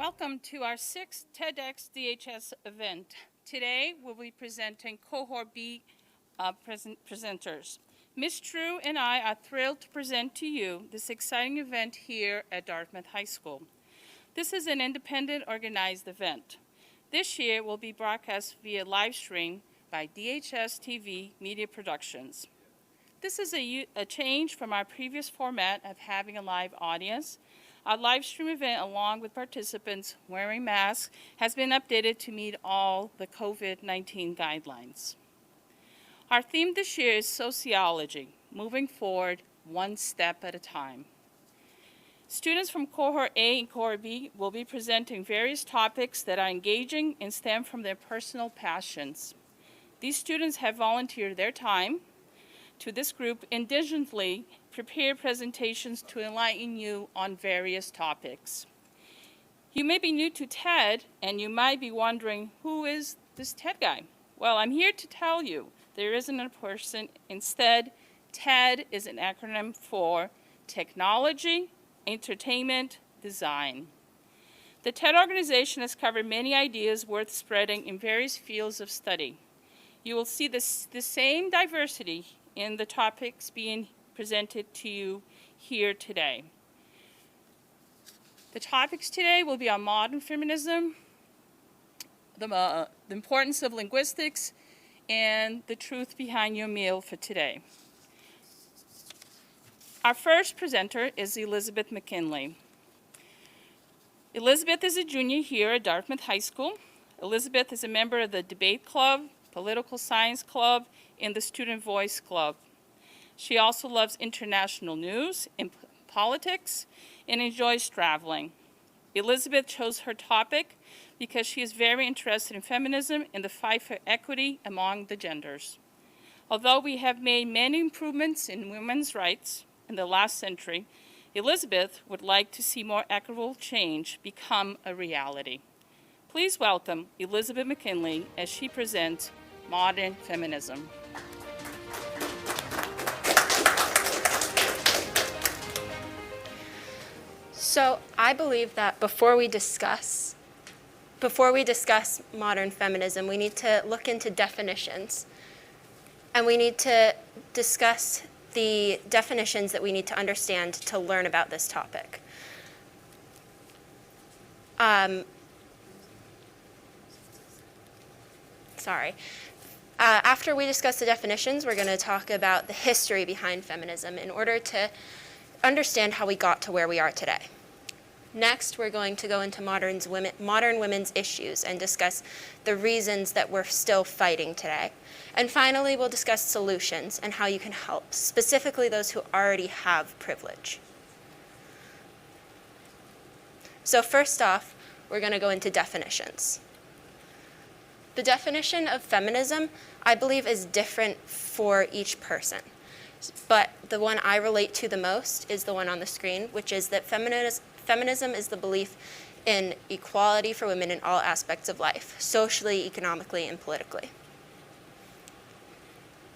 Welcome to our sixth TEDxDHS event. Today we'll be presenting Cohort B presenters. Ms. True and I are thrilled to present to you this exciting event here at Dartmouth High School. This is an independent organized event. This year will be broadcast via live stream by DHS TV Media Productions. This is a change from our previous format of having a live audience. Our live stream event, along with participants wearing masks, has been updated to meet all the COVID-19 guidelines. Our theme this year is Sociology, moving forward one step at a time. Students from Cohort A and Cohort B will be presenting various topics that are engaging and stem from their personal passions. These students have volunteered their time to this group indigently prepare presentations to enlighten you on various topics. You may be new to TED and you might be wondering, who is this TED guy? Well, I'm here to tell you there isn't a person. Instead, TED is an acronym for Technology, Entertainment, Design. The TED organization has covered many ideas worth spreading in various fields of study. You will see the same diversity in the topics being presented to you here today. The topics today will be on modern feminism, the importance of linguistics, and the truth behind your meal for today. Our first presenter is Elizabeth McKinley. Elizabeth is a junior here at Dartmouth High School. Elizabeth is a member of the Debate Club, Political Science Club, and the Student Voice Club. She also loves international news and politics and enjoys traveling. Elizabeth chose her topic because she is very interested in feminism and the fight for equity among the genders. Although we have made many improvements in women's rights in the last century, Elizabeth would like to see more equitable change become a reality. Please welcome Elizabeth McKinley as she presents Modern Feminism. So I believe that before we discuss modern feminism, we need to look into definitions. And we need to discuss the definitions that we need to understand to learn about this topic. After we discuss the definitions, we're going to talk about the history behind feminism in order to understand how we got to where we are today. Next, we're going to go into modern women's issues and discuss the reasons that we're still fighting today. And finally, we'll discuss solutions and how you can help, specifically those who already have privilege. So first off, we're going to go into definitions. The definition of feminism, I believe, is different for each person. But the one I relate to the most is the one on the screen, which is that feminism is the belief in equality for women in all aspects of life, socially, economically, and politically.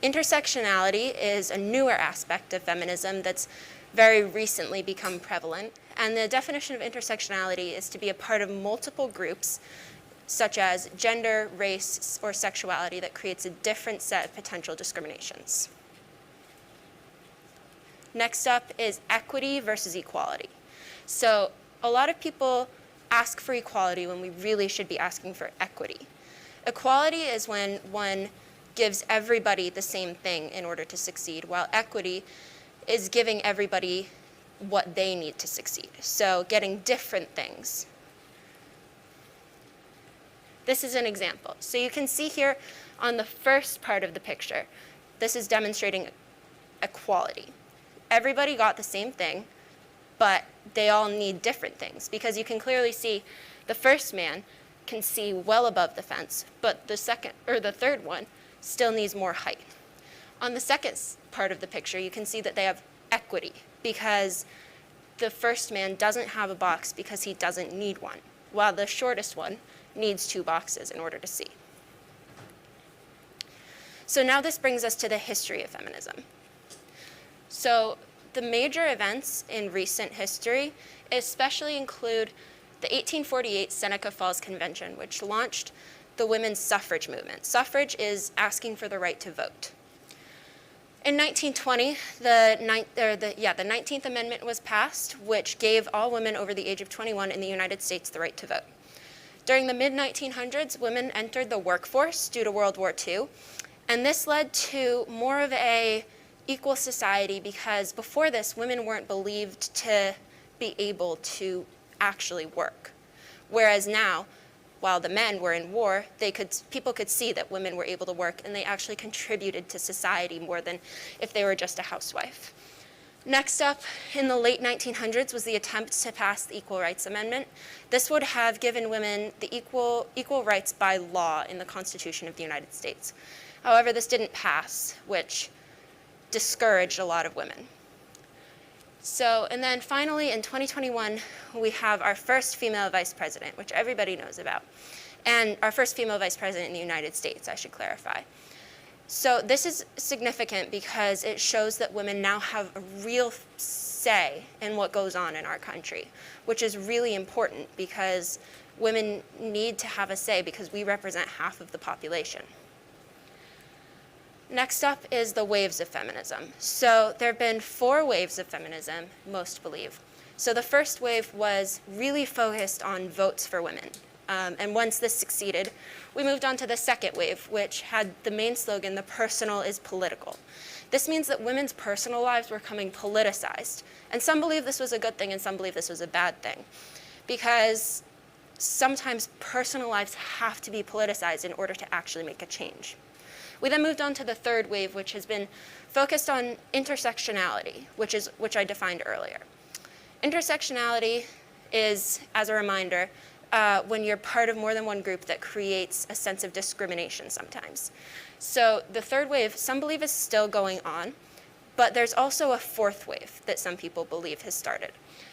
Intersectionality is a newer aspect of feminism that's very recently become prevalent. And the definition of intersectionality is to be a part of multiple groups, such as gender, race, or sexuality, that creates a different set of potential discriminations. Next up is equity versus equality. So a lot of people ask for equality when we really should be asking for equity. Equality is when one gives everybody the same thing in order to succeed, while equity is giving everybody what they need to succeed. So getting different things. This is an example. So you can see here on the first part of the picture, this is demonstrating equality. Everybody got the same thing, but they all need different things, because you can clearly see the first man can see well above the fence, but the third one still needs more height. On the second part of the picture, you can see that they have equity, because the first man doesn't have a box because he doesn't need one, while the shortest one needs 2 boxes in order to see. So now this brings us to the history of feminism. So the major events in recent history especially include the 1848 Seneca Falls Convention, which launched the women's suffrage movement. Suffrage is asking for the right to vote. In 1920, the 19th Amendment was passed, which gave all women over the age of 21 in the United States the right to vote. During the mid-1900s, women entered the workforce due to World War II, and this led to more of a equal society because before this, women weren't believed to be able to actually work. Whereas now, while the men were in war, people could see that women were able to work, and they actually contributed to society more than if they were just a housewife. Next up, in the late 1900s, was the attempt to pass the Equal Rights Amendment. This would have given women the equal rights by law in the Constitution of the United States. However, this didn't pass, which discouraged a lot of women. And then finally, in 2021, we have our first female vice president, which everybody knows about, and our first female vice president in the United States, I should clarify. So this is significant because it shows that women now have a real say in what goes on in our country, which is really important because women need to have a say because we represent half of the population. Next up is the waves of feminism. So there have been 4 waves of feminism, most believe. So the first wave was really focused on votes for women. And once this succeeded, we moved on to the second wave, which had the main slogan, "The personal is political." This means that women's personal lives were becoming politicized. And some believe this was a good thing and some believe this was a bad thing. Because sometimes personal lives have to be politicized in order to actually make a change. We then moved on to the third wave, which has been focused on intersectionality, which I defined earlier. Intersectionality is, as a reminder, when you're part of more than one group that creates a sense of discrimination sometimes. So the third wave, some believe is still going on, but there's also a fourth wave that some people believe has started.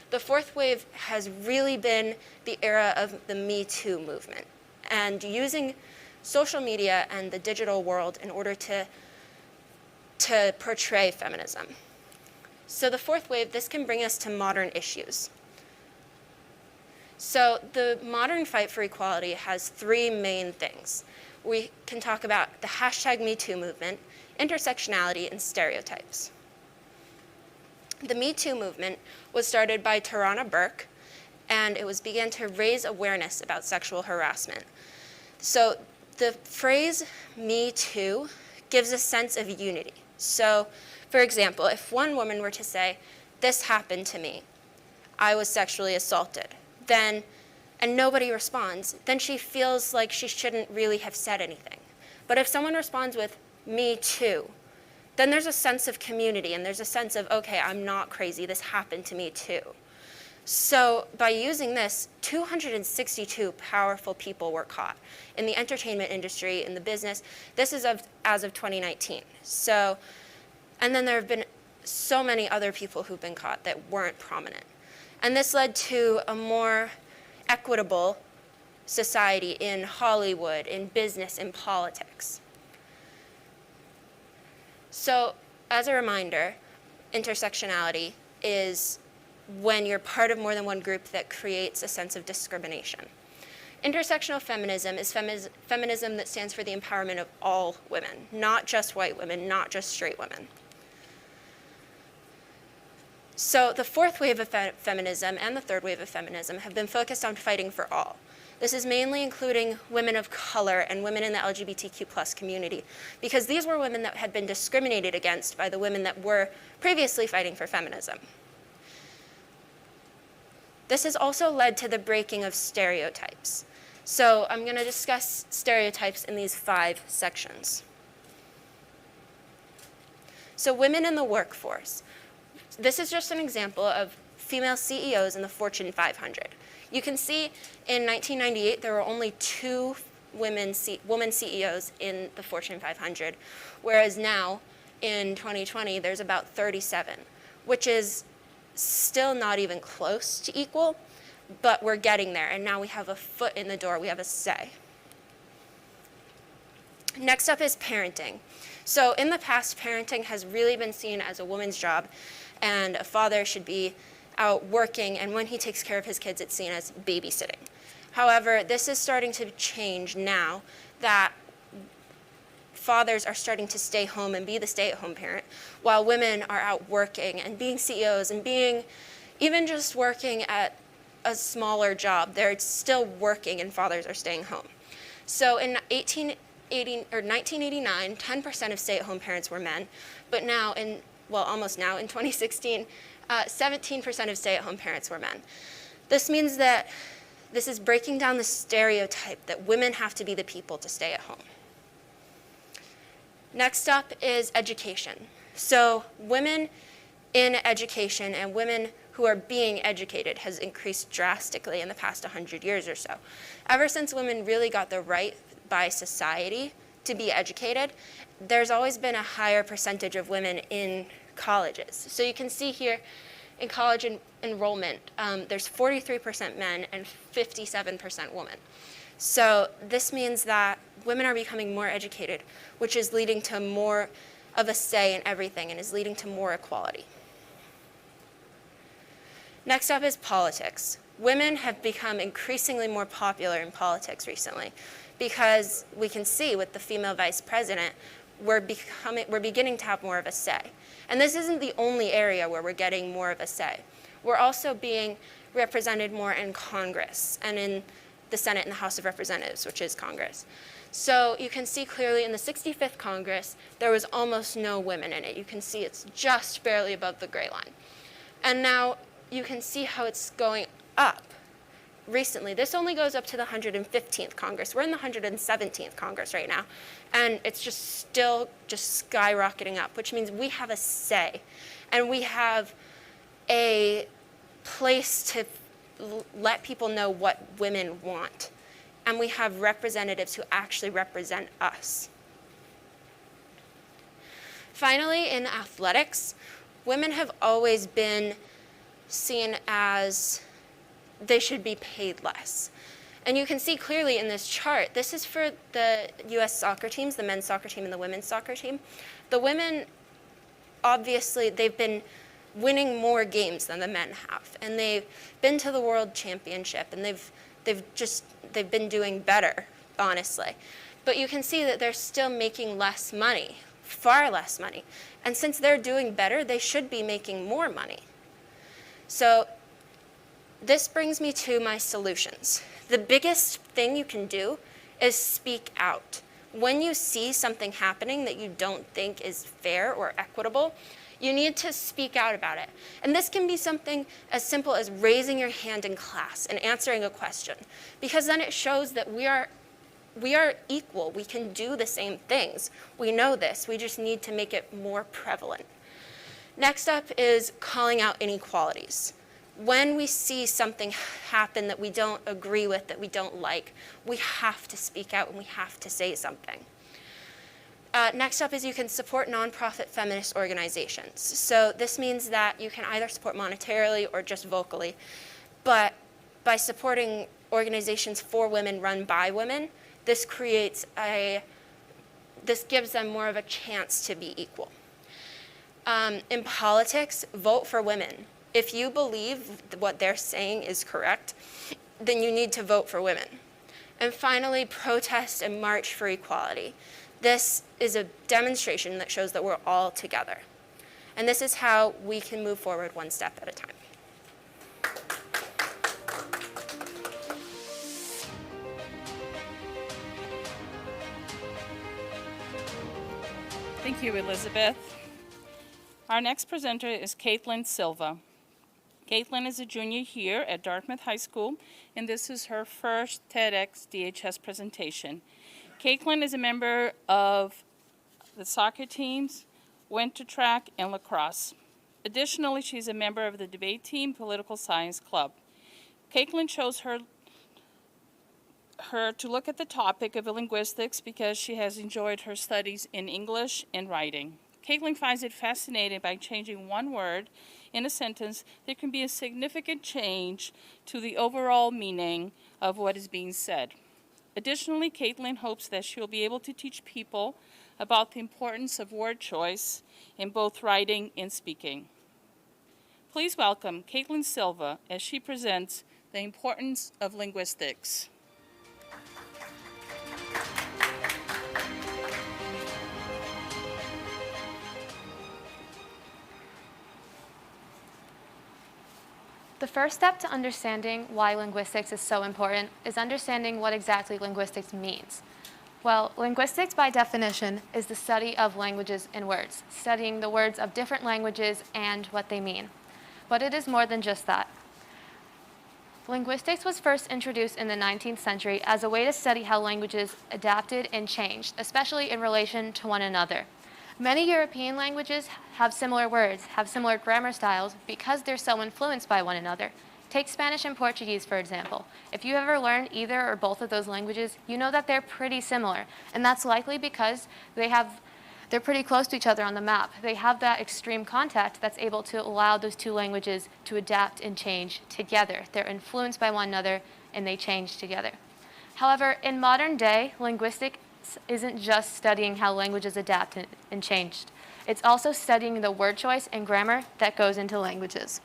The fourth wave has really been the era of the Me Too movement and using social media and the digital world in order to portray feminism. So the fourth wave, this can bring us to modern issues. So the modern fight for equality has 3 main things. We can talk about the #MeToo movement, intersectionality, and stereotypes. The Me Too movement was started by Tarana Burke, and it began to raise awareness about sexual harassment. So the phrase Me Too gives a sense of unity. So, for example, if one woman were to say, "This happened to me, I was sexually assaulted," and nobody responds, then she feels like she shouldn't really have said anything. But if someone responds with, "Me too," then there's a sense of community and there's a sense of, okay, I'm not crazy, this happened to me too. So by using this, 262 powerful people were caught in the entertainment industry, in the business. This is as of 2019. And then there have been so many other people who've been caught that weren't prominent. And this led to a more equitable society in Hollywood, in business, in politics. So as a reminder, intersectionality is when you're part of more than one group that creates a sense of discrimination. Intersectional feminism is feminism that stands for the empowerment of all women, not just white women, not just straight women. So the fourth wave of feminism and the third wave of feminism have been focused on fighting for all. This is mainly including women of color and women in the LGBTQ+ community, because these were women that had been discriminated against by the women that were previously fighting for feminism. This has also led to the breaking of stereotypes. So I'm going to discuss stereotypes in these 5 sections. So women in the workforce. This is just an example of female CEOs in the Fortune 500. You can see in 1998, there were only 2 women CEOs in the Fortune 500, whereas now in 2020, there's about 37, which is still not even close to equal, but we're getting there, and now we have a foot in the door, we have a say. Next up is parenting. So in the past, parenting has really been seen as a woman's job, and a father should be out working, and when he takes care of his kids, it's seen as babysitting. However, this is starting to change now that fathers are starting to stay home and be the stay-at-home parent, while women are out working and being CEOs and being even just working at a smaller job. They're still working and fathers are staying home. So in 1989, 10% of stay-at-home parents were men, but now almost now in 2016, 17% of stay-at-home parents were men. This means that this is breaking down the stereotype that women have to be the people to stay at home. Next up is education. So women in education and women who are being educated has increased drastically in the past 100 years or so. Ever since women really got the right by society to be educated, there's always been a higher percentage of women in colleges. So you can see here in college enrollment, there's 43% men and 57% women. So this means that women are becoming more educated, which is leading to more of a say in everything and is leading to more equality. Next up is politics. Women have become increasingly more popular in politics recently because we can see with the female vice president, we're beginning to have more of a say. And this isn't the only area where we're getting more of a say. We're also being represented more in Congress and in the Senate and the House of Representatives, which is Congress. So you can see clearly in the 65th Congress, there was almost no women in it. You can see it's just barely above the gray line. And now you can see how it's going up recently. This only goes up to the 115th Congress. We're in the 117th Congress right now. And it's just still just skyrocketing up, which means we have a say. And we have a place to let people know what women want. And we have representatives who actually represent us. Finally, in athletics, women have always been seen as they should be paid less. And you can see clearly in this chart, this is for the US soccer teams, the men's soccer team and the women's soccer team. The women, obviously, they've been winning more games than the men have. And they've been to the World Championship, and they've been doing better, honestly. But you can see that they're still making less money, far less money. And since they're doing better, they should be making more money. So this brings me to my solutions. The biggest thing you can do is speak out. When you see something happening that you don't think is fair or equitable, you need to speak out about it. And this can be something as simple as raising your hand in class and answering a question, because then it shows that we are equal. We can do the same things. We know this. We just need to make it more prevalent. Next up is calling out inequalities. When we see something happen that we don't agree with, that we don't like, we have to speak out and we have to say something. Next up is you can support nonprofit feminist organizations. So this means that you can either support monetarily or just vocally. But by supporting organizations for women run by women, this gives them more of a chance to be equal. In politics, vote for women. If you believe what they're saying is correct, then you need to vote for women. And finally, protest and march for equality. This is a demonstration that shows that we're all together. And this is how we can move forward one step at a time. Thank you, Elizabeth. Our next presenter is Caitlin Silva. Caitlin is a junior here at Dartmouth High School, and this is her first TEDxDHS presentation. Caitlin is a member of the soccer teams, went to track, and lacrosse. Additionally, she's a member of the debate team, Political Science Club. Caitlin chose her to look at the topic of linguistics because she has enjoyed her studies in English and writing. Caitlin finds it fascinating by changing one word in a sentence, there can be a significant change to the overall meaning of what is being said. Additionally, Caitlin hopes that she will be able to teach people about the importance of word choice in both writing and speaking. Please welcome Caitlin Silva as she presents the importance of linguistics. The first step to understanding why linguistics is so important is understanding what exactly linguistics means. Well, linguistics by definition is the study of languages and words, studying the words of different languages and what they mean. But it is more than just that. Linguistics was first introduced in the 19th century as a way to study how languages adapted and changed, especially in relation to one another. Many European languages have similar words, have similar grammar styles because they're so influenced by one another. Take Spanish and Portuguese, for example. If you ever learned either or both of those languages, you know that they're pretty similar. And that's likely because they're pretty close to each other on the map. They have that extreme contact that's able to allow those two languages to adapt and change together. They're influenced by one another and they change together. However, in modern day, linguistics isn't just studying how languages adapt and changed. It's also studying the word choice and grammar that goes into languages.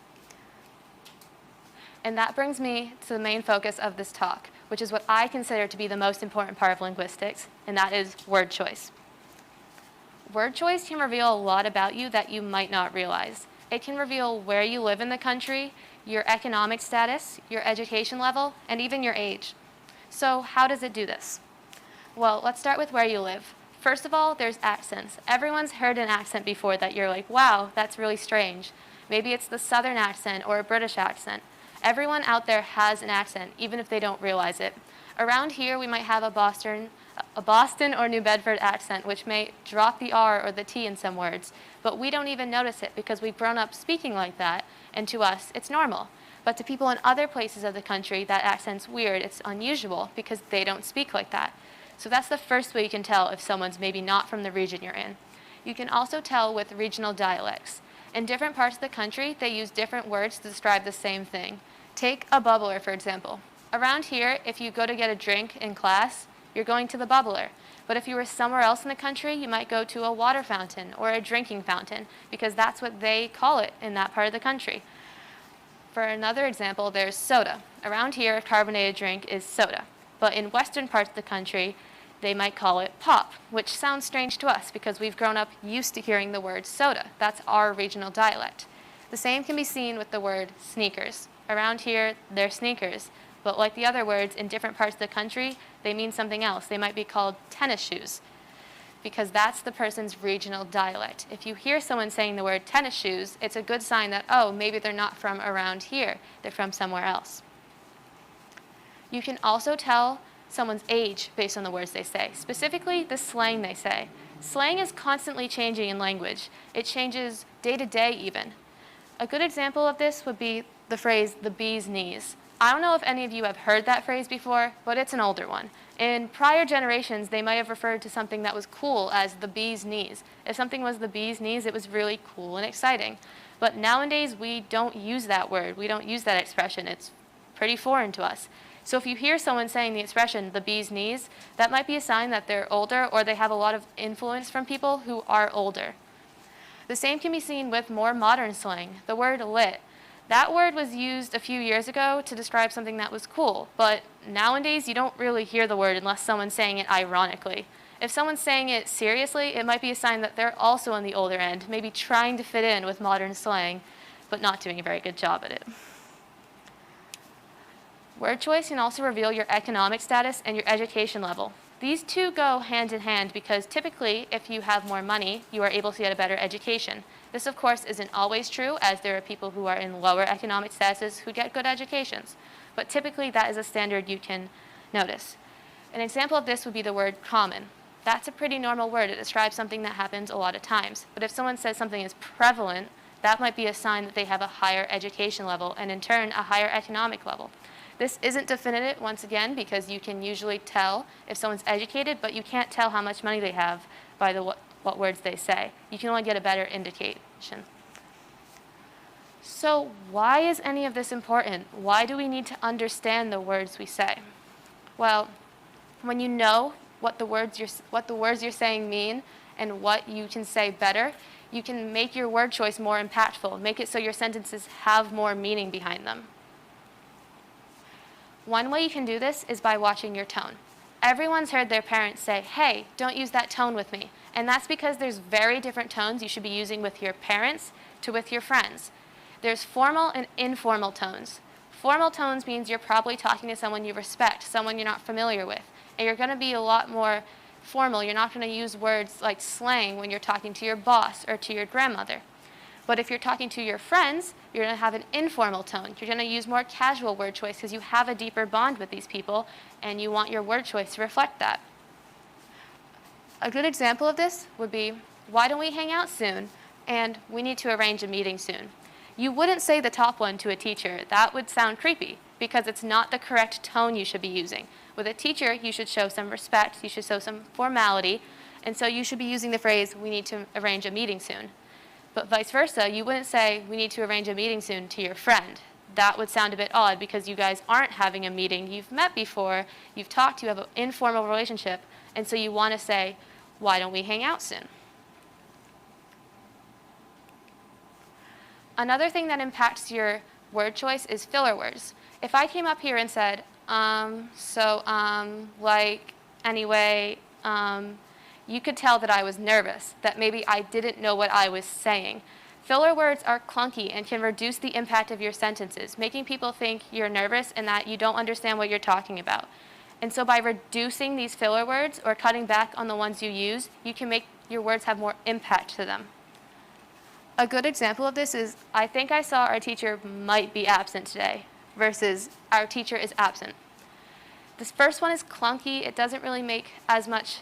And that brings me to the main focus of this talk, which is what I consider to be the most important part of linguistics, and that is word choice. Word choice can reveal a lot about you that you might not realize. It can reveal where you live in the country, your economic status, your education level, and even your age. So how does it do this? Well, let's start with where you live. First of all, there's accents. Everyone's heard an accent before that you're like, wow, that's really strange. Maybe it's the Southern accent or a British accent. Everyone out there has an accent, even if they don't realize it. Around here, we might have a Boston or New Bedford accent, which may drop the R or the T in some words, but we don't even notice it because we've grown up speaking like that, and to us, it's normal. But to people in other places of the country, that accent's weird, it's unusual, because they don't speak like that. So that's the first way you can tell if someone's maybe not from the region you're in. You can also tell with regional dialects. In different parts of the country, they use different words to describe the same thing. Take a bubbler, for example. Around here, if you go to get a drink in class, you're going to the bubbler. But if you were somewhere else in the country, you might go to a water fountain or a drinking fountain, because that's what they call it in that part of the country. For another example, there's soda. Around here, a carbonated drink is soda. But in western parts of the country, they might call it pop, which sounds strange to us because we've grown up used to hearing the word soda. That's our regional dialect. The same can be seen with the word sneakers. Around here, they're sneakers, but like the other words, in different parts of the country, they mean something else. They might be called tennis shoes, because that's the person's regional dialect. If you hear someone saying the word tennis shoes, it's a good sign that, oh, maybe they're not from around here, they're from somewhere else. You can also tell someone's age based on the words they say, specifically the slang they say. Slang is constantly changing in language. It changes day to day even. A good example of this would be the phrase, the bee's knees. I don't know if any of you have heard that phrase before, but it's an older one. In prior generations, they might have referred to something that was cool as the bee's knees. If something was the bee's knees, it was really cool and exciting. But nowadays, we don't use that word. We don't use that expression. It's pretty foreign to us. So if you hear someone saying the expression, the bee's knees, that might be a sign that they're older or they have a lot of influence from people who are older. The same can be seen with more modern slang, the word lit. That word was used a few years ago to describe something that was cool, but nowadays you don't really hear the word unless someone's saying it ironically. If someone's saying it seriously, it might be a sign that they're also on the older end, maybe trying to fit in with modern slang, but not doing a very good job at it. Word choice can also reveal your economic status and your education level. These two go hand in hand because typically, if you have more money, you are able to get a better education. This, of course, isn't always true, as there are people who are in lower economic statuses who get good educations. But typically, that is a standard you can notice. An example of this would be the word common. That's a pretty normal word. It describes something that happens a lot of times. But if someone says something is prevalent, that might be a sign that they have a higher education level and, in turn, a higher economic level. This isn't definitive, once again, because you can usually tell if someone's educated, but you can't tell how much money they have by what words they say. You can only get a better indication. So why is any of this important? Why do we need to understand the words we say? Well, when you know what the words you're saying mean and what you can say better, You can make your word choice more impactful, make it so your sentences have more meaning behind them. One way you can do this is by watching your tone. Everyone's heard their parents say, "Hey, don't use that tone with me." And that's because there's very different tones you should be using with your parents to with your friends. There's formal and informal tones. Formal tones means you're probably talking to someone you respect, someone you're not familiar with, and you're going to be a lot more formal. You're not going to use words like slang when you're talking to your boss or to your grandmother. But if you're talking to your friends, you're going to have an informal tone. You're going to use more casual word choice because you have a deeper bond with these people and you want your word choice to reflect that. A good example of this would be, "Why don't we hang out soon?" and "We need to arrange a meeting soon." You wouldn't say the top one to a teacher. That would sound creepy because it's not the correct tone you should be using. With a teacher, you should show some respect, you should show some formality, and so you should be using the phrase, "We need to arrange a meeting soon." But vice versa, you wouldn't say, "We need to arrange a meeting soon" to your friend. That would sound a bit odd because you guys aren't having a meeting. You've met before, you've talked, you have an informal relationship, and so you want to say, "Why don't we hang out soon?" Another thing that impacts your word choice is filler words. If I came up here and said, like, anyway, you could tell that I was nervous, that maybe I didn't know what I was saying. Filler words are clunky and can reduce the impact of your sentences, making people think you're nervous and that you don't understand what you're talking about. And so by reducing these filler words or cutting back on the ones you use, you can make your words have more impact to them. A good example of this is, "I think I saw our teacher might be absent today," versus "Our teacher is absent." This first one is clunky. It doesn't really make as much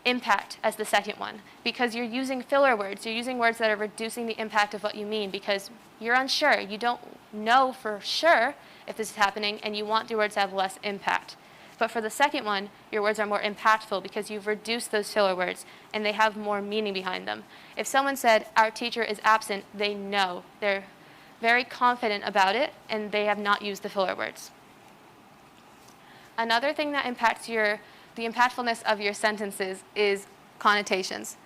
impact as the second one because you're using filler words. You're using words that are reducing the impact of what you mean because you're unsure. You don't know for sure if this is happening and you want your words to have less impact. But for the second one, your words are more impactful because you've reduced those filler words and they have more meaning behind them. If someone said, "Our teacher is absent," they know. They're very confident about it and they have not used the filler words. Another thing that impacts the impactfulness of your sentences is connotations.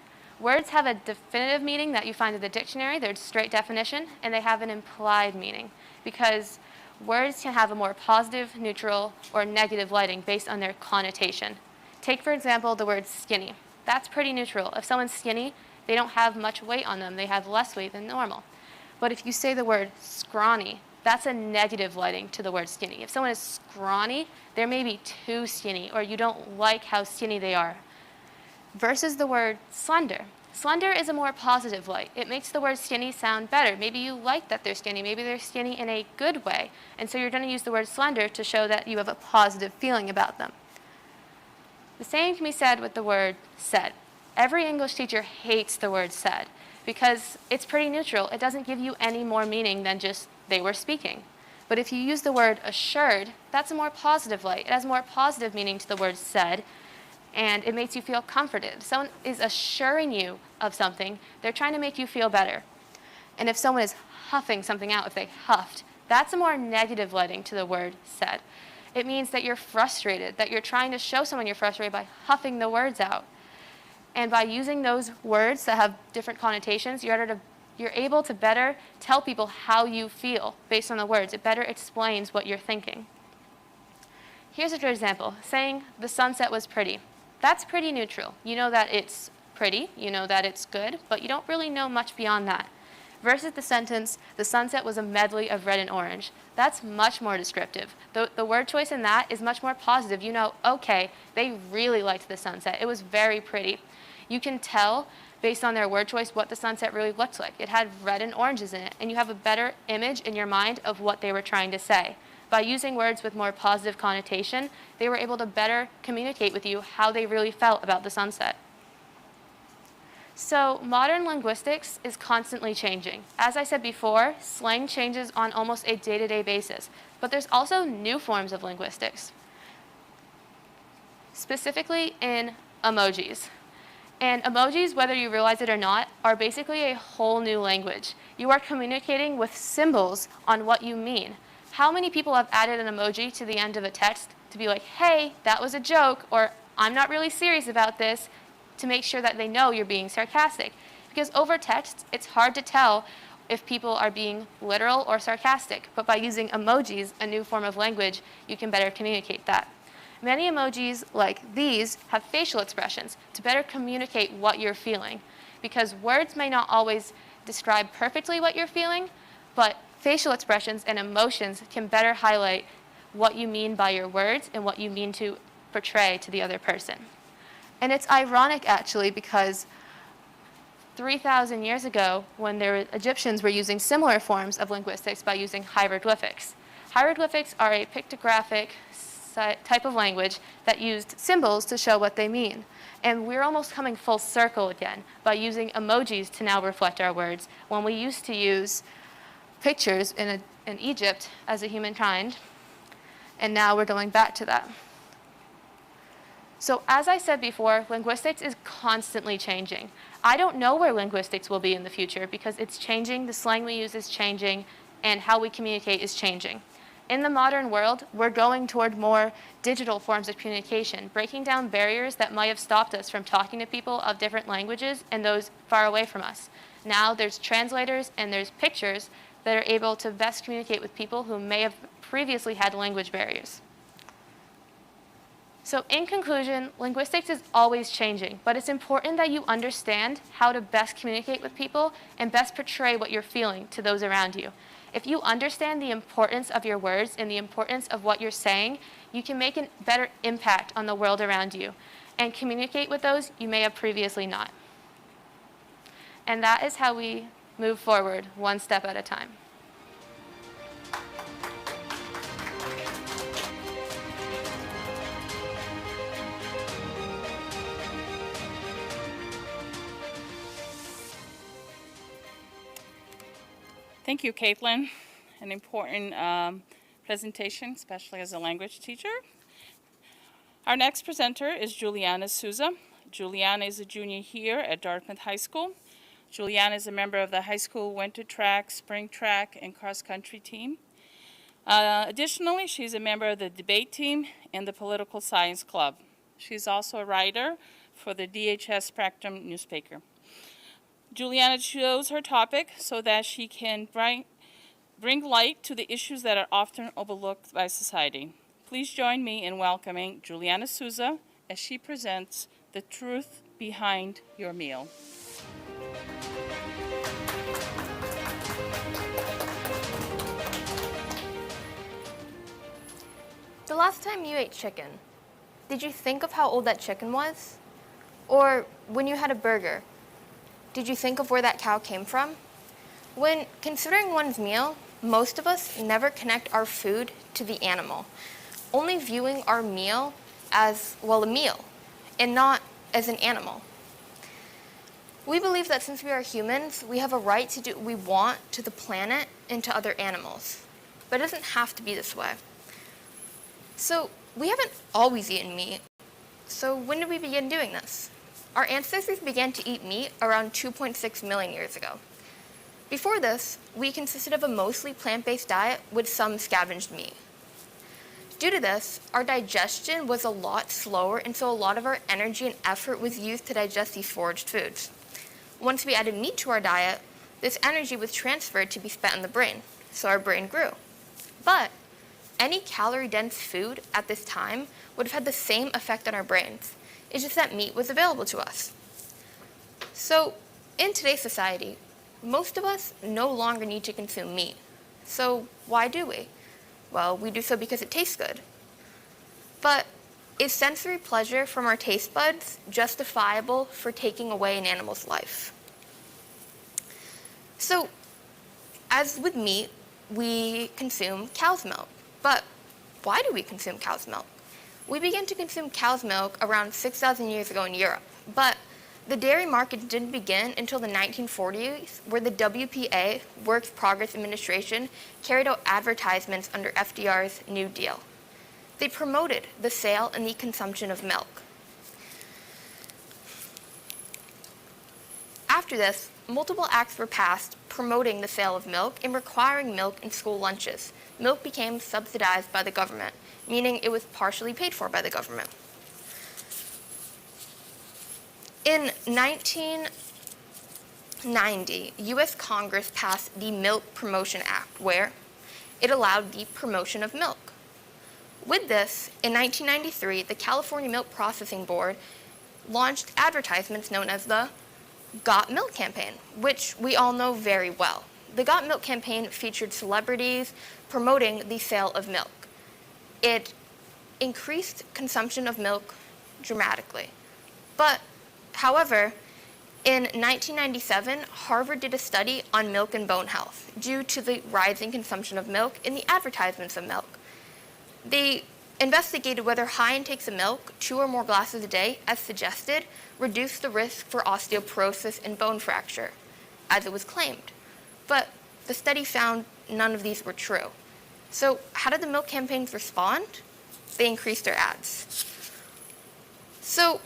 Words have a definitive meaning that you find in the dictionary, their straight definition, and they have an implied meaning because words can have a more positive, neutral, or negative lighting based on their connotation. Take, for example, the word skinny. That's pretty neutral. If someone's skinny, they don't have much weight on them. They have less weight than normal. But if you say the word scrawny, that's a negative lighting to the word skinny. If someone is scrawny, they're maybe too skinny, or you don't like how skinny they are. Versus the word slender. Slender is a more positive light. It makes the word skinny sound better. Maybe you like that they're skinny. Maybe they're skinny in a good way. And so you're going to use the word slender to show that you have a positive feeling about them. The same can be said with the word said. Every English teacher hates the word said because it's pretty neutral. It doesn't give you any more meaning than just they were speaking. But if you use the word assured, that's a more positive light. It has more positive meaning to the word said, and it makes you feel comforted. If someone is assuring you of something, they're trying to make you feel better. And if someone is huffing something out, if they huffed, that's a more negative lighting to the word said. It means that you're frustrated, that you're trying to show someone you're frustrated by huffing the words out. And by using those words that have different connotations, you're able to better tell people how you feel based on the words. It better explains what you're thinking. Here's a good example, saying the sunset was pretty. That's pretty neutral. You know that it's pretty, you know that it's good, but you don't really know much beyond that. Versus the sentence, the sunset was a medley of red and orange. That's much more descriptive. The word choice in that is much more positive. You know, okay, they really liked the sunset. It was very pretty. You can tell based on their word choice what the sunset really looked like. It had red and oranges in it, and you have a better image in your mind of what they were trying to say. By using words with more positive connotation, they were able to better communicate with you how they really felt about the sunset. So modern linguistics is constantly changing. As I said before, slang changes on almost a day-to-day basis, but there's also new forms of linguistics, specifically in emojis. And emojis, whether you realize it or not, are basically a whole new language. You are communicating with symbols on what you mean. How many people have added an emoji to the end of a text to be like, "Hey, that was a joke," or "I'm not really serious about this," to make sure that they know you're being sarcastic? Because over text, it's hard to tell if people are being literal or sarcastic, but by using emojis, a new form of language, you can better communicate that. Many emojis, like these, have facial expressions to better communicate what you're feeling, because words may not always describe perfectly what you're feeling, but facial expressions and emotions can better highlight what you mean by your words and what you mean to portray to the other person. And it's ironic, actually, because 3,000 years ago, when Egyptians were using similar forms of linguistics by using hieroglyphics. Hieroglyphics are a pictographic type of language that used symbols to show what they mean. And we're almost coming full circle again by using emojis to now reflect our words, when we used to use pictures in Egypt as a humankind, and now we're going back to that. So as I said before, linguistics is constantly changing. I don't know where linguistics will be in the future because it's changing, the slang we use is changing, and how we communicate is changing. In the modern world, we're going toward more digital forms of communication, breaking down barriers that might have stopped us from talking to people of different languages and those far away from us. Now there's translators and there's pictures that are able to best communicate with people who may have previously had language barriers. So in conclusion, linguistics is always changing, but it's important that you understand how to best communicate with people and best portray what you're feeling to those around you. If you understand the importance of your words and the importance of what you're saying, you can make a better impact on the world around you and communicate with those you may have previously not. And that is how we move forward, one step at a time. Thank you, Caitlin. An important presentation, especially as a language teacher. Our next presenter is Juliana Souza. Juliana is a junior here at Dartmouth High School. Juliana is a member of the high school winter track, spring track, and cross-country team. Additionally, she's a member of the debate team and the political science club. She's also a writer for the DHS Spectrum newspaper. Juliana chose her topic so that she can bring light to the issues that are often overlooked by society. Please join me in welcoming Juliana Souza as she presents The Truth Behind Your Meal. The last time you ate chicken, did you think of how old that chicken was? Or when you had a burger, did you think of where that cow came from? When considering one's meal, most of us never connect our food to the animal, only viewing our meal as, well, a meal, and not as an animal. We believe that since we are humans, we have a right to do what we want to the planet and to other animals. But it doesn't have to be this way. So we haven't always eaten meat. So when did we begin doing this? Our ancestors began to eat meat around 2.6 million years ago. Before this, we consisted of a mostly plant-based diet with some scavenged meat. Due to this, our digestion was a lot slower, and so a lot of our energy and effort was used to digest these foraged foods. Once we added meat to our diet, this energy was transferred to be spent in the brain, so our brain grew. But any calorie-dense food at this time would have had the same effect on our brains. It's just that meat was available to us. So in today's society, most of us no longer need to consume meat. So why do we? Well, we do so because it tastes good. But is sensory pleasure from our taste buds justifiable for taking away an animal's life? So, as with meat, we consume cow's milk. But why do we consume cow's milk? We began to consume cow's milk around 6,000 years ago in Europe. But the dairy market didn't begin until the 1940s, where the WPA, Works Progress Administration, carried out advertisements under FDR's New Deal. They promoted the sale and the consumption of milk. After this, multiple acts were passed promoting the sale of milk and requiring milk in school lunches. Milk became subsidized by the government, meaning it was partially paid for by the government. In 1990, U.S. Congress passed the Milk Promotion Act, where it allowed the promotion of milk. With this, in 1993, the California Milk Processing Board launched advertisements known as the Got Milk campaign, which we all know very well. The Got Milk campaign featured celebrities promoting the sale of milk. It increased consumption of milk dramatically. But, however, in 1997, Harvard did a study on milk and bone health due to the rising consumption of milk in the advertisements of milk. They investigated whether high intakes of milk, 2 or more glasses a day, as suggested, reduced the risk for osteoporosis and bone fracture, as it was claimed. But the study found none of these were true. So how did the milk campaigns respond? They increased their ads. So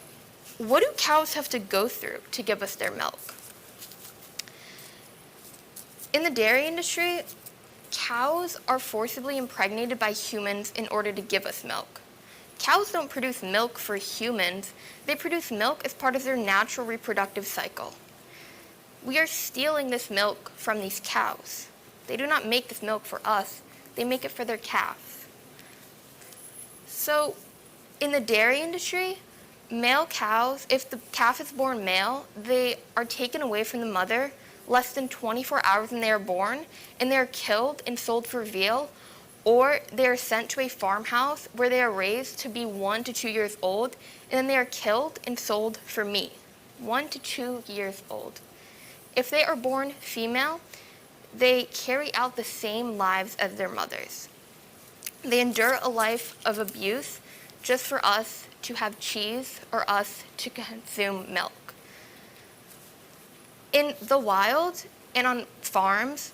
what do cows have to go through to give us their milk? In the dairy industry, cows are forcibly impregnated by humans in order to give us milk. Cows don't produce milk for humans. They produce milk as part of their natural reproductive cycle. We are stealing this milk from these cows. They do not make this milk for us. They make it for their calves. So in the dairy industry, male cows, if the calf is born male, they are taken away from the mother less than 24 hours when they are born, and they are killed and sold for veal, or they are sent to a farmhouse where they are raised to be 1 to 2 years old, and then they are killed and sold for meat, 1 to 2 years old. If they are born female, they carry out the same lives as their mothers. They endure a life of abuse just for us to have cheese or us to consume milk. In the wild and on farms,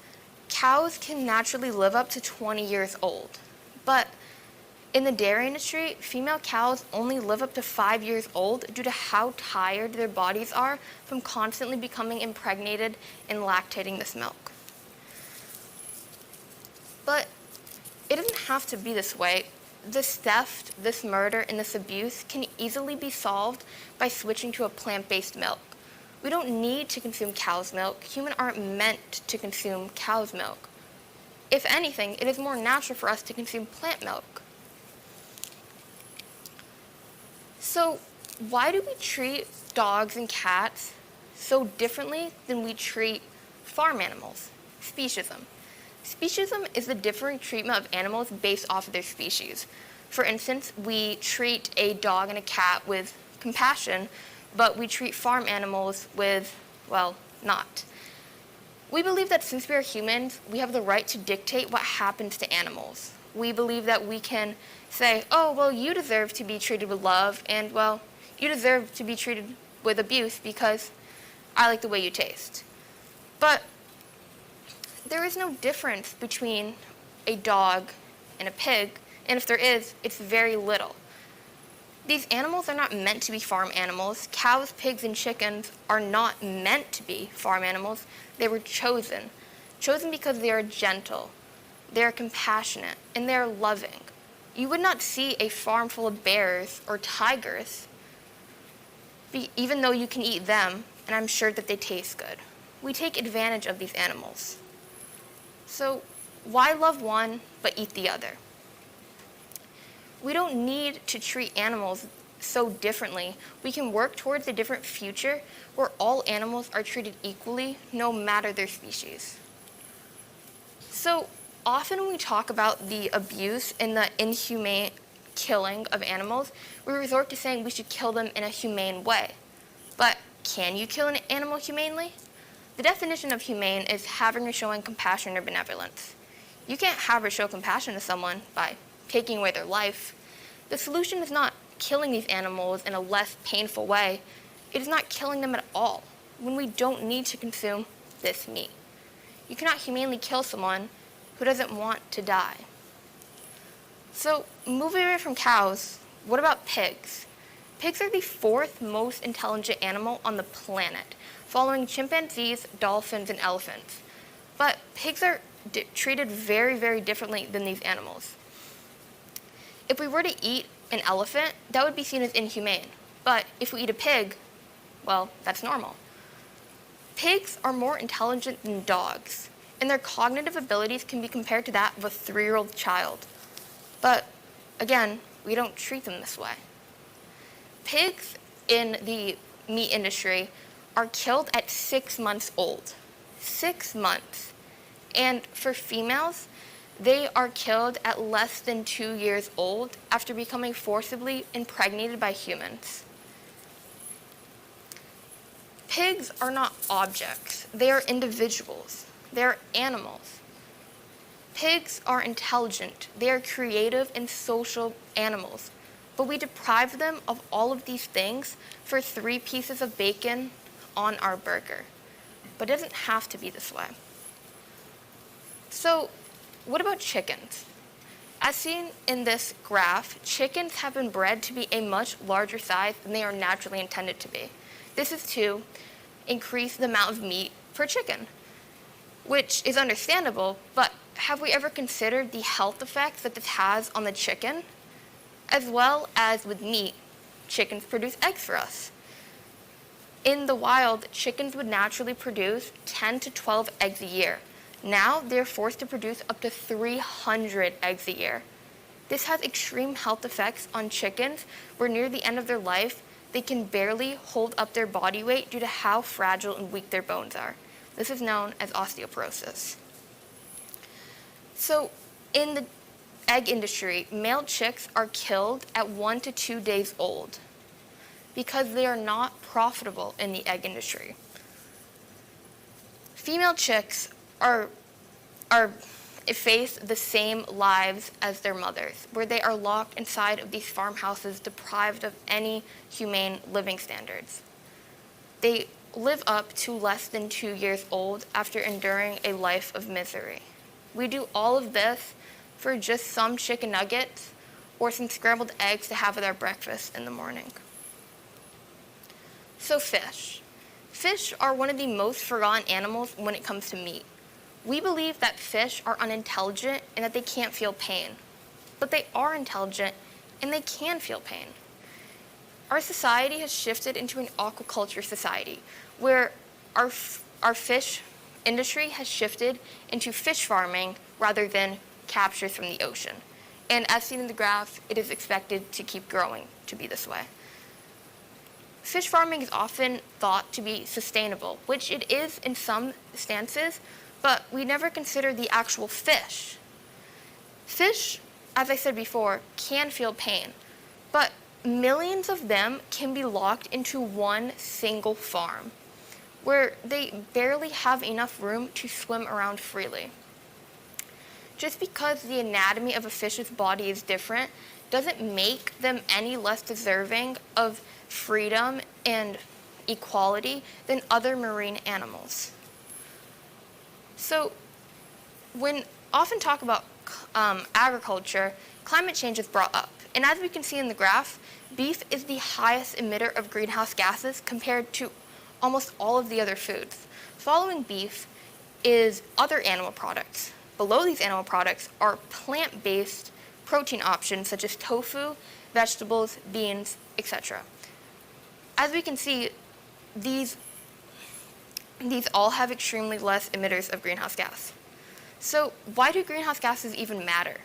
cows can naturally live up to 20 years old. But in the dairy industry, female cows only live up to 5 years old due to how tired their bodies are from constantly becoming impregnated and lactating this milk. But it doesn't have to be this way. This theft, this murder, and this abuse can easily be solved by switching to a plant-based milk. We don't need to consume cow's milk. Humans aren't meant to consume cow's milk. If anything, it is more natural for us to consume plant milk. So why do we treat dogs and cats so differently than we treat farm animals? Speciesism. Speciesism is the differing treatment of animals based off of their species. For instance, we treat a dog and a cat with compassion, but we treat farm animals with, well, not. We believe that since we are humans, we have the right to dictate what happens to animals. We believe that we can say, oh, well, you deserve to be treated with love, and, well, you deserve to be treated with abuse because I like the way you taste. But there is no difference between a dog and a pig, and if there is, it's very little. These animals are not meant to be farm animals. Cows, pigs, and chickens are not meant to be farm animals. They were chosen because they are gentle, they are compassionate, and they are loving. You would not see a farm full of bears or tigers, even though you can eat them, and I'm sure that they taste good. We take advantage of these animals. So why love one but eat the other? We don't need to treat animals so differently. We can work towards a different future where all animals are treated equally, no matter their species. So often when we talk about the abuse and the inhumane killing of animals, we resort to saying we should kill them in a humane way. But can you kill an animal humanely? The definition of humane is having or showing compassion or benevolence. You can't have or show compassion to someone by taking away their life. The solution is not killing these animals in a less painful way. It is not killing them at all when we don't need to consume this meat. You cannot humanely kill someone who doesn't want to die. So moving away from cows, what about pigs? Pigs are the 4th most intelligent animal on the planet, following chimpanzees, dolphins, and elephants. But pigs are treated very, very differently than these animals. If we were to eat an elephant, that would be seen as inhumane. But if we eat a pig, well, that's normal. Pigs are more intelligent than dogs, and their cognitive abilities can be compared to that of a 3-year-old child. But again, we don't treat them this way. Pigs in the meat industry are killed at 6 months old. 6 months. And for females, they are killed at less than 2 years old after becoming forcibly impregnated by humans. Pigs are not objects. They are individuals. They are animals. Pigs are intelligent. They are creative and social animals. But we deprive them of all of these things for 3 pieces of bacon on our burger. But it doesn't have to be this way. So, what about chickens? As seen in this graph, chickens have been bred to be a much larger size than they are naturally intended to be. This is to increase the amount of meat per chicken, which is understandable, but have we ever considered the health effects that this has on the chicken? As well as with meat, chickens produce eggs for us. In the wild, chickens would naturally produce 10 to 12 eggs a year. Now, they're forced to produce up to 300 eggs a year. This has extreme health effects on chickens, where near the end of their life, they can barely hold up their body weight due to how fragile and weak their bones are. This is known as osteoporosis. So, in the egg industry, male chicks are killed at 1 to 2 days old because they are not profitable in the egg industry. Female chicks are face the same lives as their mothers, where they are locked inside of these farmhouses deprived of any humane living standards. They live up to less than 2 years old after enduring a life of misery. We do all of this for just some chicken nuggets or some scrambled eggs to have with our breakfast in the morning. So fish. Fish are one of the most forgotten animals when it comes to meat. We believe that fish are unintelligent and that they can't feel pain. But they are intelligent and they can feel pain. Our society has shifted into an aquaculture society where our fish industry has shifted into fish farming rather than captures from the ocean. And as seen in the graph, it is expected to keep growing to be this way. Fish farming is often thought to be sustainable, which it is in some stances, but we never consider the actual fish. Fish, as I said before, can feel pain, but millions of them can be locked into one single farm, where they barely have enough room to swim around freely. Just because the anatomy of a fish's body is different doesn't make them any less deserving of freedom and equality than other marine animals. So, when often talk about agriculture, climate change is brought up. And as we can see in the graph, beef is the highest emitter of greenhouse gases compared to almost all of the other foods. Following beef is other animal products. Below these animal products are plant-based protein options such as tofu, vegetables, beans, etc. As we can see, these all have extremely less emitters of greenhouse gas. So why do greenhouse gases even matter?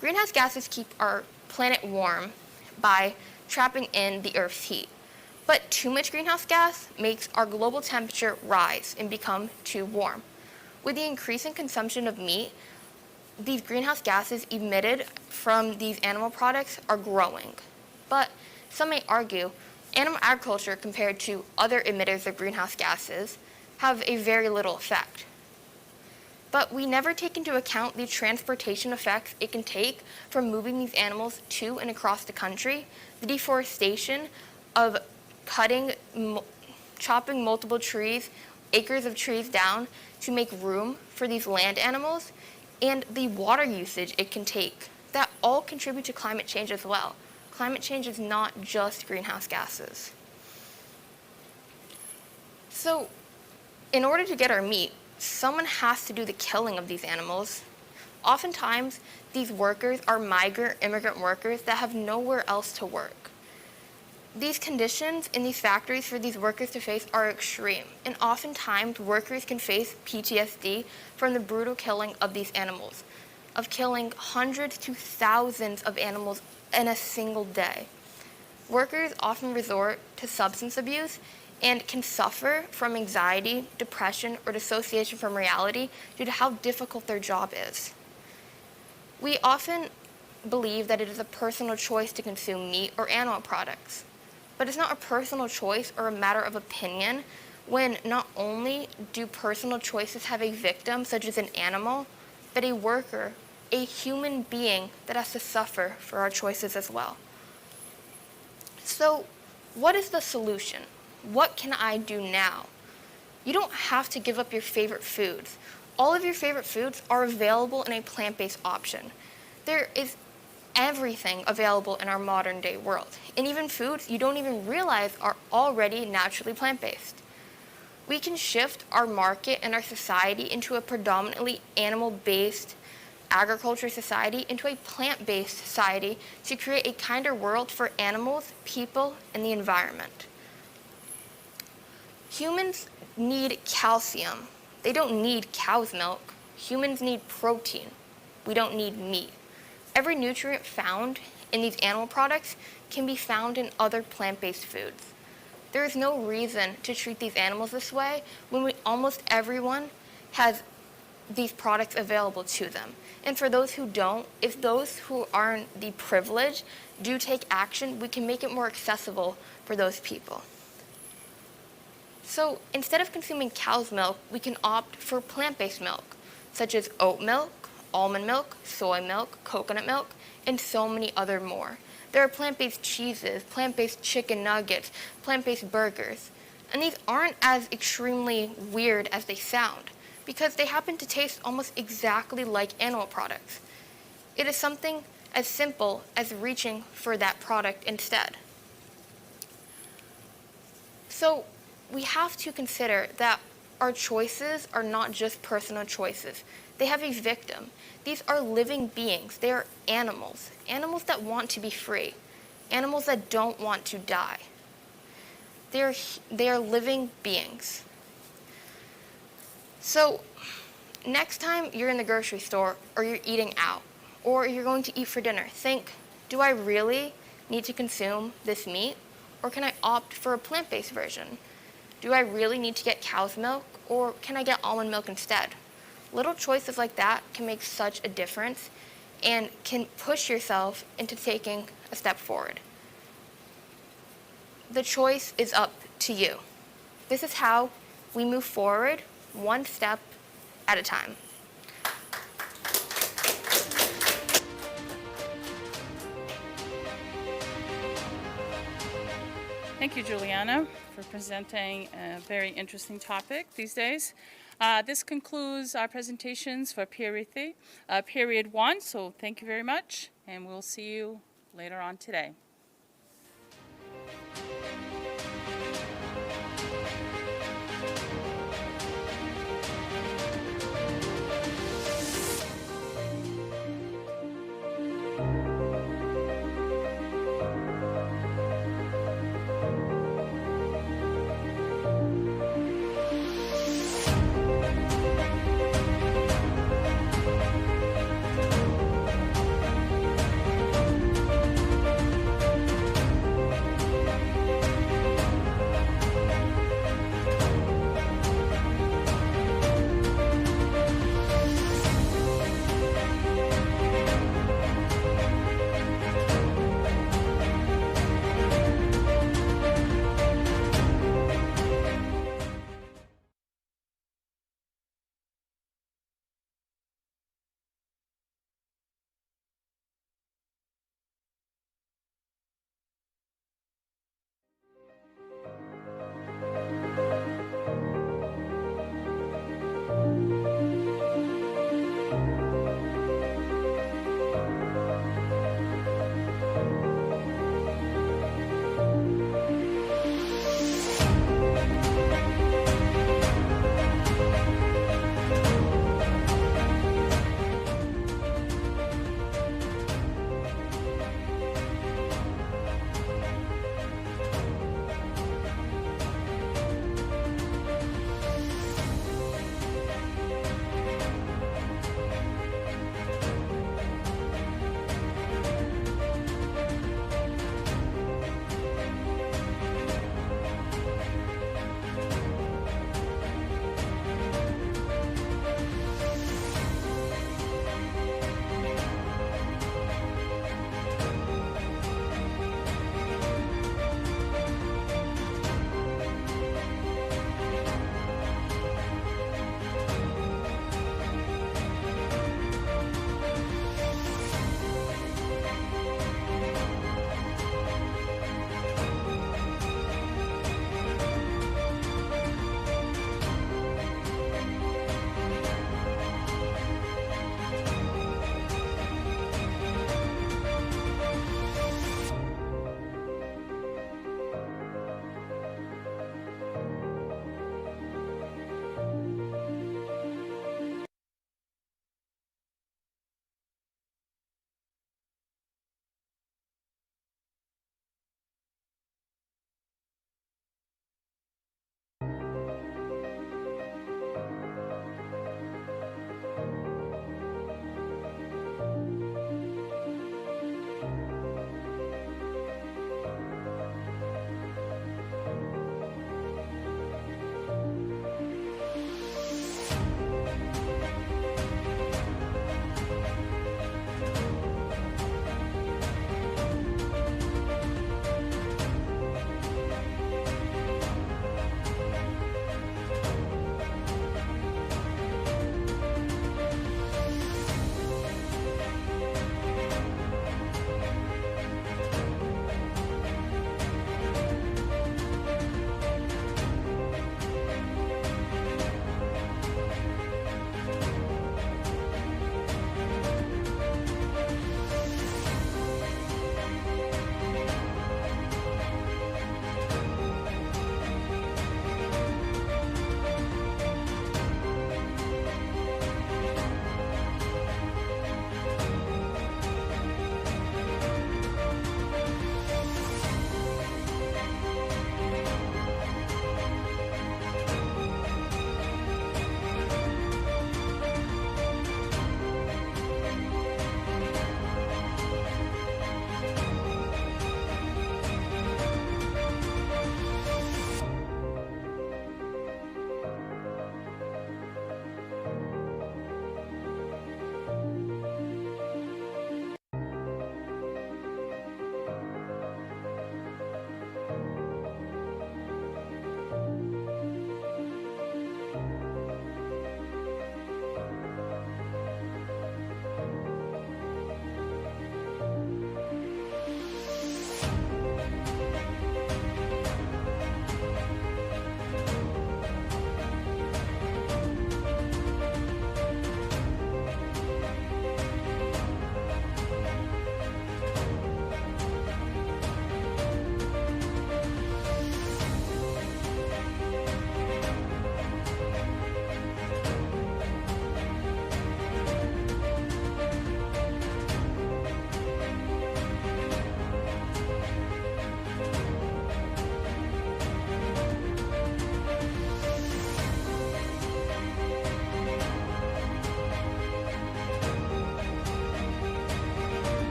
Greenhouse gases keep our planet warm by trapping in the Earth's heat. But too much greenhouse gas makes our global temperature rise and become too warm. With the increasing consumption of meat, these greenhouse gases emitted from these animal products are growing. But some may argue animal agriculture compared to other emitters of greenhouse gases have a very little effect. But we never take into account the transportation effects it can take from moving these animals to and across the country, the deforestation of chopping multiple trees, acres of trees down to make room for these land animals, and the water usage it can take. That all contribute to climate change as well. Climate change is not just greenhouse gases. So, in order to get our meat, someone has to do the killing of these animals. Oftentimes, these workers are migrant immigrant workers that have nowhere else to work. These conditions in these factories for these workers to face are extreme, and oftentimes workers can face PTSD from the brutal killing of these animals, of killing hundreds to thousands of animals in a single day. Workers often resort to substance abuse and can suffer from anxiety, depression, or dissociation from reality due to how difficult their job is. We often believe that it is a personal choice to consume meat or animal products. But it's not a personal choice or a matter of opinion when not only do personal choices have a victim, such as an animal, but a worker, a human being that has to suffer for our choices as well. So, what is the solution? What can I do now? You don't have to give up your favorite foods. All of your favorite foods are available in a plant-based option. There is everything available in our modern day world, and even foods you don't even realize are already naturally plant-based. We can shift our market and our society into a predominantly animal-based agriculture society into a plant-based society to create a kinder world for animals, people, and the environment. Humans need calcium. They don't need cow's milk. Humans need protein. We don't need meat. Every nutrient found in these animal products can be found in other plant-based foods. There is no reason to treat these animals this way when almost everyone has these products available to them. And for those who don't, if those who aren't the privileged do take action, we can make it more accessible for those people. So instead of consuming cow's milk, we can opt for plant-based milk, such as oat milk, almond milk, soy milk, coconut milk, and so many other more. There are plant-based cheeses, plant-based chicken nuggets, plant-based burgers, and these aren't as extremely weird as they sound because they happen to taste almost exactly like animal products. It is something as simple as reaching for that product instead. So we have to consider that our choices are not just personal choices. They have a victim. These are living beings. They are animals. Animals that want to be free. Animals that don't want to die. They are living beings. So next time you're in the grocery store or you're eating out or you're going to eat for dinner, think, do I really need to consume this meat, or can I opt for a plant-based version? Do I really need to get cow's milk, or can I get almond milk instead? Little choices like that can make such a difference and can push yourself into taking a step forward. The choice is up to you. This is how we move forward, one step at a time. Thank you, Juliana, for presenting a very interesting topic these days. This concludes our presentations for period 1, so thank you very much, and we'll see you later on today.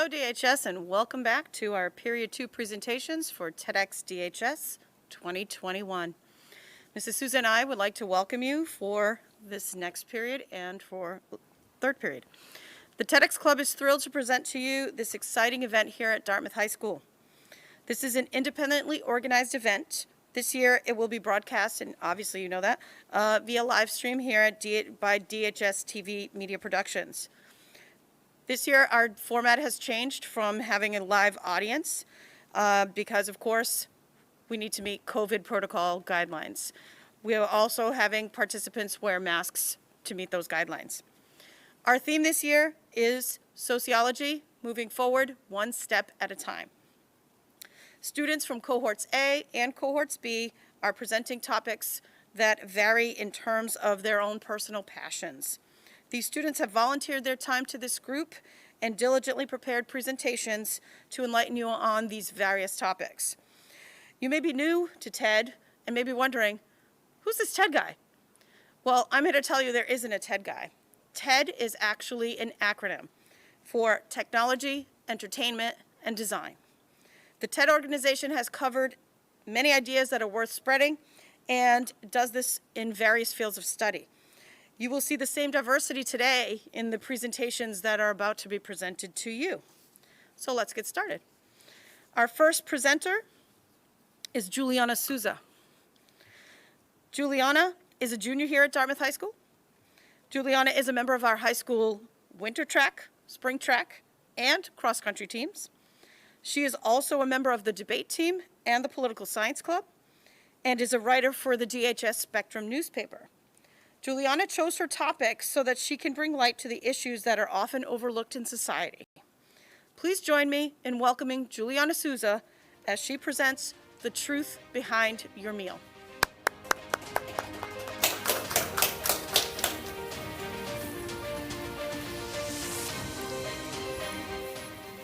Hello, DHS, and welcome back to our Period 2 presentations for TEDxDHS 2021. Mrs. Souza and I would like to welcome you for this next period and for third period. The TEDx Club is thrilled to present to you this exciting event here at Dartmouth High School. This is an independently organized event. This year it will be broadcast, and obviously you know that, via live stream here at by DHS TV Media Productions. This year our format has changed from having a live audience because, of course, we need to meet COVID protocol guidelines. We are also having participants wear masks to meet those guidelines. Our theme this year is Sociology, moving forward one step at a time. Students from cohorts A and cohorts B are presenting topics that vary in terms of their own personal passions. These students have volunteered their time to this group and diligently prepared presentations to enlighten you on these various topics. You may be new to TED and may be wondering, who's this TED guy? Well, I'm here to tell you there isn't a TED guy. TED is actually an acronym for Technology, Entertainment, and Design. The TED organization has covered many ideas that are worth spreading and does this in various fields of study. You will see the same diversity today in the presentations that are about to be presented to you. So let's get started. Our first presenter is Juliana Souza. Juliana is a junior here at Dartmouth High School. Juliana is a member of our high school winter track, spring track, and cross-country teams. She is also a member of the debate team and the political science club, and is a writer for the DHS Spectrum newspaper. Juliana chose her topic so that she can bring light to the issues that are often overlooked in society. Please join me in welcoming Juliana Souza as she presents the truth behind your meal.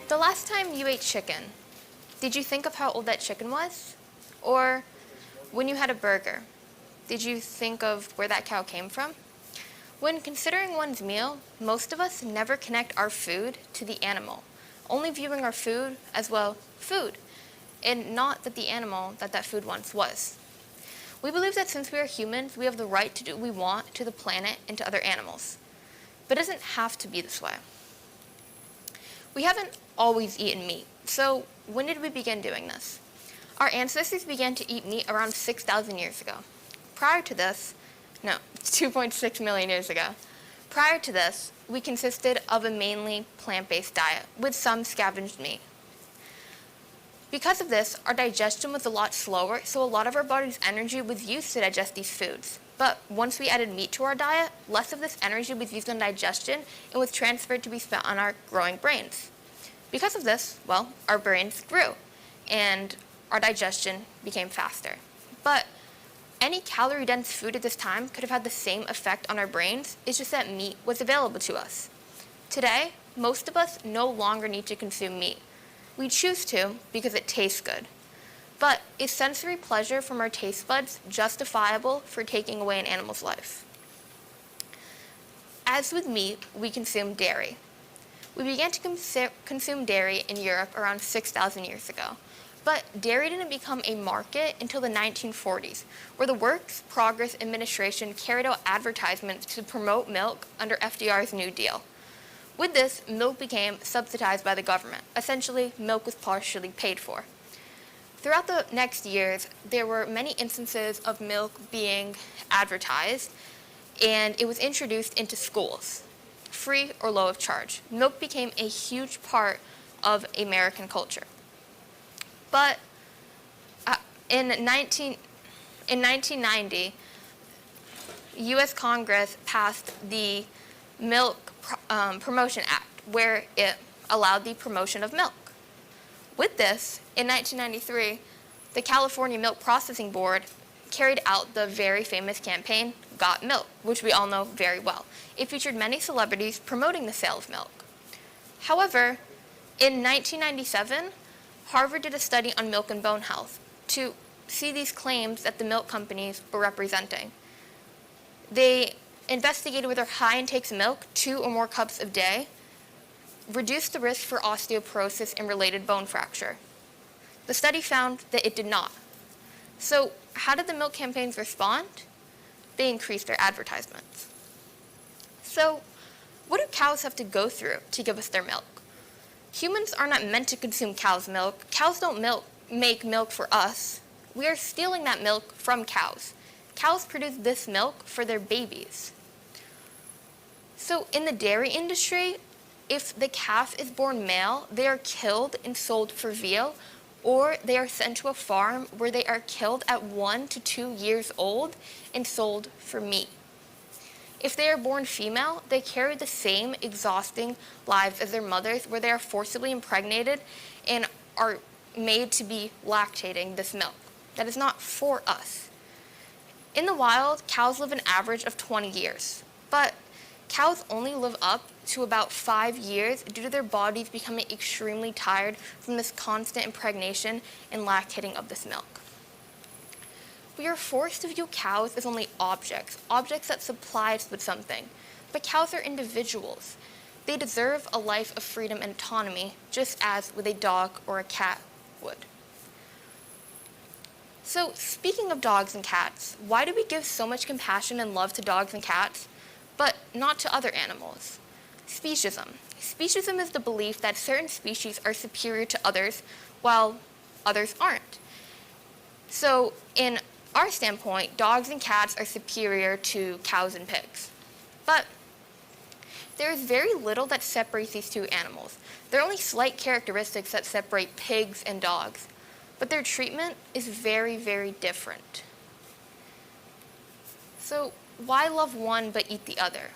The last time you ate chicken, did you think of how old that chicken was? Or when you had a burger, did you think of where that cow came from? When considering one's meal, most of us never connect our food to the animal, only viewing our food as, well, food, and not that the animal that food once was. We believe that since we are humans, we have the right to do what we want to the planet and to other animals. But it doesn't have to be this way. We haven't always eaten meat, so when did we begin doing this? Our ancestors began to eat meat around 6,000 years ago. Prior to this, 2.6 million years ago. Prior to this, we consisted of a mainly plant-based diet with some scavenged meat. Because of this, our digestion was a lot slower, so a lot of our body's energy was used to digest these foods. But once we added meat to our diet, less of this energy was used on digestion and was transferred to be spent on our growing brains. Because of this, well, our brains grew and our digestion became faster. But any calorie-dense food at this time could have had the same effect on our brains, it's just that meat was available to us. Today, most of us no longer need to consume meat. We choose to because it tastes good. But is sensory pleasure from our taste buds justifiable for taking away an animal's life? As with meat, we consume dairy. We began to consume dairy in Europe around 6,000 years ago. But dairy didn't become a market until the 1940s, where the Works Progress Administration carried out advertisements to promote milk under FDR's New Deal. With this, milk became subsidized by the government. Essentially, milk was partially paid for. Throughout the next years, there were many instances of milk being advertised, and it was introduced into schools, free or low of charge. Milk became a huge part of American culture. But in 1990, U.S. Congress passed the Milk Promotion Act, where it allowed the promotion of milk. With this, in 1993, the California Milk Processing Board carried out the very famous campaign, Got Milk, which we all know very well. It featured many celebrities promoting the sale of milk. However, in 1997, Harvard did a study on milk and bone health to see these claims that the milk companies were representing. They investigated whether high intakes of milk, 2 or more cups a day, reduce the risk for osteoporosis and related bone fracture? The study found that it did not. So how did the milk campaigns respond? They increased their advertisements. So what do cows have to go through to give us their milk? Humans are not meant to consume cow's milk. Cows don't make milk for us. We are stealing that milk from cows. Cows produce this milk for their babies. So in the dairy industry, if the calf is born male, they are killed and sold for veal, or they are sent to a farm where they are killed at 1 to 2 years old and sold for meat. If they are born female, they carry the same exhausting lives as their mothers, where they are forcibly impregnated and are made to be lactating this milk. That is not for us. In the wild, cows live an average of 20 years, but cows only live up to about 5 years due to their bodies becoming extremely tired from this constant impregnation and lactating of this milk. We are forced to view cows as only objects that supply us with something. But cows are individuals. They deserve a life of freedom and autonomy, just as with a dog or a cat would. So, speaking of dogs and cats, why do we give so much compassion and love to dogs and cats, but not to other animals? Speciesism. Speciesism is the belief that certain species are superior to others, while others aren't. So, in our standpoint, dogs and cats are superior to cows and pigs. But there is very little that separates these two animals. There are only slight characteristics that separate pigs and dogs, but their treatment is very, very different. So why love one but eat the other?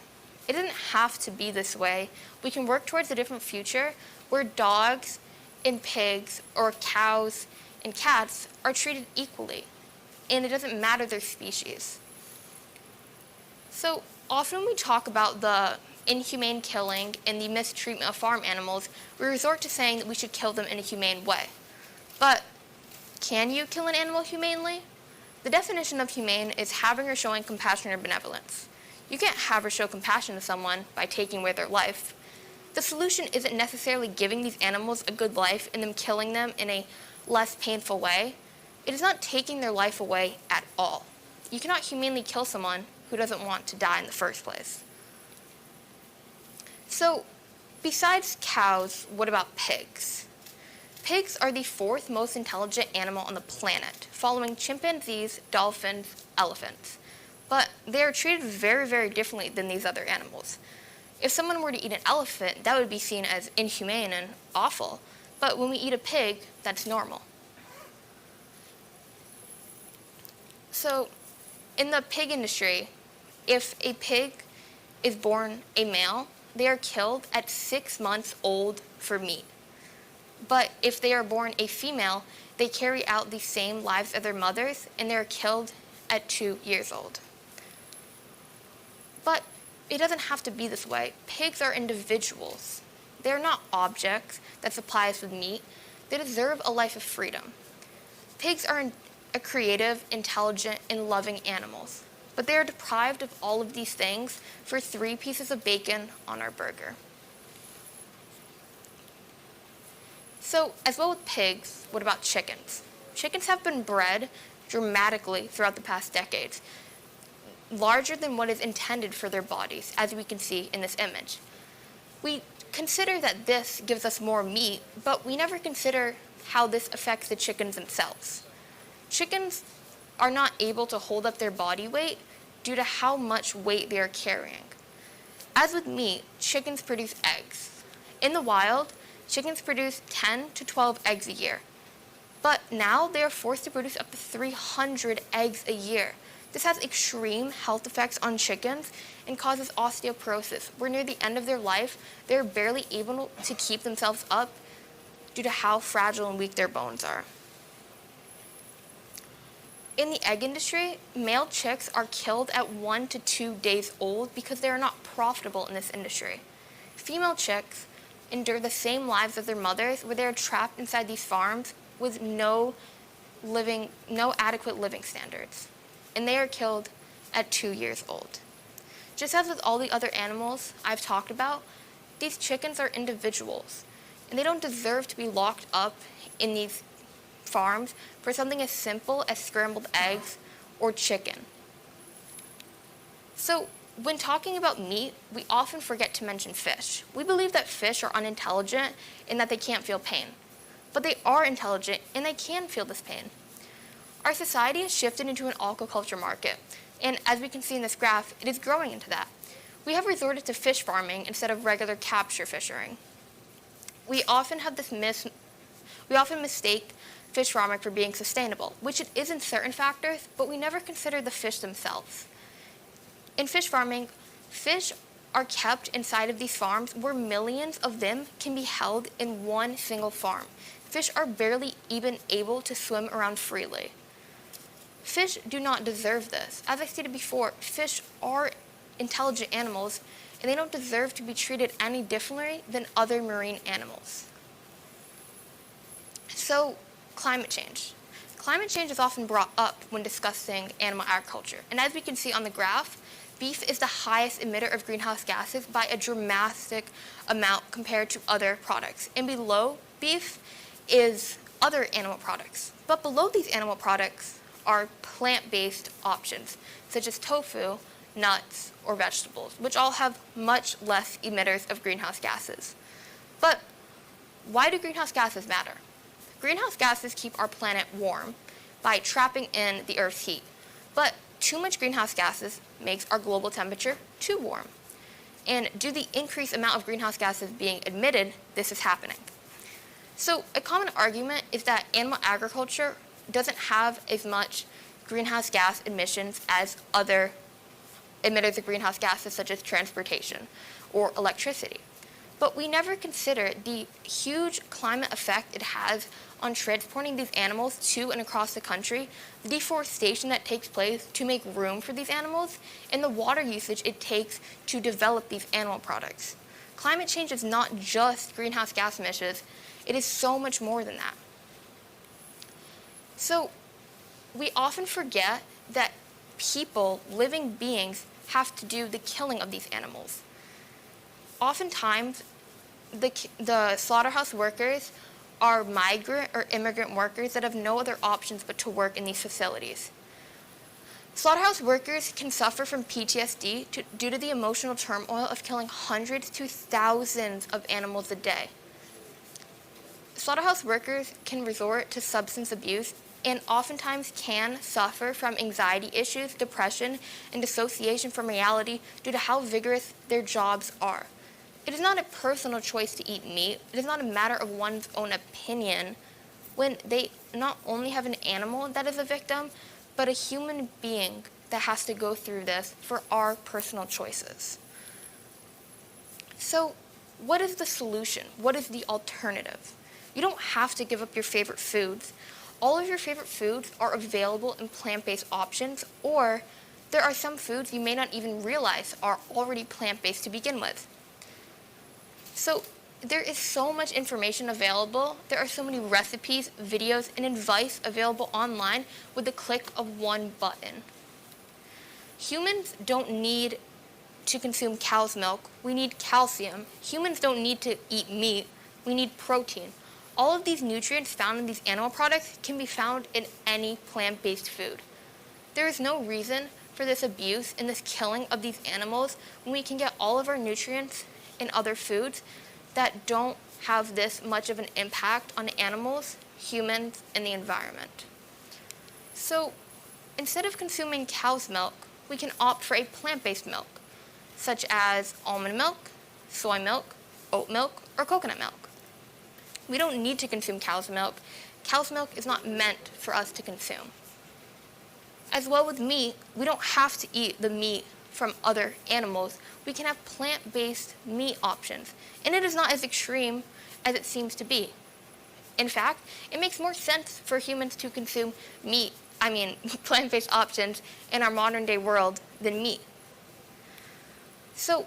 It doesn't have to be this way. We can work towards a different future where dogs and pigs, or cows and cats, are treated equally, and it doesn't matter their species. So often when we talk about the inhumane killing and the mistreatment of farm animals, we resort to saying that we should kill them in a humane way. But can you kill an animal humanely? The definition of humane is having or showing compassion or benevolence. You can't have or show compassion to someone by taking away their life. The solution isn't necessarily giving these animals a good life and then killing them in a less painful way. It is not taking their life away at all. You cannot humanely kill someone who doesn't want to die in the first place. So, besides cows, what about pigs? Pigs are the 4th most intelligent animal on the planet, following chimpanzees, dolphins, elephants. But they are treated very, very differently than these other animals. If someone were to eat an elephant, that would be seen as inhumane and awful. But when we eat a pig, that's normal. So, in the pig industry, if a pig is born a male, they are killed at 6 months old for meat. But if they are born a female, they carry out the same lives as their mothers, and they are killed at 2 years old. But it doesn't have to be this way. Pigs are individuals. They are not objects that supply us with meat. They deserve a life of freedom. Pigs are a creative, intelligent, and loving animals, but they are deprived of all of these things for 3 pieces of bacon on our burger. So, as well with pigs, what about chickens? Chickens have been bred dramatically throughout the past decades, larger than what is intended for their bodies, as we can see in this image. We consider that this gives us more meat, but we never consider how this affects the chickens themselves. Chickens are not able to hold up their body weight due to how much weight they are carrying. As with meat, chickens produce eggs. In the wild, chickens produce 10 to 12 eggs a year. But now they are forced to produce up to 300 eggs a year. This has extreme health effects on chickens and causes osteoporosis, where near the end of their life, they're barely able to keep themselves up due to how fragile and weak their bones are. In the egg industry, male chicks are killed at 1 to 2 days old because they are not profitable in this industry. Female chicks endure the same lives as their mothers, where they are trapped inside these farms with no adequate living standards, and they are killed at 2 years old. Just as with all the other animals I've talked about, these chickens are individuals, and they don't deserve to be locked up in these farms for something as simple as scrambled eggs or chicken. So when talking about meat, we often forget to mention fish. We believe that fish are unintelligent and that they can't feel pain. But they are intelligent and they can feel this pain. Our society has shifted into an aquaculture market, and as we can see in this graph, it is growing into that. We have resorted to fish farming instead of regular capture fishing. We often mistake fish farming for being sustainable, which it is in certain factors, but we never consider the fish themselves. In fish farming, fish are kept inside of these farms where millions of them can be held in one single farm. Fish are barely even able to swim around freely. Fish do not deserve this. As I stated before, fish are intelligent animals, and they don't deserve to be treated any differently than other marine animals. So, climate change. Climate change is often brought up when discussing animal agriculture. And as we can see on the graph, beef is the highest emitter of greenhouse gases by a dramatic amount compared to other products. And below beef is other animal products. But below these animal products are plant-based options, such as tofu, nuts, or vegetables, which all have much less emitters of greenhouse gases. But why do greenhouse gases matter? Greenhouse gases keep our planet warm by trapping in the Earth's heat. But too much greenhouse gases makes our global temperature too warm. And due to the increased amount of greenhouse gases being emitted, this is happening. So a common argument is that animal agriculture doesn't have as much greenhouse gas emissions as other emitters of greenhouse gases such as transportation or electricity. But we never consider the huge climate effect it has on transporting these animals to and across the country, the deforestation that takes place to make room for these animals, and the water usage it takes to develop these animal products. Climate change is not just greenhouse gas emissions, it is so much more than that. So we often forget that people, living beings, have to do the killing of these animals. Oftentimes, the slaughterhouse workers are migrant or immigrant workers that have no other options but to work in these facilities. Slaughterhouse workers can suffer from PTSD due to the emotional turmoil of killing hundreds to thousands of animals a day. Slaughterhouse workers can resort to substance abuse and oftentimes can suffer from anxiety issues, depression, and dissociation from reality due to how vigorous their jobs are. It is not a personal choice to eat meat. It is not a matter of one's own opinion when they not only have an animal that is a victim, but a human being that has to go through this for our personal choices. So, what is the solution? What is the alternative? You don't have to give up your favorite foods. All of your favorite foods are available in plant-based options, or there are some foods you may not even realize are already plant-based to begin with. So there is so much information available. There are so many recipes, videos, and advice available online with the click of one button. Humans don't need to consume cow's milk. We need calcium. Humans don't need to eat meat. We need protein. All of these nutrients found in these animal products can be found in any plant-based food. There is no reason for this abuse and this killing of these animals when we can get all of our nutrients in other foods that don't have this much of an impact on animals, humans, and the environment. So instead of consuming cow's milk, we can opt for a plant-based milk, such as almond milk, soy milk, oat milk, or coconut milk. We don't need to consume cow's milk. Cow's milk is not meant for us to consume. As well with meat, we don't have to eat the meat from other animals. We can have plant-based meat options, and it is not as extreme as it seems to be. In fact, it makes more sense for humans to consume plant-based options in our modern day world than meat. So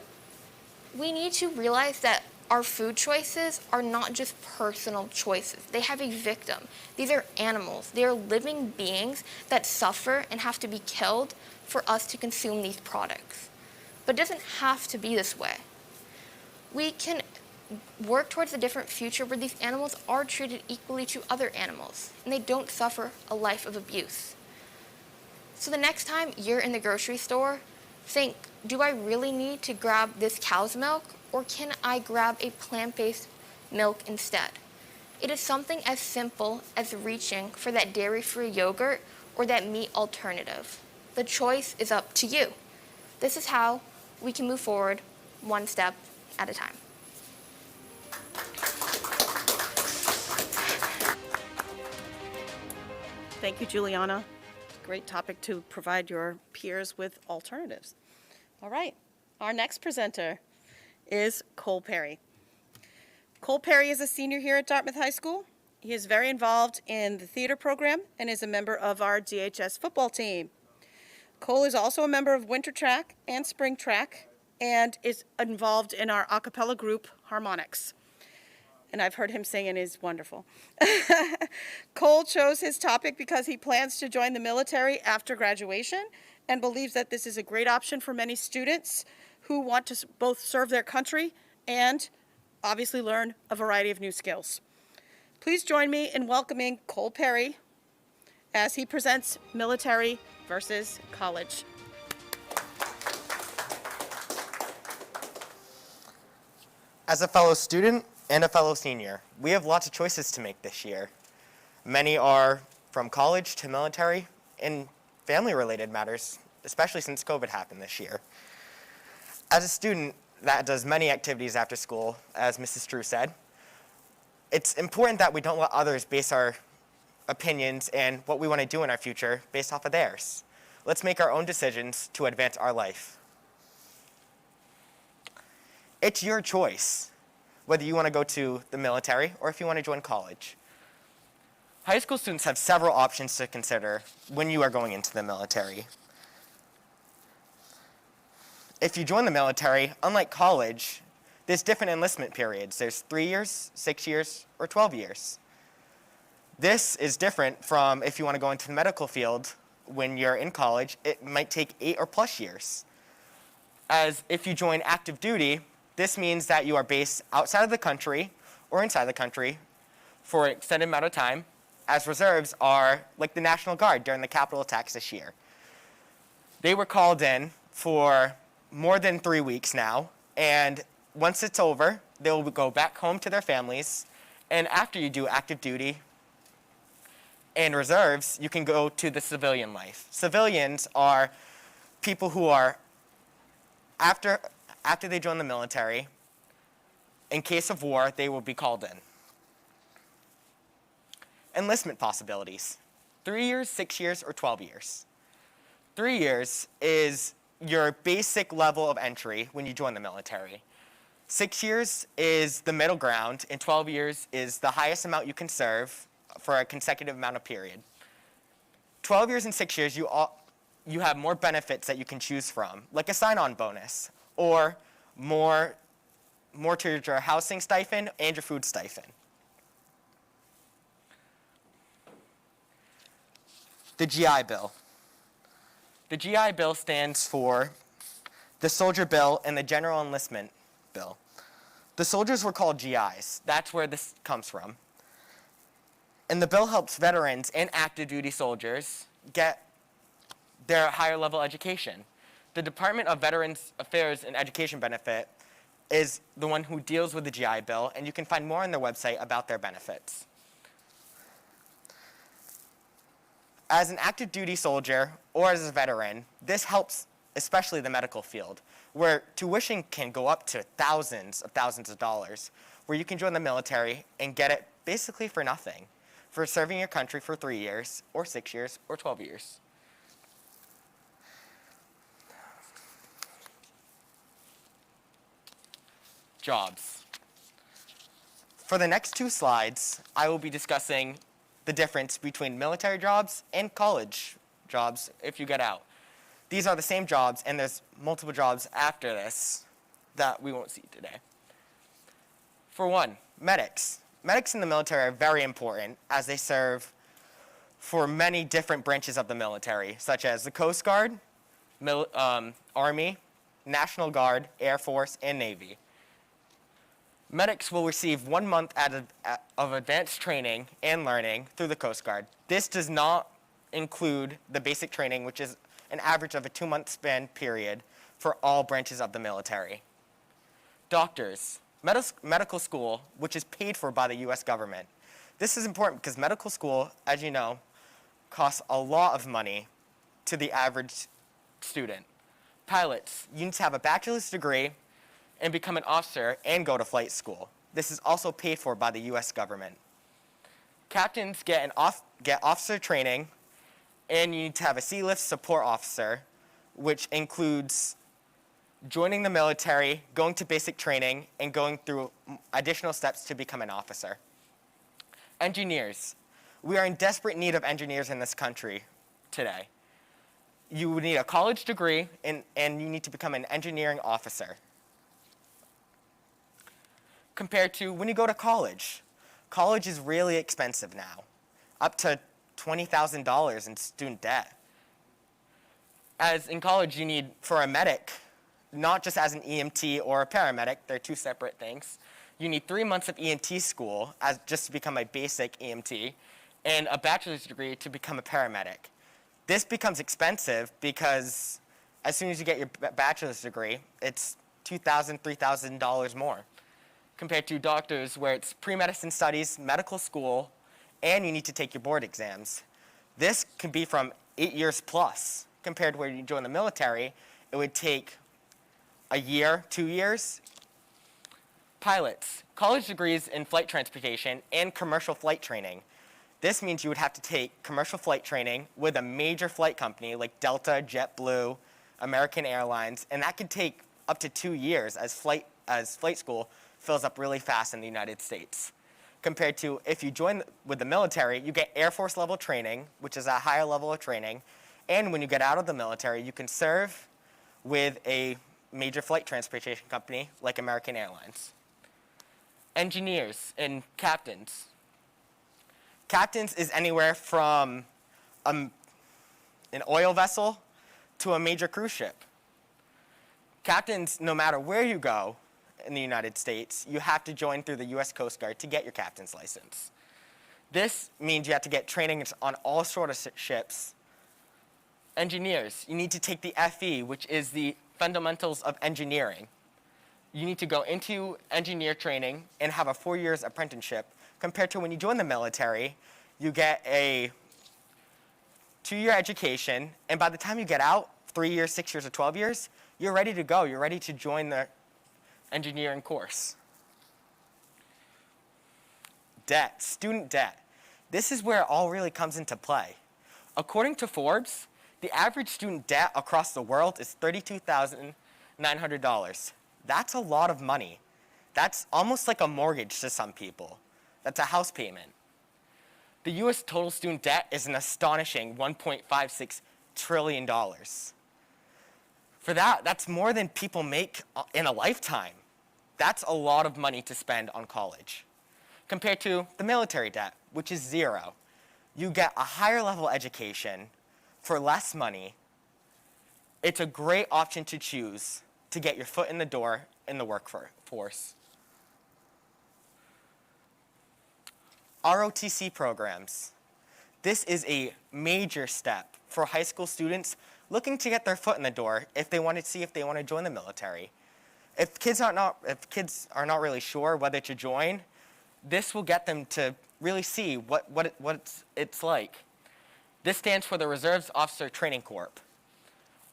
we need to realize that our food choices are not just personal choices. They have a victim. These are animals. They are living beings that suffer and have to be killed for us to consume these products. But it doesn't have to be this way. we can work towards a different future where these animals are treated equally to other animals and they don't suffer a life of abuse. So the next time you're in the grocery store, think, do I really need to grab this cow's milk, or can I grab a plant-based milk instead? It is something as simple as reaching for that dairy-free yogurt or that meat alternative. The choice is up to you. This is how we can move forward one step at a time. Thank you, Juliana. Great topic to provide your peers with alternatives. All right, our next presenter is Cole Perry. Cole Perry is a senior here at Dartmouth High School. He is very involved in the theater program and is a member of our DHS football team. Cole is also a member of winter track and spring track and is involved in our a cappella group, Harmonics. And I've heard him sing and is wonderful. Cole chose his topic because he plans to join the military after graduation and believes that this is a great option for many students who want to both serve their country and obviously learn a variety of new skills. Please join me in welcoming Cole Perry as he presents Military versus College. As a fellow student and a fellow senior, we have lots of choices to make this year. Many are from college to military and family-related matters, especially since COVID happened this year. As a student that does many activities after school, as Mrs. Drew said, it's important that we don't let others base our opinions and what we want to do in our future based off of theirs. Let's make our own decisions to advance our life. It's your choice whether you want to go to the military or if you want to join college. High school students have several options to consider when you are going into the military. If you join the military, unlike college, there's different enlistment periods. There's 3 years, 6 years, or 12 years. This is different from if you want to go into the medical field when you're in college, it might take 8 or plus years. As if you join active duty, this means that you are based outside of the country or inside the country for an extended amount of time, as reserves are like the National Guard during the Capitol attacks this year. They were called in for more than 3 weeks now, and once it's over, they will go back home to their families, and after you do active duty and reserves, you can go to the civilian life. Civilians are people who are, after they join the military, in case of war, they will be called in. Enlistment possibilities: 3 years, 6 years, or 12 years. 3 years is your basic level of entry when you join the military. 6 years is the middle ground, and 12 years is the highest amount you can serve for a consecutive amount of period. 12 years and 6 years, you have more benefits that you can choose from, like a sign-on bonus, or more to your housing stipend and your food stipend. The GI Bill. The GI Bill stands for the Soldier Bill and the General Enlistment Bill. The soldiers were called GIs. That's where this comes from. And the bill helps veterans and active duty soldiers get their higher level education. The Department of Veterans Affairs and Education Benefit is the one who deals with the GI Bill, and you can find more on their website about their benefits. As an active duty soldier or as a veteran, this helps especially the medical field, where tuition can go up to thousands of dollars, where you can join the military and get it basically for nothing, for serving your country for 3 years, or 6 years, or 12 years. Jobs. For the next 2 slides, I will be discussing the difference between military jobs and college jobs if you get out. These are the same jobs, and there's multiple jobs after this that we won't see today. For one, medics. Medics in the military are very important as they serve for many different branches of the military, such as the Coast Guard, Army, National Guard, Air Force, and Navy. Medics will receive 1 month of advanced training and learning through the Coast Guard. This does not include the basic training, which is an average of a 2-month span period for all branches of the military. Doctors, medical school, which is paid for by the US government. This is important because medical school, as you know, costs a lot of money to the average student. Pilots, you need to have a bachelor's degree and become an officer and go to flight school. This is also paid for by the US government. Captains get officer training, and you need to have a sea lift support officer, which includes joining the military, going to basic training, and going through additional steps to become an officer. Engineers. We are in desperate need of engineers in this country today. You would need a college degree, and you need to become an engineering officer. Compared to when you go to college. College is really expensive now, up to $20,000 in student debt. As in college, you need, for a medic, not just as an EMT or a paramedic, they're two separate things. You need 3 months of EMT school just to become a basic EMT, and a bachelor's degree to become a paramedic. This becomes expensive because as soon as you get your bachelor's degree, it's $2,000, $3,000 more, compared to doctors where it's pre-medicine studies, medical school, and you need to take your board exams. This can be from 8 years plus, compared to where you join the military, it would take a year, 2 years. Pilots, college degrees in flight transportation and commercial flight training. This means you would have to take commercial flight training with a major flight company like Delta, JetBlue, American Airlines, and that could take up to 2 years as flight school fills up really fast in the United States. Compared to if you join with the military, you get Air Force level training, which is a higher level of training, and when you get out of the military, you can serve with a major flight transportation company like American Airlines. Engineers and captains. Captains is anywhere from an oil vessel to a major cruise ship. Captains, no matter where you go in the United States, you have to join through the US Coast Guard to get your captain's license. This means you have to get training on all sorts of ships. Engineers, you need to take the FE, which is the fundamentals of engineering. You need to go into engineer training and have a 4 years apprenticeship, compared to when you join the military, you get a 2-year education, and by the time you get out, 3 years, 6 years, or 12 years, you're ready to go. You're ready to join the engineering course. Debt, student debt. This is where it all really comes into play. According to Forbes, the average student debt across the world is $32,900. That's a lot of money. That's almost like a mortgage to some people. That's a house payment. The US total student debt is an astonishing $1.56 trillion. For that, that's more than people make in a lifetime. That's a lot of money to spend on college. Compared to the military debt, which is zero. You get a higher level education for less money. It's a great option to choose to get your foot in the door in the workforce. ROTC programs. This is a major step for high school students looking to get their foot in the door if they want to see if they want to join the military. If kids are not really sure whether to join, this will get them to really see what it's like. This stands for the Reserves Officer Training Corps.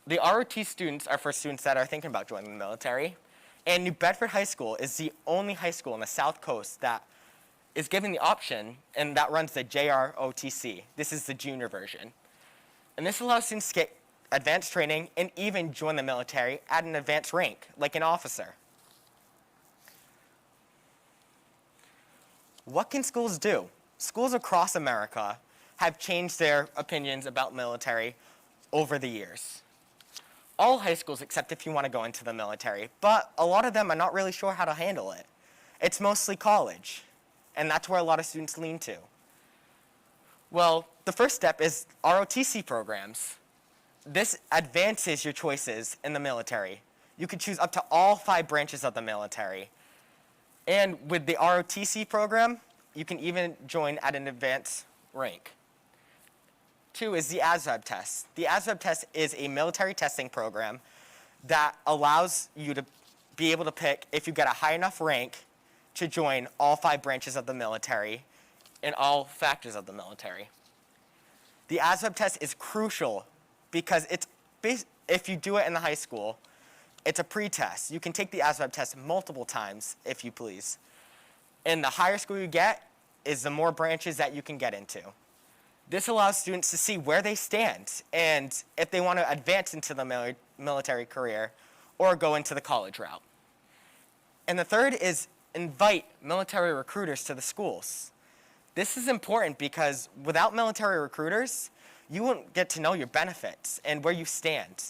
The ROT students are for students that are thinking about joining the military, and New Bedford High School is the only high school on the South Coast that is given the option, and that runs the JROTC. This is the junior version. And this allows students to get advanced training and even join the military at an advanced rank, like an officer. What can schools do? Schools across America have changed their opinions about military over the years. All high schools, except if you want to go into the military, but a lot of them are not really sure how to handle it. It's mostly college, and that's where a lot of students lean to. Well, the first step is ROTC programs. This advances your choices in the military. You could choose up to all 5 branches of the military. And with the ROTC program, you can even join at an advanced rank. 2 is the ASVAB test. The ASVAB test is a military testing program that allows you to be able to pick, if you get a high enough rank, to join all 5 branches of the military and all factors of the military. The ASVAB test is crucial because if you do it in the high school, it's a pre-test. You can take the ASVAB test multiple times, if you please. And the higher school you get is the more branches that you can get into. This allows students to see where they stand and if they want to advance into the military career or go into the college route. And the third is invite military recruiters to the schools. This is important because without military recruiters, you won't get to know your benefits and where you stand.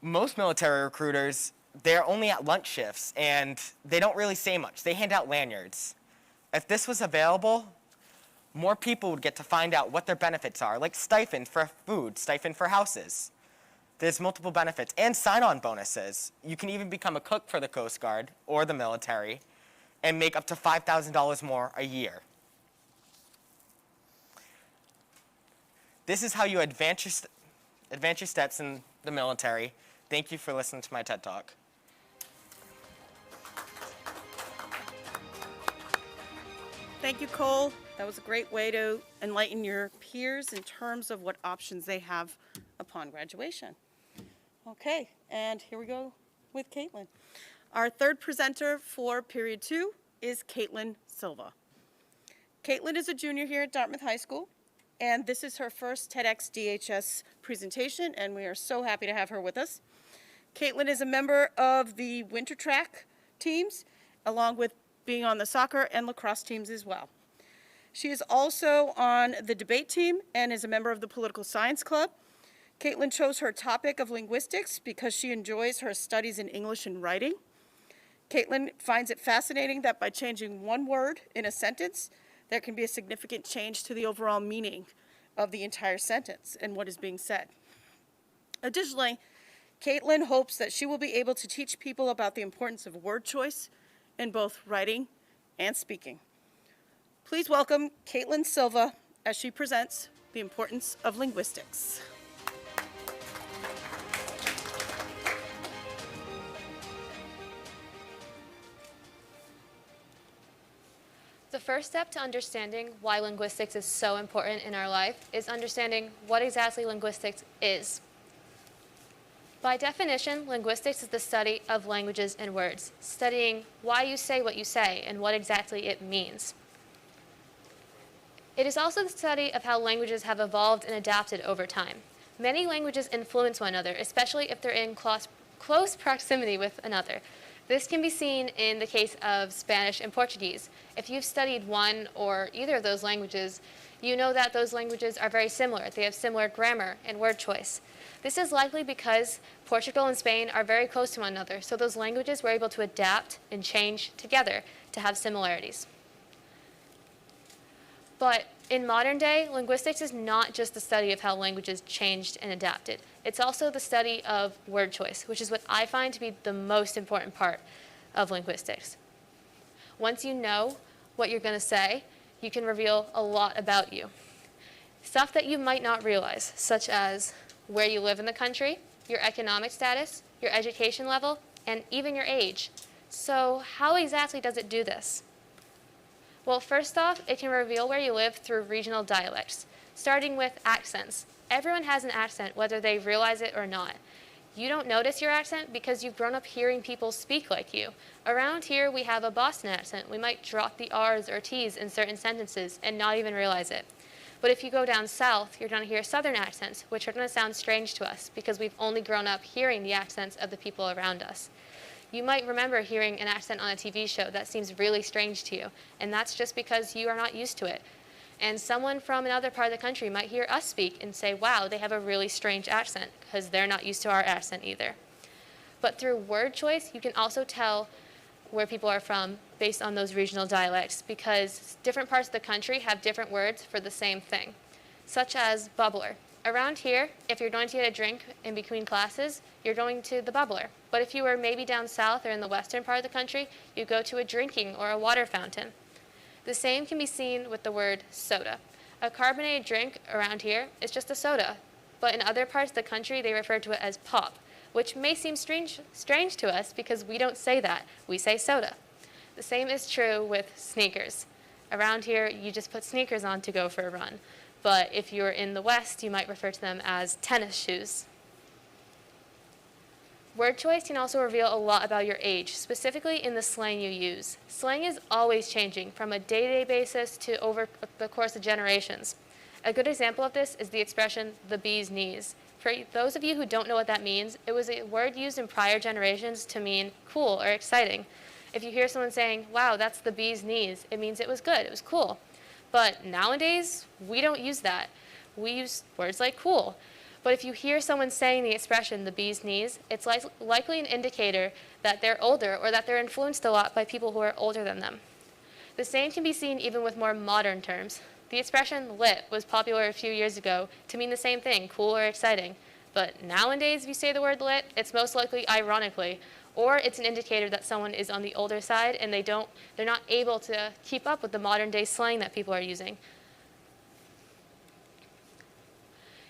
Most military recruiters, they're only at lunch shifts and they don't really say much. They hand out lanyards. If this was available, more people would get to find out what their benefits are, like stipend for food, stipend for houses. There's multiple benefits and sign-on bonuses. You can even become a cook for the Coast Guard or the military and make up to $5,000 more a year. This is how you advance your steps in the military. Thank you for listening to my TED Talk. Thank you, Cole. That was a great way to enlighten your peers in terms of what options they have upon graduation. Okay, and here we go with Caitlin. Our third presenter for period 2 is Caitlin Silva. Caitlin is a junior here at Dartmouth High School, and this is her first TEDxDHS presentation, and we are so happy to have her with us. Caitlin is a member of the winter track teams, along with being on the soccer and lacrosse teams as well. She is also on the debate team and is a member of the political science club. Caitlin chose her topic of linguistics because she enjoys her studies in English and writing. Caitlin finds it fascinating that by changing one word in a sentence, there can be a significant change to the overall meaning of the entire sentence and what is being said. Additionally, Caitlin hopes that she will be able to teach people about the importance of word choice in both writing and speaking. Please welcome Caitlin Silva as she presents the importance of linguistics. The first step to understanding why linguistics is so important in our life is understanding what exactly linguistics is. By definition, linguistics is the study of languages and words, studying why you say what you say and what exactly it means. It is also the study of how languages have evolved and adapted over time. Many languages influence one another, especially if they're in close proximity with another. This can be seen in the case of Spanish and Portuguese. If you've studied one or either of those languages, you know that those languages are very similar. They have similar grammar and word choice. This is likely because Portugal and Spain are very close to one another, so those languages were able to adapt and change together to have similarities. But in modern day, linguistics is not just the study of how languages changed and adapted. It's also the study of word choice, which is what I find to be the most important part of linguistics. Once you know what you're going to say, you can reveal a lot about you. Stuff that you might not realize, such as where you live in the country, your economic status, your education level, and even your age. So how exactly does it do this? Well, first off, it can reveal where you live through regional dialects, starting with accents. Everyone has an accent, whether they realize it or not. You don't notice your accent because you've grown up hearing people speak like you. Around here, we have a Boston accent. We might drop the R's or T's in certain sentences and not even realize it. But if you go down south, you're going to hear Southern accents, which are going to sound strange to us because we've only grown up hearing the accents of the people around us. You might remember hearing an accent on a TV show that seems really strange to you, and that's just because you are not used to it. And someone from another part of the country might hear us speak and say, wow, they have a really strange accent, because they're not used to our accent either. But through word choice, you can also tell where people are from based on those regional dialects, because different parts of the country have different words for the same thing, such as bubbler. Around here, if you're going to get a drink in between classes, you're going to the bubbler. But if you were maybe down south or in the western part of the country, you go to a drinking or a water fountain. The same can be seen with the word soda. A carbonated drink around here is just a soda, but in other parts of the country, they refer to it as pop, which may seem strange to us because we don't say that. We say soda. The same is true with sneakers. Around here, you just put sneakers on to go for a run. But if you're in the West, you might refer to them as tennis shoes. Word choice can also reveal a lot about your age, specifically in the slang you use. Slang is always changing from a day-to-day basis to over the course of generations. A good example of this is the expression, the bee's knees. For those of you who don't know what that means, it was a word used in prior generations to mean cool or exciting. If you hear someone saying, wow, that's the bee's knees, it means it was good, it was cool. But nowadays, we don't use that. We use words like cool. But if you hear someone saying the expression, the bee's knees, it's likely an indicator that they're older or that they're influenced a lot by people who are older than them. The same can be seen even with more modern terms. The expression lit was popular a few years ago to mean the same thing, cool or exciting. But nowadays, if you say the word lit, it's most likely ironically, or it's an indicator that someone is on the older side and they're not able to keep up with the modern day slang that people are using.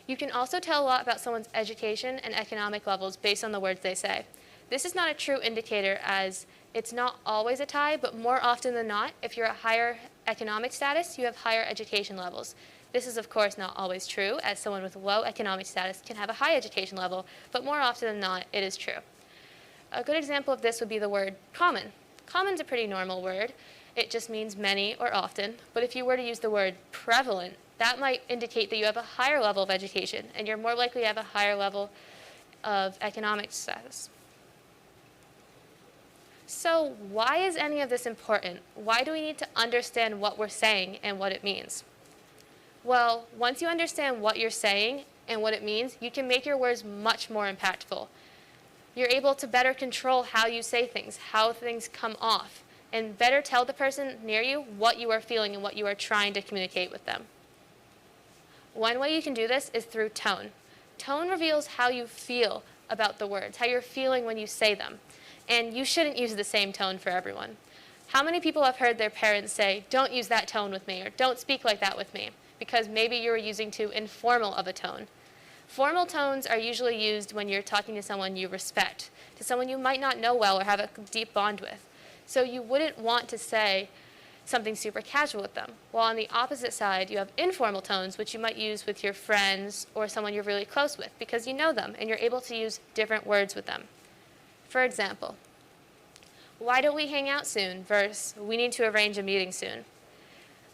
You can also tell a lot about someone's education and economic levels based on the words they say. This is not a true indicator, as it's not always a tie, but more often than not, if you're a higher economic status, you have higher education levels. This is of course not always true, as someone with low economic status can have a high education level, but more often than not, it is true. A good example of this would be the word common. Common's a pretty normal word. It just means many or often, but if you were to use the word prevalent, that might indicate that you have a higher level of education and you're more likely to have a higher level of economic status. So why is any of this important? Why do we need to understand what we're saying and what it means? Well, once you understand what you're saying and what it means, you can make your words much more impactful. You're able to better control how you say things, how things come off, and better tell the person near you what you are feeling and what you are trying to communicate with them. One way you can do this is through tone. Tone reveals how you feel about the words, how you're feeling when you say them. And you shouldn't use the same tone for everyone. How many people have heard their parents say, don't use that tone with me, or don't speak like that with me, because maybe you were using too informal of a tone? Formal tones are usually used when you're talking to someone you respect, to someone you might not know well or have a deep bond with. So you wouldn't want to say something super casual with them. While on the opposite side, you have informal tones, which you might use with your friends or someone you're really close with, because you know them and you're able to use different words with them. For example, why don't we hang out soon versus we need to arrange a meeting soon?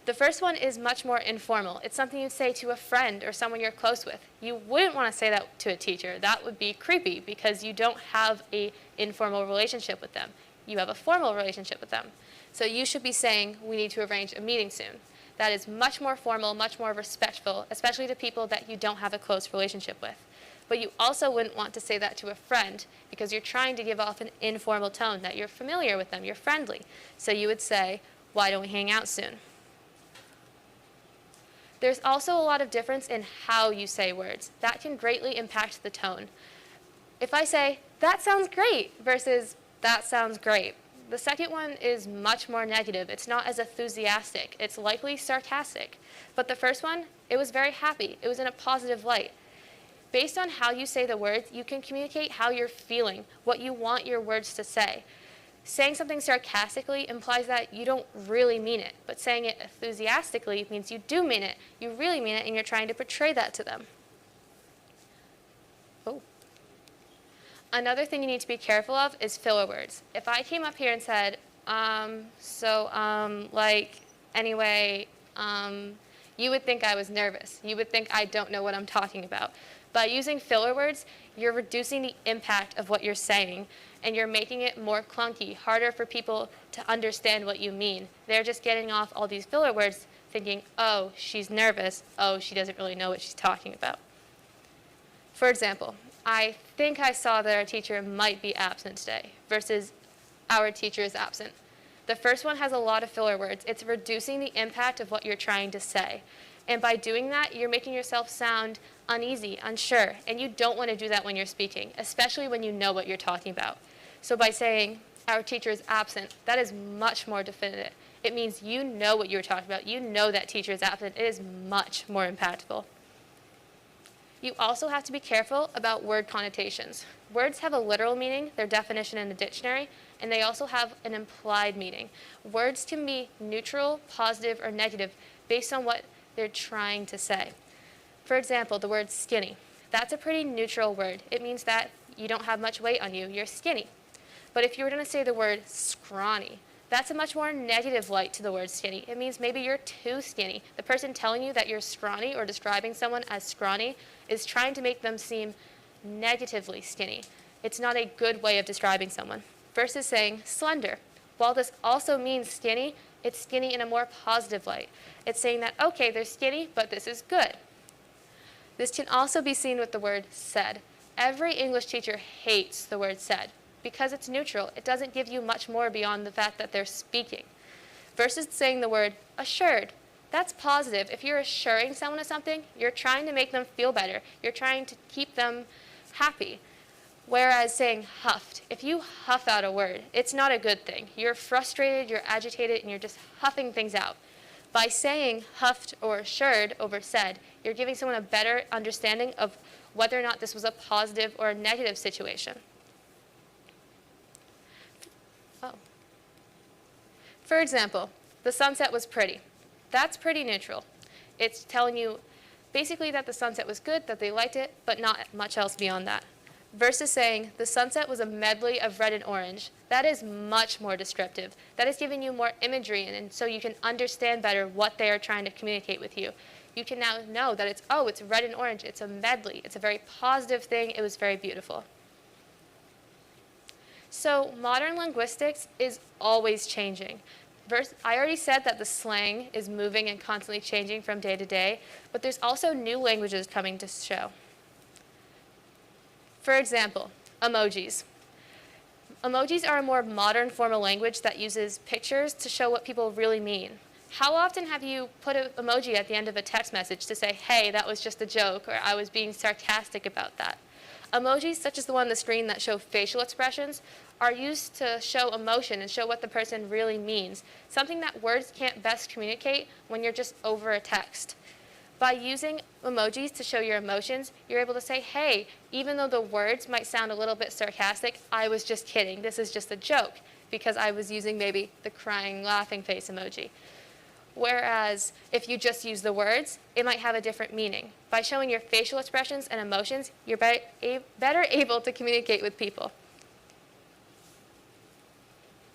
The first one is much more informal. It's something you'd say to a friend or someone you're close with. You wouldn't want to say that to a teacher. That would be creepy because you don't have an informal relationship with them. You have a formal relationship with them. So you should be saying, we need to arrange a meeting soon. That is much more formal, much more respectful, especially to people that you don't have a close relationship with. But you also wouldn't want to say that to a friend because you're trying to give off an informal tone that you're familiar with them, you're friendly. So you would say, why don't we hang out soon? There's also a lot of difference in how you say words. That can greatly impact the tone. If I say, that sounds great, versus that sounds great, the second one is much more negative. It's not as enthusiastic. It's likely sarcastic. But the first one, it was very happy. It was in a positive light. Based on how you say the words, you can communicate how you're feeling, what you want your words to say. Saying something sarcastically implies that you don't really mean it, but saying it enthusiastically means you do mean it. You really mean it, and you're trying to portray that to them. Oh. Another thing you need to be careful of is filler words. If I came up here and said, anyway, you would think I was nervous. You would think I don't know what I'm talking about. By using filler words, you're reducing the impact of what you're saying, and you're making it more clunky, harder for people to understand what you mean. They're just getting off all these filler words thinking, oh, she's nervous. Oh, she doesn't really know what she's talking about. For example, I think I saw that our teacher might be absent today versus our teacher is absent. The first one has a lot of filler words. It's reducing the impact of what you're trying to say. And by doing that, you're making yourself sound uneasy, unsure, and you don't want to do that when you're speaking, especially when you know what you're talking about. So by saying, our teacher is absent, that is much more definitive. It means you know what you're talking about. You know that teacher is absent. It is much more impactful. You also have to be careful about word connotations. Words have a literal meaning, their definition in the dictionary, and they also have an implied meaning. Words can be neutral, positive, or negative based on what they're trying to say. For example, the word skinny. That's a pretty neutral word. It means that you don't have much weight on you, you're skinny. But if you were going to say the word scrawny, that's a much more negative light to the word skinny. It means maybe you're too skinny. The person telling you that you're scrawny or describing someone as scrawny is trying to make them seem negatively skinny. It's not a good way of describing someone. Versus saying slender. While this also means skinny, it's skinny in a more positive light. It's saying that, okay, they're skinny, but this is good. This can also be seen with the word said. Every English teacher hates the word said. Because it's neutral, it doesn't give you much more beyond the fact that they're speaking. Versus saying the word assured. That's positive. If you're assuring someone of something, you're trying to make them feel better. You're trying to keep them happy. Whereas saying huffed, if you huff out a word, it's not a good thing. You're frustrated, you're agitated, and you're just huffing things out. By saying huffed or assured over said, you're giving someone a better understanding of whether or not this was a positive or a negative situation. For example, the sunset was pretty. That's pretty neutral. It's telling you basically that the sunset was good, that they liked it, but not much else beyond that. Versus saying the sunset was a medley of red and orange. That is much more descriptive. That is giving you more imagery, and so you can understand better what they are trying to communicate with you. You can now know that it's red and orange. It's a medley. It's a very positive thing. It was very beautiful. So modern linguistics is always changing. I already said that the slang is moving and constantly changing from day to day, but there's also new languages coming to show. For example, emojis. Emojis are a more modern form of language that uses pictures to show what people really mean. How often have you put an emoji at the end of a text message to say, hey, that was just a joke, or I was being sarcastic about that? Emojis, such as the one on the screen that show facial expressions, are used to show emotion and show what the person really means, something that words can't best communicate when you're just over a text. By using emojis to show your emotions, you're able to say, hey, even though the words might sound a little bit sarcastic, I was just kidding. This is just a joke, because I was using maybe the crying, laughing face emoji. Whereas if you just use the words, it might have a different meaning. By showing your facial expressions and emotions, you're better able to communicate with people.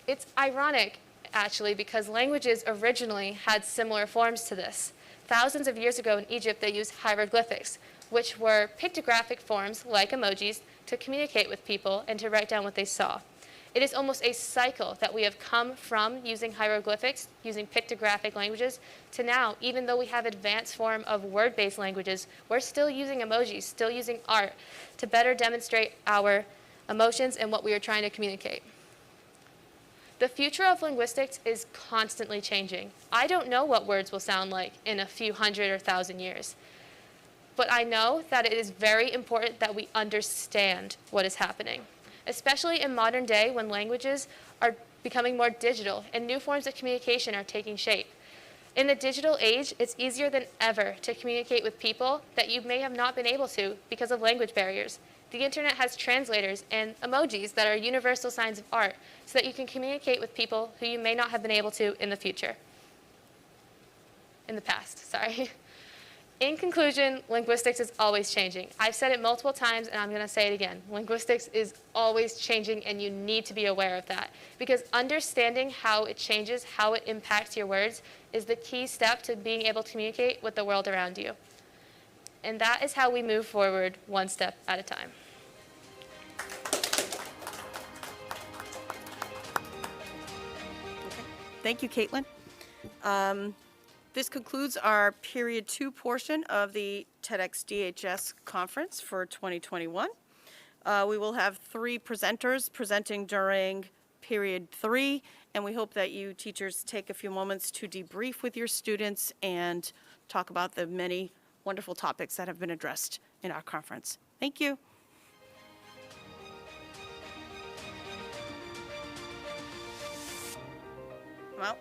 It's ironic, actually, because languages originally had similar forms to this. Thousands of years ago in Egypt, they used hieroglyphics, which were pictographic forms, like emojis, to communicate with people and to write down what they saw. It is almost a cycle that we have come from using hieroglyphics, using pictographic languages, to now, even though we have advanced form of word-based languages, we're still using emojis, still using art to better demonstrate our emotions and what we are trying to communicate. The future of linguistics is constantly changing. I don't know what words will sound like in a few hundred or thousand years. But I know that it is very important that we understand what is happening, especially in modern day when languages are becoming more digital and new forms of communication are taking shape. In the digital age, it's easier than ever to communicate with people that you may have not been able to because of language barriers. The internet has translators and emojis that are universal signs of art so that you can communicate with people who you may not have been able to in the past. In conclusion, linguistics is always changing. I've said it multiple times and I'm going to say it again. Linguistics is always changing and you need to be aware of that, because understanding how it changes, how it impacts your words is the key step to being able to communicate with the world around you. And that is how we move forward one step at a time. Thank you, Caitlin. This concludes our Period 2 portion of the TEDxDHS conference for 2021. We will have 3 presenters presenting during Period 3, And we hope that you teachers take a few moments to debrief with your students and talk about the many wonderful topics that have been addressed in our conference. Thank you. Come out.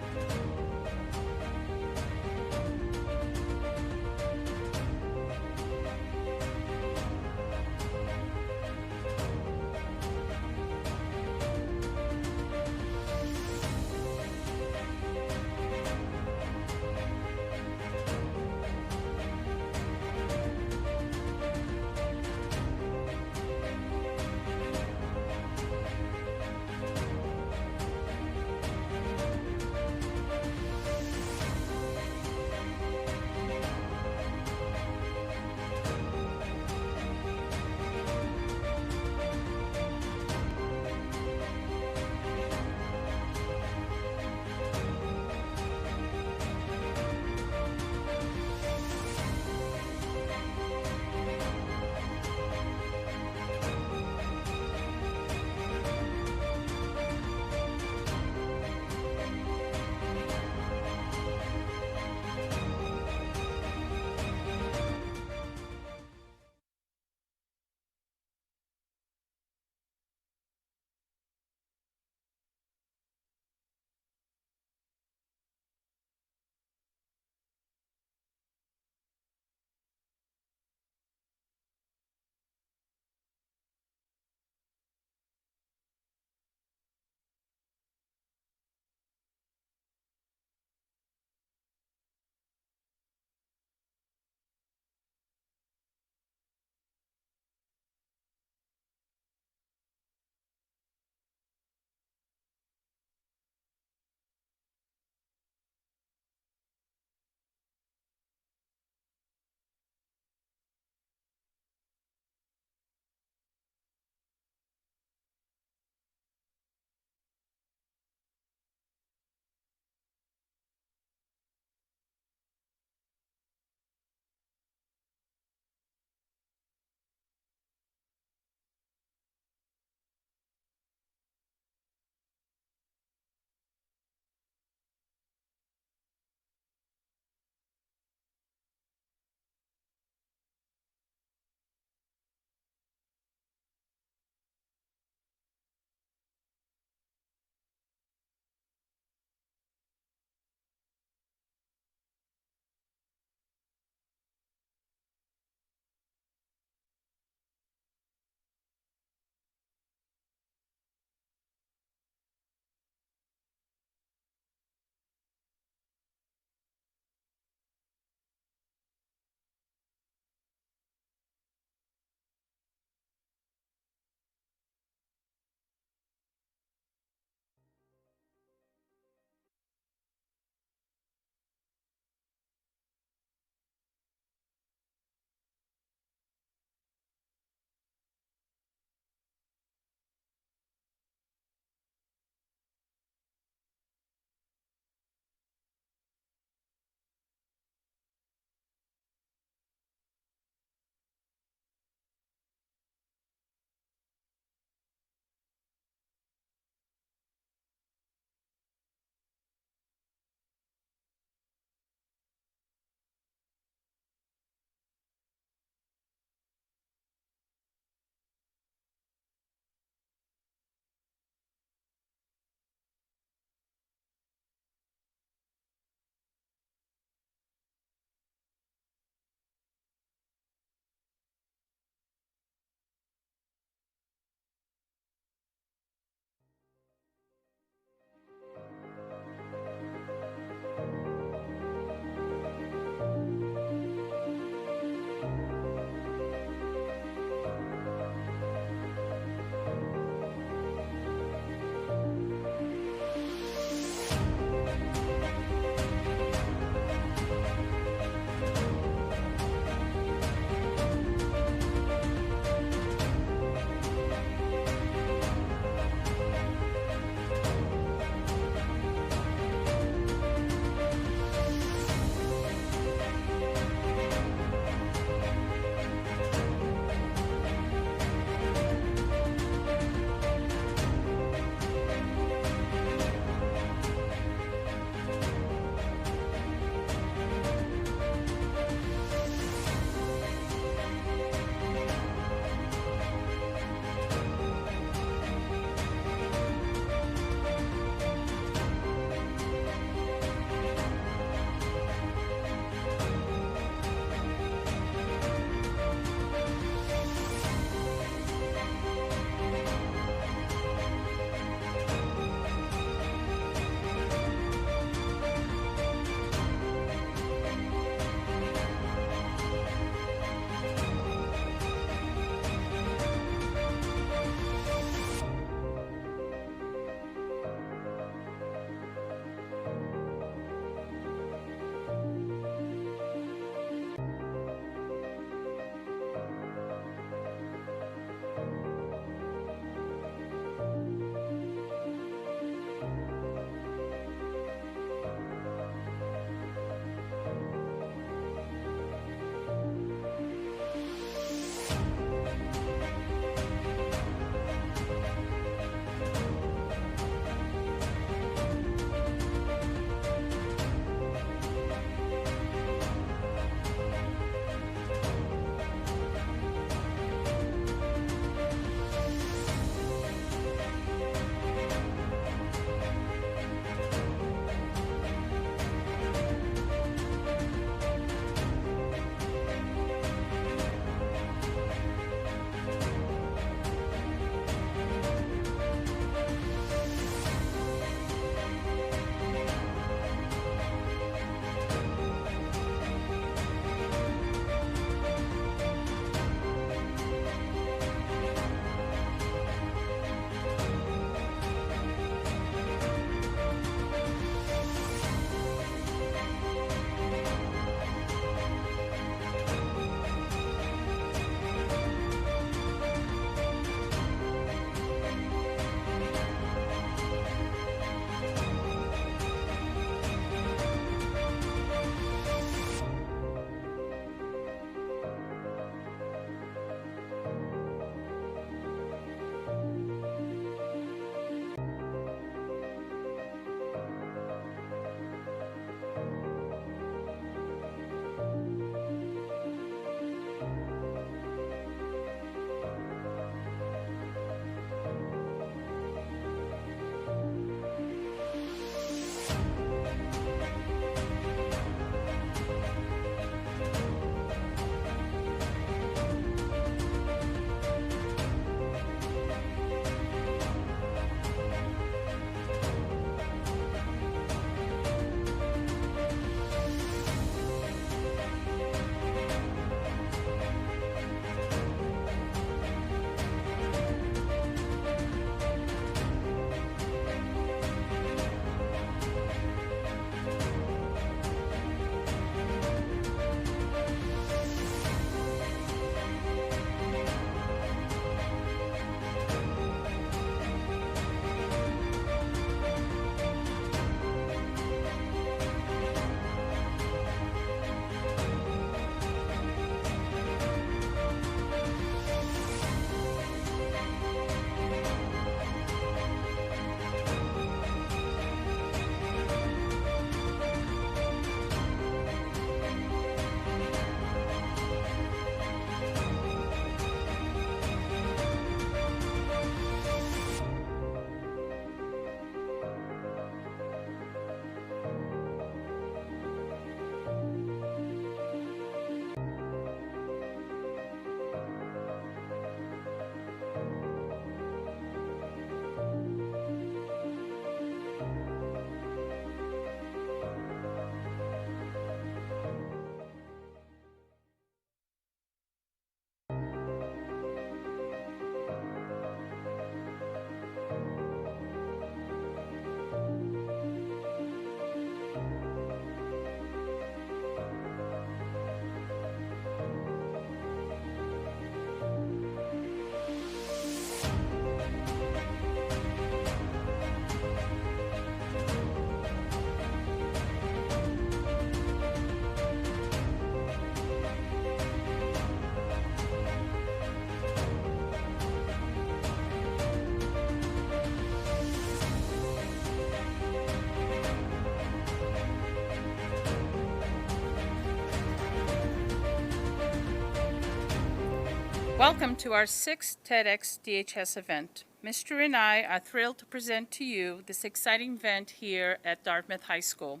Welcome to our sixth TEDxDHS event. Mr. and I are thrilled to present to you this exciting event here at Dartmouth High School.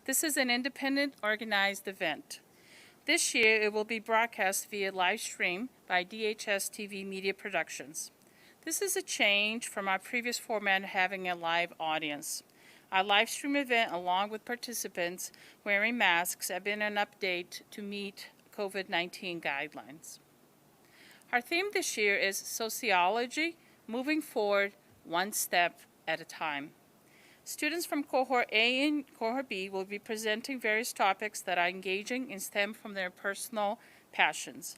This is an independent, organized event. This year, it will be broadcast via live stream by DHS TV Media Productions. This is a change from our previous format of having a live audience. Our live stream event, along with participants wearing masks, have been an update to meet COVID-19 guidelines. Our theme this year is Sociology, moving forward one step at a time. Students from Cohort A and Cohort B will be presenting various topics that are engaging and stem from their personal passions.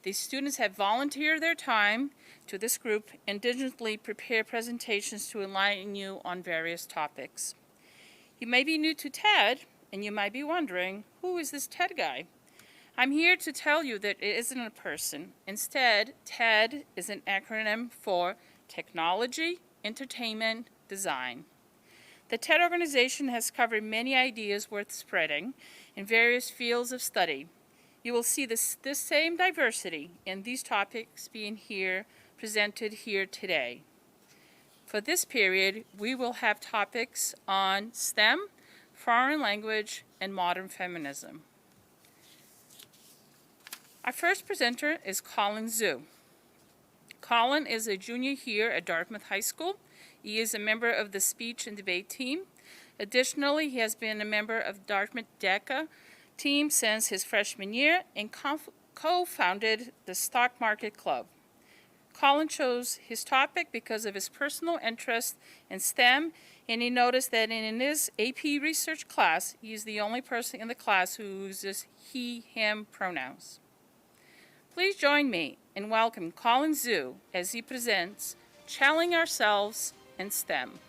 These students have volunteered their time to this group and diligently prepare presentations to enlighten you on various topics. You may be new to TED, and you might be wondering, who is this TED guy? I'm here to tell you that it isn't a person. Instead, TED is an acronym for Technology, Entertainment, Design. The TED organization has covered many ideas worth spreading in various fields of study. You will see this same diversity in these topics being presented here today. For this period, we will have topics on STEM, foreign language, and modern feminism. Our first presenter is Colin Zhu. Colin is a junior here at Dartmouth High School. He is a member of the speech and debate team. Additionally, he has been a member of Dartmouth DECA team since his freshman year and co-founded the Stock Market Club. Colin chose his topic because of his personal interest in STEM, and he noticed that in his AP research class, he is the only person in the class who uses he, him pronouns. Please join me in welcoming Colin Zhu as he presents Challenging Ourselves in STEM.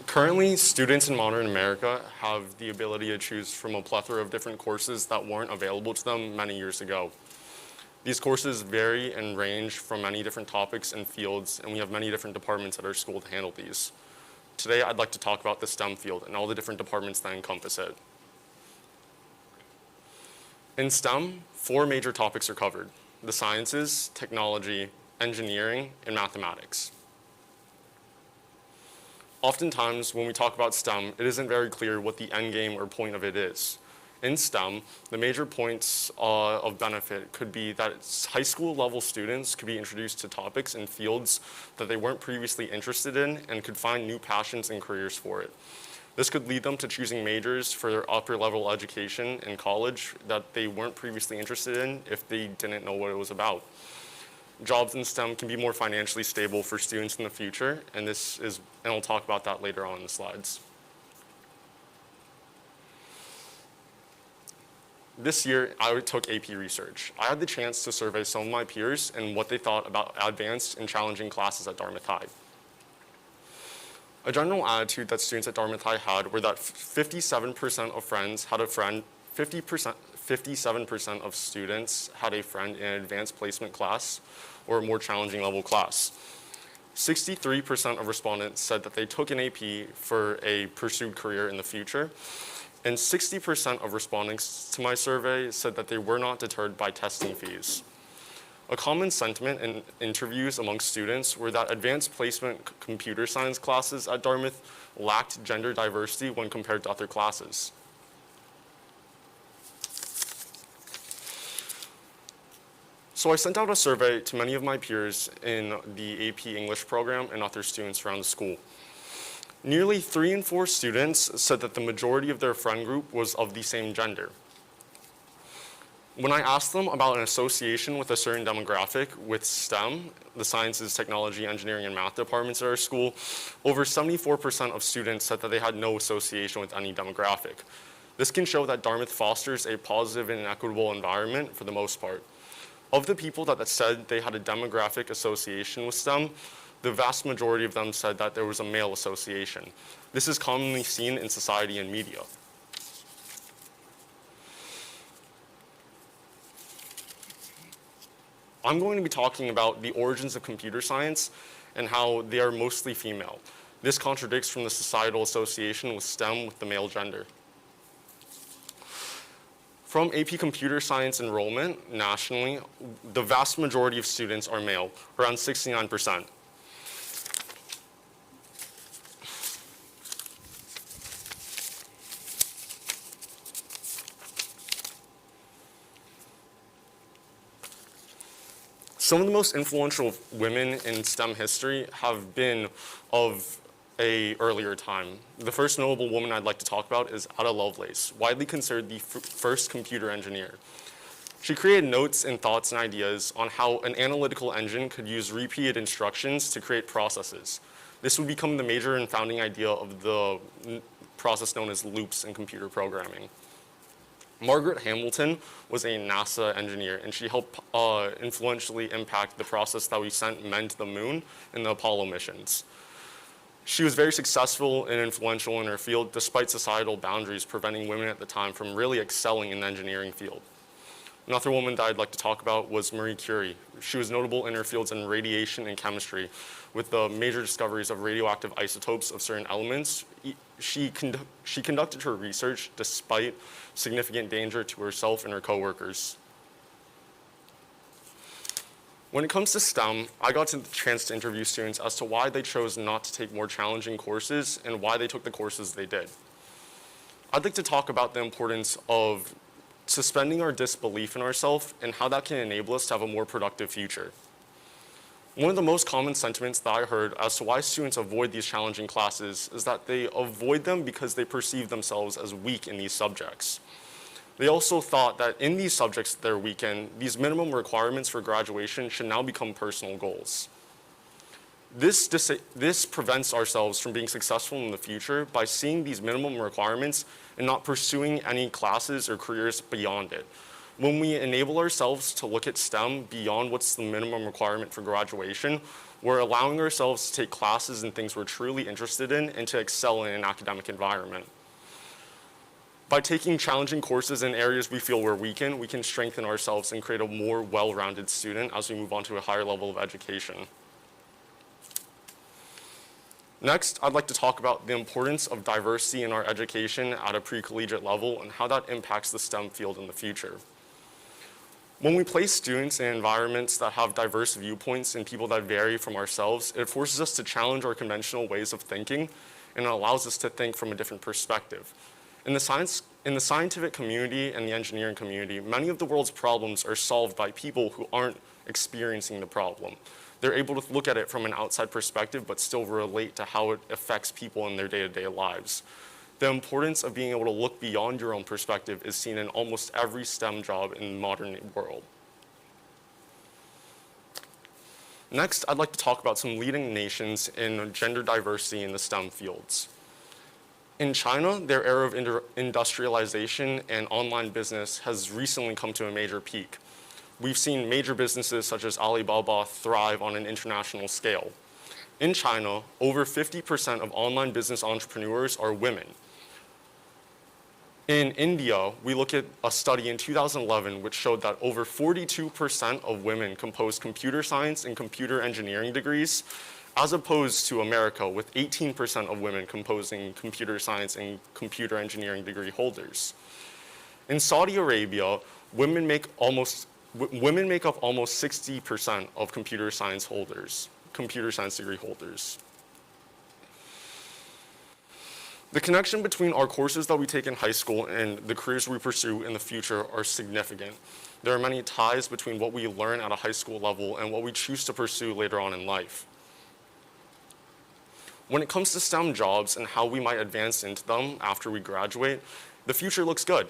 Currently, students in modern America have the ability to choose from a plethora of different courses that weren't available to them many years ago. These courses vary and range from many different topics and fields, and we have many different departments at our school to handle these. Today, I'd like to talk about the STEM field and all the different departments that encompass it. In STEM, 4 major topics are covered: the sciences, technology, engineering, and mathematics. Oftentimes, when we talk about STEM, it isn't very clear what the end game or point of it is. In STEM, the major points of benefit could be that high school level students could be introduced to topics and fields that they weren't previously interested in and could find new passions and careers for it. This could lead them to choosing majors for their upper level education in college that they weren't previously interested in if they didn't know what it was about. Jobs in STEM can be more financially stable for students in the future, and I'll talk about that later on in the slides. This year, I took AP Research. I had the chance to survey some of my peers and what they thought about advanced and challenging classes at Dartmouth High. A general attitude that students at Dartmouth High had were that 57% of friends had a friend, 57% of students had a friend in an advanced placement class or a more challenging level class. 63% of respondents said that they took an AP for a pursued career in the future, and 60% of respondents to my survey said that they were not deterred by testing fees. A common sentiment in interviews among students were that advanced placement computer science classes at Dartmouth lacked gender diversity when compared to other classes. So I sent out a survey to many of my peers in the AP English program and other students around the school. Nearly 3 in 4 students said that the majority of their friend group was of the same gender. When I asked them about an association with a certain demographic with STEM, the sciences, technology, engineering, and math departments at our school, over 74% of students said that they had no association with any demographic. This can show that Dartmouth fosters a positive and equitable environment for the most part. Of the people that said they had a demographic association with STEM, the vast majority of them said that there was a male association. This is commonly seen in society and media. I'm going to be talking about the origins of computer science and how they are mostly female. This contradicts from the societal association with STEM with the male gender. From AP Computer Science enrollment nationally, the vast majority of students are male, around 69%. Some of the most influential women in STEM history have been of an earlier time. The first notable woman I'd like to talk about is Ada Lovelace, widely considered the first computer engineer. She created notes and thoughts and ideas on how an analytical engine could use repeated instructions to create processes. This would become the major and founding idea of the process known as loops in computer programming. Margaret Hamilton was a NASA engineer, and she helped influentially impact the process that we sent men to the moon in the Apollo missions. She was very successful and influential in her field, despite societal boundaries preventing women at the time from really excelling in the engineering field. Another woman that I'd like to talk about was Marie Curie. She was notable in her fields in radiation and chemistry, with the major discoveries of radioactive isotopes of certain elements. She conducted her research despite significant danger to herself and her coworkers. When it comes to STEM, I got the chance to interview students as to why they chose not to take more challenging courses and why they took the courses they did. I'd like to talk about the importance of suspending our disbelief in ourselves and how that can enable us to have a more productive future. One of the most common sentiments that I heard as to why students avoid these challenging classes is that they avoid them because they perceive themselves as weak in these subjects. They also thought that in these subjects that they're weak in, these minimum requirements for graduation should now become personal goals. This prevents ourselves from being successful in the future by seeing these minimum requirements and not pursuing any classes or careers beyond it. When we enable ourselves to look at STEM beyond what's the minimum requirement for graduation, we're allowing ourselves to take classes and things we're truly interested in and to excel in an academic environment. By taking challenging courses in areas we feel we're weak in, we can strengthen ourselves and create a more well-rounded student as we move on to a higher level of education. Next, I'd like to talk about the importance of diversity in our education at a pre-collegiate level and how that impacts the STEM field in the future. When we place students in environments that have diverse viewpoints and people that vary from ourselves, it forces us to challenge our conventional ways of thinking, and it allows us to think from a different perspective. In the scientific community and the engineering community, many of the world's problems are solved by people who aren't experiencing the problem. They're able to look at it from an outside perspective, but still relate to how it affects people in their day-to-day lives. The importance of being able to look beyond your own perspective is seen in almost every STEM job in the modern world. Next, I'd like to talk about some leading nations in gender diversity in the STEM fields. In China, their era of industrialization and online business has recently come to a major peak. We've seen major businesses such as Alibaba thrive on an international scale. In China, over 50% of online business entrepreneurs are women. In India, we look at a study in 2011 which showed that over 42% of women compose computer science and computer engineering degrees, as opposed to America with 18% of women composing computer science and computer engineering degree holders. In Saudi Arabia, women make up almost 60% of computer science degree holders. The connection between our courses that we take in high school and the careers we pursue in the future are significant. There are many ties between what we learn at a high school level and what we choose to pursue later on in life. When it comes to STEM jobs and how we might advance into them after we graduate, the future looks good.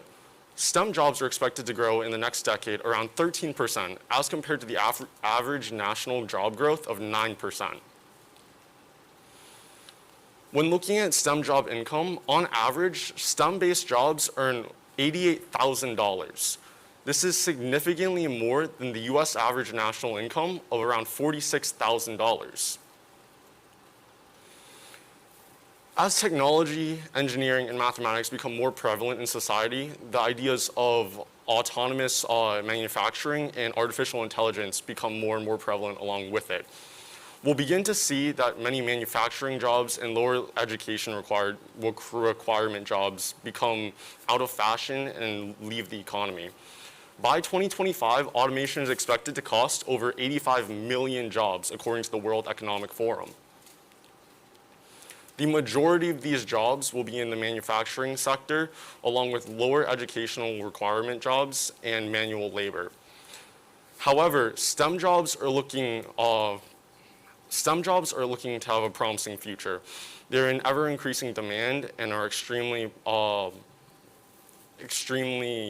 STEM jobs are expected to grow in the next decade around 13%, as compared to the average national job growth of 9%. When looking at STEM job income, on average, STEM-based jobs earn $88,000. This is significantly more than the US average national income of around $46,000. As technology, engineering, and mathematics become more prevalent in society, the ideas of autonomous manufacturing and artificial intelligence become more and more prevalent along with it. We'll begin to see that many manufacturing jobs and lower education requirement jobs become out of fashion and leave the economy. By 2025, automation is expected to cost over 85 million jobs, according to the World Economic Forum. The majority of these jobs will be in the manufacturing sector, along with lower educational requirement jobs and manual labor. However, STEM jobs are looking to have a promising future. They're in ever-increasing demand and are extremely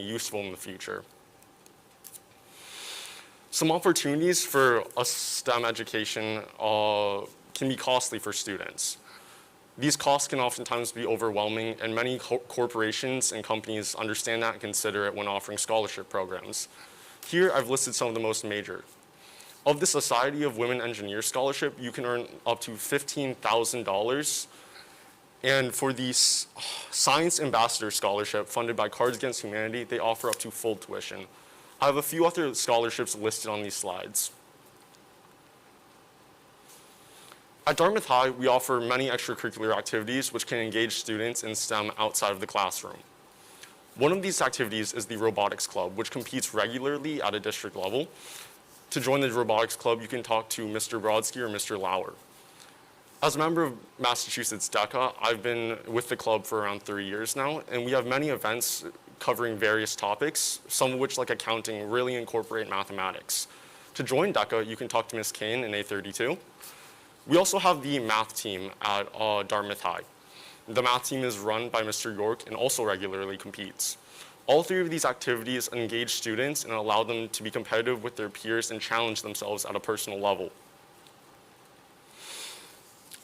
useful in the future. Some opportunities for a STEM education can be costly for students. These costs can oftentimes be overwhelming, and many corporations and companies understand that and consider it when offering scholarship programs. Here, I've listed some of the most major. Of the Society of Women Engineers Scholarship, you can earn up to $15,000. And for the Science Ambassador Scholarship, funded by Cards Against Humanity, they offer up to full tuition. I have a few other scholarships listed on these slides. At Dartmouth High, we offer many extracurricular activities which can engage students in STEM outside of the classroom. One of these activities is the Robotics Club, which competes regularly at a district level. To join the Robotics Club, you can talk to Mr. Brodsky or Mr. Lauer. As a member of Massachusetts DECA, I've been with the club for around 3 years now, and we have many events covering various topics, some of which, like accounting, really incorporate mathematics. To join DECA, you can talk to Ms. Kane in A32. We also have the math team at Dartmouth High. The math team is run by Mr. York and also regularly competes. All three of these activities engage students and allow them to be competitive with their peers and challenge themselves at a personal level.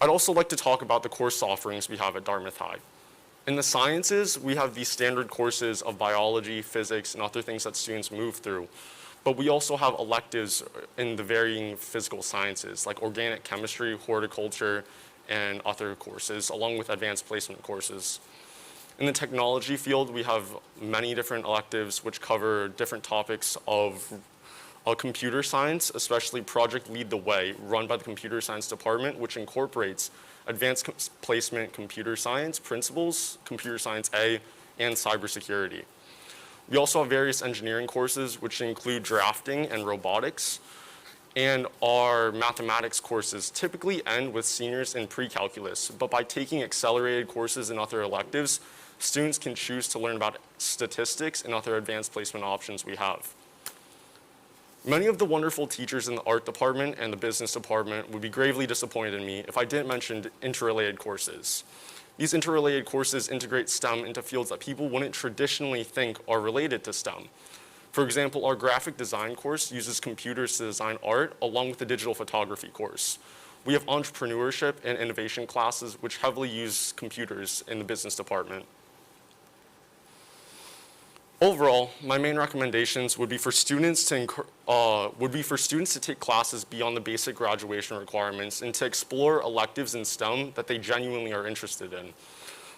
I'd also like to talk about the course offerings we have at Dartmouth High. In the sciences, we have the standard courses of biology, physics, and other things that students move through. But we also have electives in the varying physical sciences, like organic chemistry, horticulture, and other courses, along with advanced placement courses. In the technology field, we have many different electives which cover different topics of computer science, especially Project Lead the Way, run by the Computer Science Department, which incorporates advanced placement computer science principles, computer science A, and cybersecurity. We also have various engineering courses, which include drafting and robotics, and our mathematics courses typically end with seniors in pre-calculus, but by taking accelerated courses and other electives, students can choose to learn about statistics and other advanced placement options we have. Many of the wonderful teachers in the art department and the business department would be gravely disappointed in me if I didn't mention interrelated courses. These interrelated courses integrate STEM into fields that people wouldn't traditionally think are related to STEM. For example, our graphic design course uses computers to design art along with the digital photography course. We have entrepreneurship and innovation classes which heavily use computers in the business department. Overall, my main recommendations would be for students to take classes beyond the basic graduation requirements and to explore electives in STEM that they genuinely are interested in.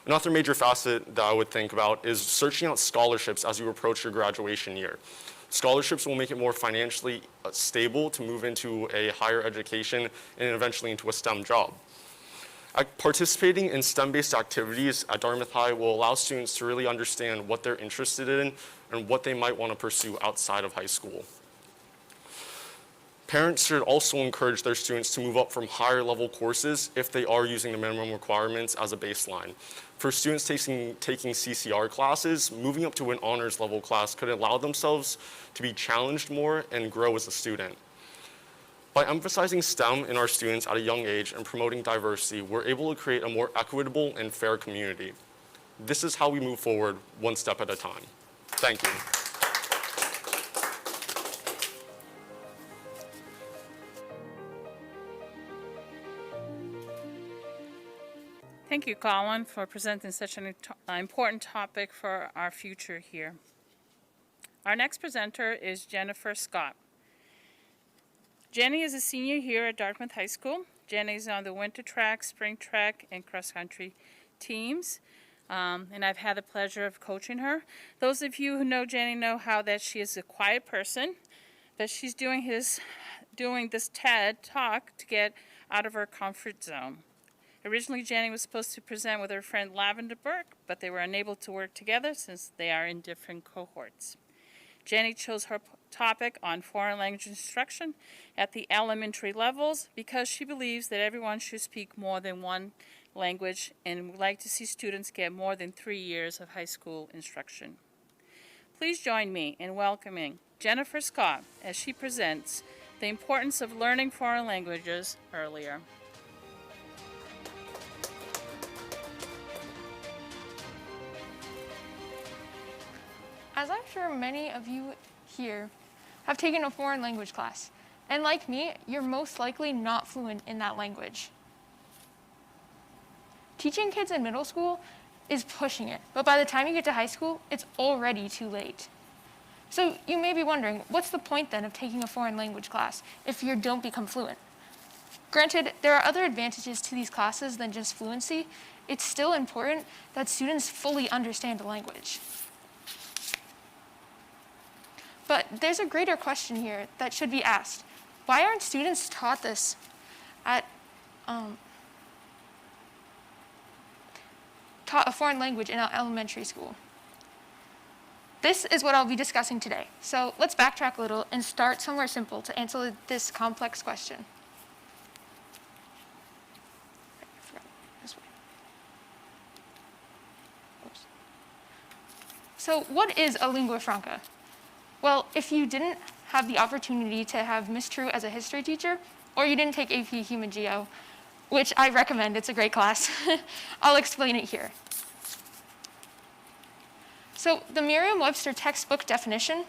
Another major facet that I would think about is searching out scholarships as you approach your graduation year. Scholarships will make it more financially stable to move into a higher education and eventually into a STEM job. Participating in STEM-based activities at Dartmouth High will allow students to really understand what they're interested in and what they might want to pursue outside of high school. Parents should also encourage their students to move up from higher level courses if they are using the minimum requirements as a baseline. For students taking CCR classes, moving up to an honors level class could allow themselves to be challenged more and grow as a student. By emphasizing STEM in our students at a young age and promoting diversity, we're able to create a more equitable and fair community. This is how we move forward one step at a time. Thank you. Thank you, Colin, for presenting such an important topic for our future here. Our next presenter is Jennifer Scott. Jenny is a senior here at Dartmouth High School. Jenny is on the winter track, spring track, and cross-country teams, and I've had the pleasure of coaching her. Those of you who know Jenny know how that she is a quiet person, but she's doing this TED Talk to get out of her comfort zone. Originally, Jenny was supposed to present with her friend Lavender Burke, but they were unable to work together since they are in different cohorts. Jenny chose her topic on foreign language instruction at the elementary levels because she believes that everyone should speak more than one language and would like to see students get more than 3 years of high school instruction. Please join me in welcoming Jennifer Scott as she presents the importance of learning foreign languages earlier. As I'm sure many of you here have taken a foreign language class, and like me, you're most likely not fluent in that language. Teaching kids in middle school is pushing it, but by the time you get to high school, it's already too late. So you may be wondering, what's the point then of taking a foreign language class if you don't become fluent? Granted, there are other advantages to these classes than just fluency. It's still important that students fully understand the language. But there's a greater question here that should be asked. Why aren't students taught this taught a foreign language in elementary school? This is what I'll be discussing today. So let's backtrack a little and start somewhere simple to answer this complex question. This way. Oops. So what is a lingua franca? Well, if you didn't have the opportunity to have Miss True as a history teacher, or you didn't take AP Human Geo, which I recommend, it's a great class, I'll explain it here. So the Merriam-Webster textbook definition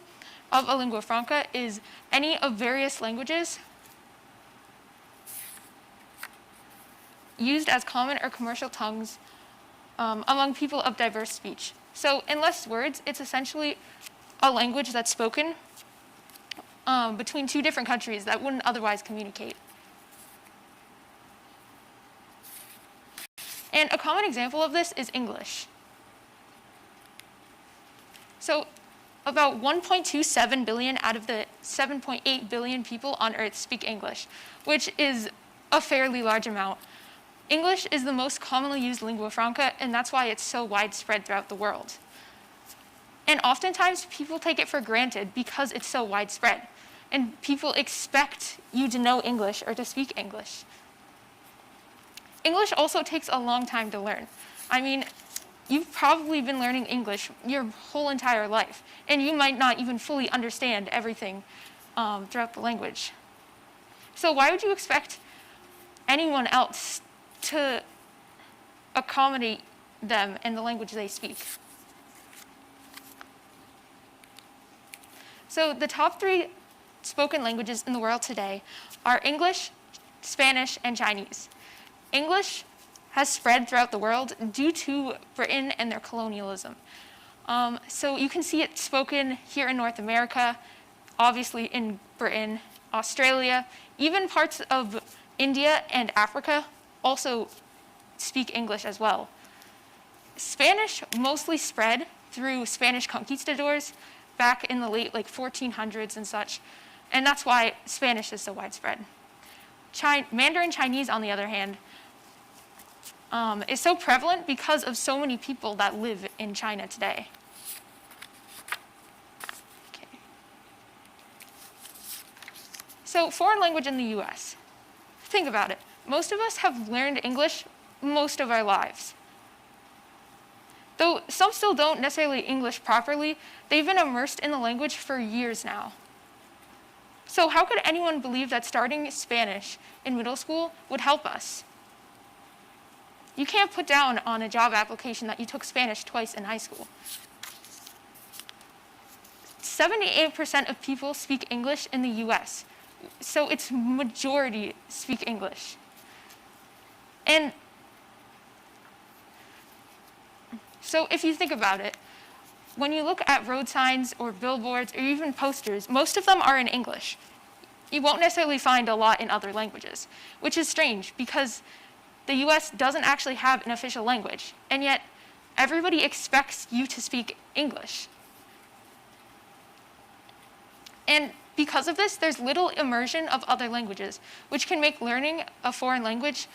of a lingua franca is any of various languages used as common or commercial tongues among people of diverse speech. So in less words, it's essentially a language that's spoken between two different countries that wouldn't otherwise communicate. And a common example of this is English. So about 1.27 billion out of the 7.8 billion people on Earth speak English, which is a fairly large amount. English is the most commonly used lingua franca, and that's why it's so widespread throughout the world. And oftentimes, people take it for granted because it's so widespread. And people expect you to know English or to speak English. English also takes a long time to learn. I mean, you've probably been learning English your whole entire life, and you might not even fully understand everything throughout the language. So why would you expect anyone else to accommodate them in the language they speak? So the top 3 spoken languages in the world today are English, Spanish, and Chinese. English has spread throughout the world due to Britain and their colonialism. So you can see it spoken here in North America, obviously in Britain, Australia, even parts of India and Africa also speak English as well. Spanish mostly spread through Spanish conquistadors back in the late 1400s and such, and that's why Spanish is so widespread. Mandarin Chinese, on the other hand, is so prevalent because of so many people that live in China today. Okay. So foreign language in the US. Think about it. Most of us have learned English most of our lives. Though some still don't necessarily English properly, they've been immersed in the language for years now. So how could anyone believe that starting Spanish in middle school would help us? You can't put down on a job application that you took Spanish twice in high school. 78% of people speak English in the US, so its majority speak English. And so if you think about it, when you look at road signs or billboards or even posters, most of them are in English. You won't necessarily find a lot in other languages, which is strange because the US doesn't actually have an official language, and yet everybody expects you to speak English. And because of this, there's little immersion of other languages, which can make learning a foreign language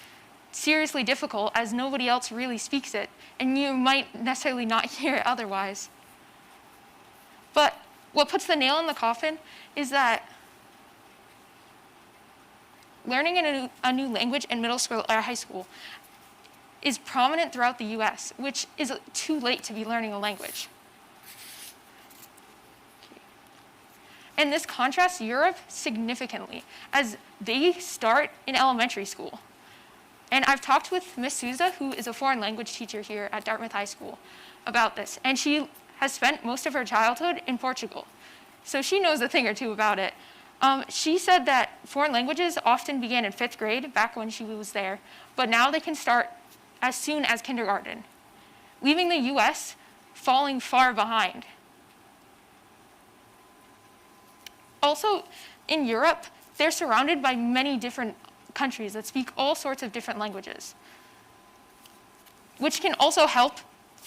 seriously difficult as nobody else really speaks it, and you might necessarily not hear it otherwise. But what puts the nail in the coffin is that learning a new language in middle school or high school is prominent throughout the US, which is too late to be learning a language. And this contrasts Europe significantly, as they start in elementary school. And I've talked with Miss Souza, who is a foreign language teacher here at Dartmouth High School, about this. And she has spent most of her childhood in Portugal. So she knows a thing or two about it. She said that foreign languages often began in 5th grade, back when she was there, but now they can start as soon as kindergarten, leaving the US falling far behind. Also, in Europe, they're surrounded by many different countries that speak all sorts of different languages, which can also help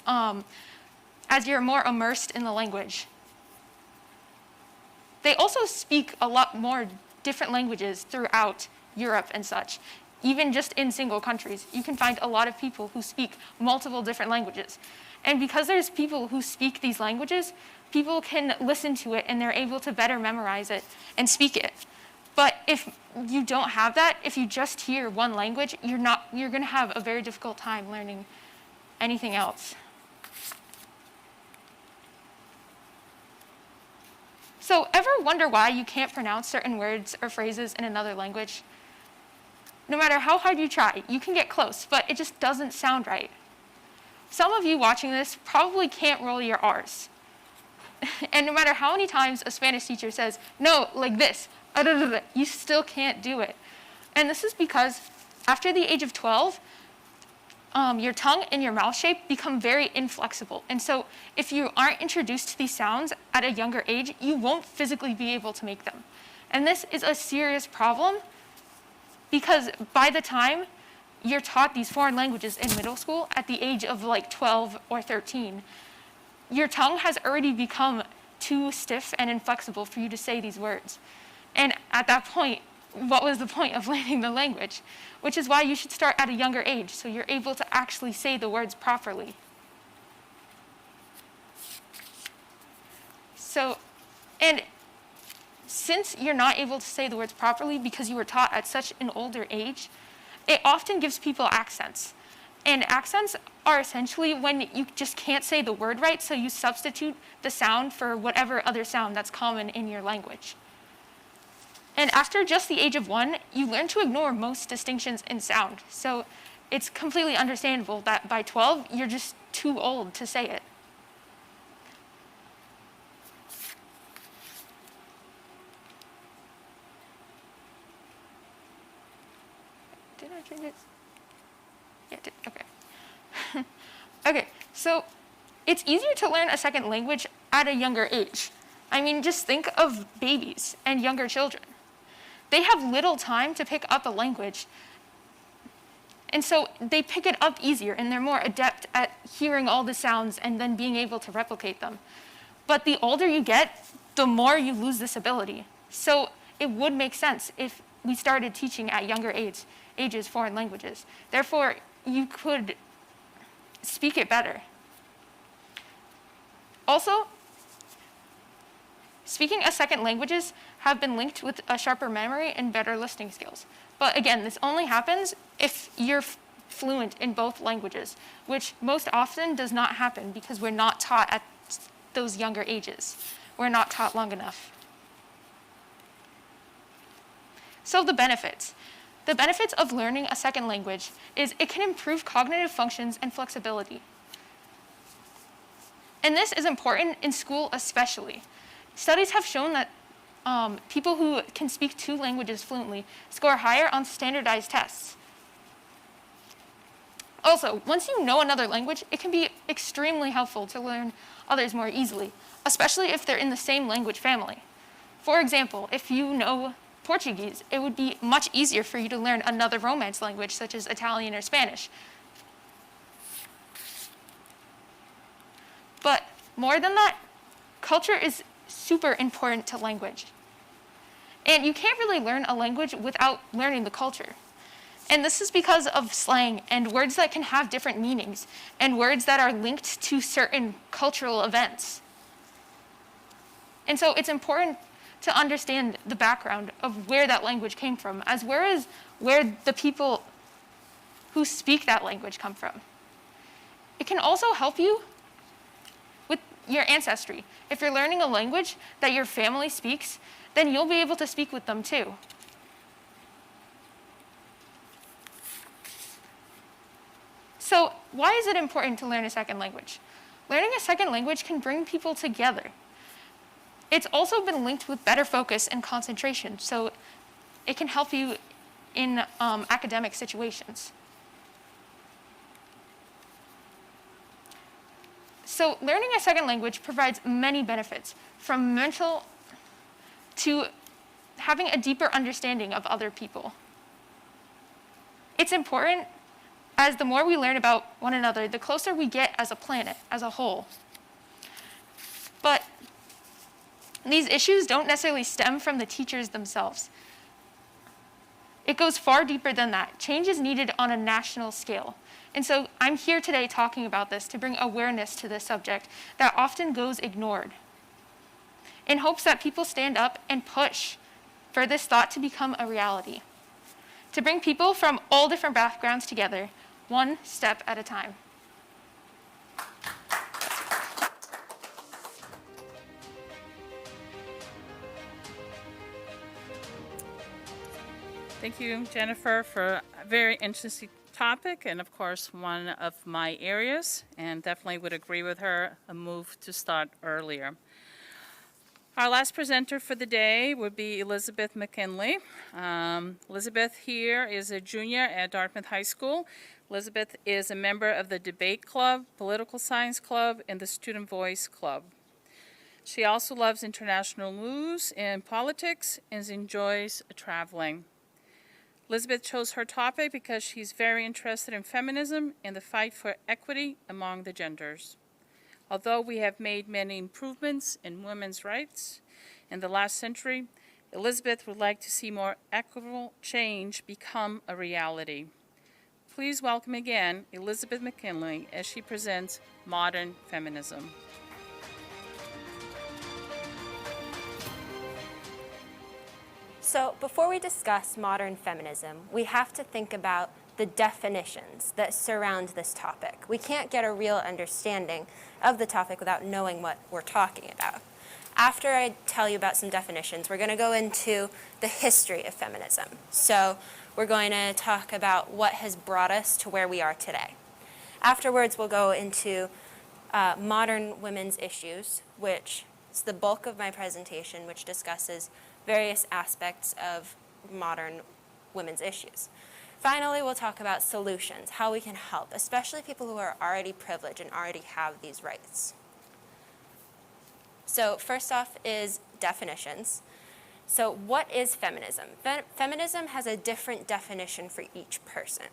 as you're more immersed in the language. They also speak a lot more different languages throughout Europe and such. Even just in single countries, you can find a lot of people who speak multiple different languages. And because there's people who speak these languages, people can listen to it and they're able to better memorize it and speak it. But if you don't have that, if you just hear one language, you're going to have a very difficult time learning anything else. So ever wonder why you can't pronounce certain words or phrases in another language? No matter how hard you try, you can get close, but it just doesn't sound right. Some of you watching this probably can't roll your R's. And no matter how many times a Spanish teacher says, no, like this, you still can't do it. And this is because after the age of 12, your tongue and your mouth shape become very inflexible. And so if you aren't introduced to these sounds at a younger age, you won't physically be able to make them. And this is a serious problem because by the time you're taught these foreign languages in middle school at the age of like 12 or 13, your tongue has already become too stiff and inflexible for you to say these words. And at that point, what was the point of learning the language? Which is why you should start at a younger age, so you're able to actually say the words properly. So, and since you're not able to say the words properly because you were taught at such an older age, it often gives people accents. And accents are essentially when you just can't say the word right, so you substitute the sound for whatever other sound that's common in your language. And after just the age of 1, you learn to ignore most distinctions in sound. So it's completely understandable that by 12, you're just too old to say it. Did I change it? Yeah, I did. Okay. Okay, so it's easier to learn a second language at a younger age. I mean, just think of babies and younger children. They have little time to pick up a language. And so they pick it up easier and they're more adept at hearing all the sounds and then being able to replicate them. But the older you get, the more you lose this ability. So it would make sense if we started teaching at younger ages foreign languages. Therefore, you could speak it better. Also, speaking a second languages have been linked with a sharper memory and better listening skills. But again, this only happens if you're fluent in both languages, which most often does not happen because we're not taught at those younger ages. We're not taught long enough. So the benefits. The benefits of learning a second language is it can improve cognitive functions and flexibility. And this is important in school especially. Studies have shown that people who can speak 2 languages fluently score higher on standardized tests. Also, once you know another language, it can be extremely helpful to learn others more easily, especially if they're in the same language family. For example, if you know Portuguese, it would be much easier for you to learn another Romance language, such as Italian or Spanish. But more than that, culture is super important to language. And you can't really learn a language without learning the culture. And this is because of slang and words that can have different meanings and words that are linked to certain cultural events. And so it's important to understand the background of where that language came from, as well as where the people who speak that language come from. It can also help you with your ancestry. If you're learning a language that your family speaks, then you'll be able to speak with them too. So why is it important to learn a second language? Learning a second language can bring people together. It's also been linked with better focus and concentration, so it can help you in academic situations. So learning a second language provides many benefits, from mental to having a deeper understanding of other people. It's important, as the more we learn about one another, the closer we get as a planet, as a whole. But these issues don't necessarily stem from the teachers themselves. It goes far deeper than that. Change is needed on a national scale. And so I'm here today talking about this to bring awareness to this subject that often goes ignored, in hopes that people stand up and push for this thought to become a reality, to bring people from all different backgrounds together, one step at a time. Thank you, Jennifer, for a very interesting topic, and of course, one of my areas, and definitely would agree with her, a move to start earlier. Our last presenter for the day would be Elizabeth McKinley. Elizabeth here is a junior at Dartmouth High School. Elizabeth is a member of the Debate Club, Political Science Club, and the Student Voice Club. She also loves international news and politics and enjoys traveling. Elizabeth chose her topic because she's very interested in feminism and the fight for equity among the genders. Although we have made many improvements in women's rights in the last century, Elizabeth would like to see more equitable change become a reality. Please welcome again Elizabeth McKinley as she presents Modern Feminism. So before we discuss modern feminism, we have to think about the definitions that surround this topic. We can't get a real understanding of the topic without knowing what we're talking about. After I tell you about some definitions, we're going to go into the history of feminism. So we're going to talk about what has brought us to where we are today. Afterwards, we'll go into modern women's issues, which is the bulk of my presentation, which discusses various aspects of modern women's issues. Finally, we'll talk about solutions, how we can help, especially people who are already privileged and already have these rights. So first off is definitions. So what is feminism? Feminism has a different definition for each person,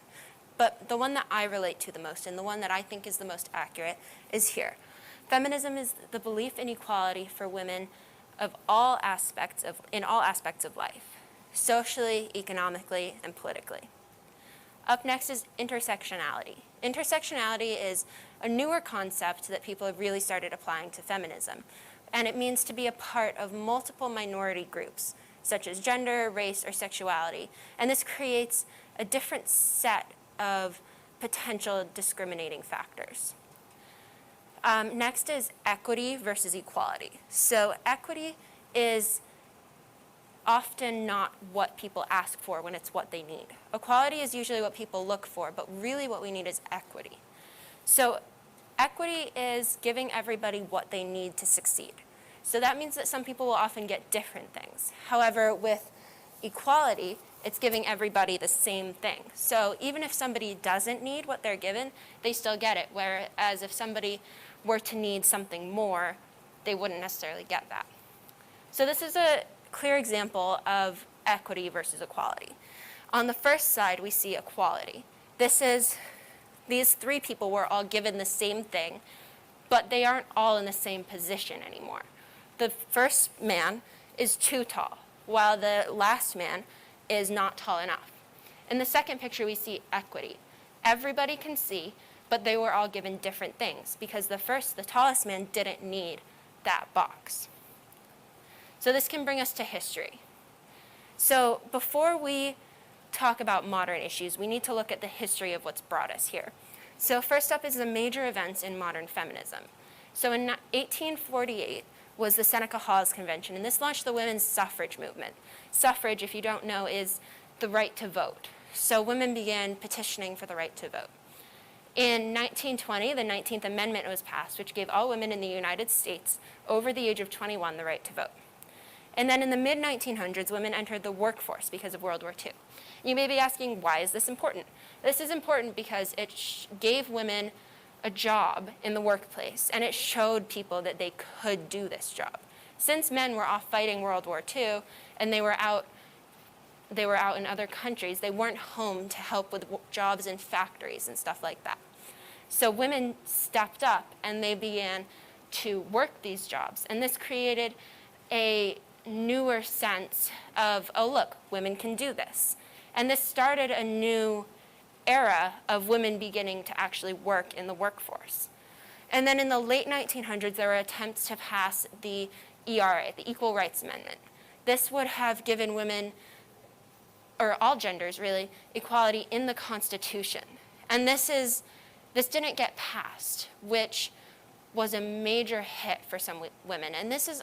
but the one that I relate to the most and the one that I think is the most accurate is here. Feminism is the belief in equality for women in all aspects of life, socially, economically, and politically. Up next is intersectionality. Intersectionality is a newer concept that people have really started applying to feminism, and it means to be a part of multiple minority groups, such as gender, race, or sexuality, and this creates a different set of potential discriminating factors. Next is equity versus equality. So equity is often not what people ask for when it's what they need. Equality is usually what people look for, but really what we need is equity. So equity is giving everybody what they need to succeed. So that means that some people will often get different things. However, with equality, it's giving everybody the same thing. So even if somebody doesn't need what they're given, they still get it. Whereas if somebody were to need something more, they wouldn't necessarily get that. So this is a clear example of equity versus equality. On the first side, we see equality. These three people were all given the same thing, but they aren't all in the same position anymore. The first man is too tall. while the last man is not tall enough. In the second picture, we see equity. Everybody can see, but they were all given different things because the tallest man didn't need that box. So this can bring us to history. So before we talk about modern issues, we need to look at the history of what's brought us here. So first up is the major events in modern feminism. So in 1848 was the Seneca Halls Convention, and this launched the women's suffrage movement. Suffrage, if you don't know, is the right to vote. So women began petitioning for the right to vote. In 1920, the 19th Amendment was passed, which gave all women in the United States over the age of 21 the right to vote. And then in the mid-1900s, women entered the workforce because of World War II. You may be asking, why is this important? This is important because it gave women a job in the workplace, and it showed people that they could do this job. Since men were off fighting World War II, and they were out in other countries, they weren't home to help with jobs in factories and stuff like that. So women stepped up, and they began to work these jobs, and this created a newer sense of, oh look, women can do this. And this started a new era of women beginning to actually work in the workforce. And then in the late 1900s, there were attempts to pass the ERA, the Equal Rights Amendment. This would have given women, or all genders really, equality in the Constitution. And this didn't get passed, which was a major hit for some women. And this is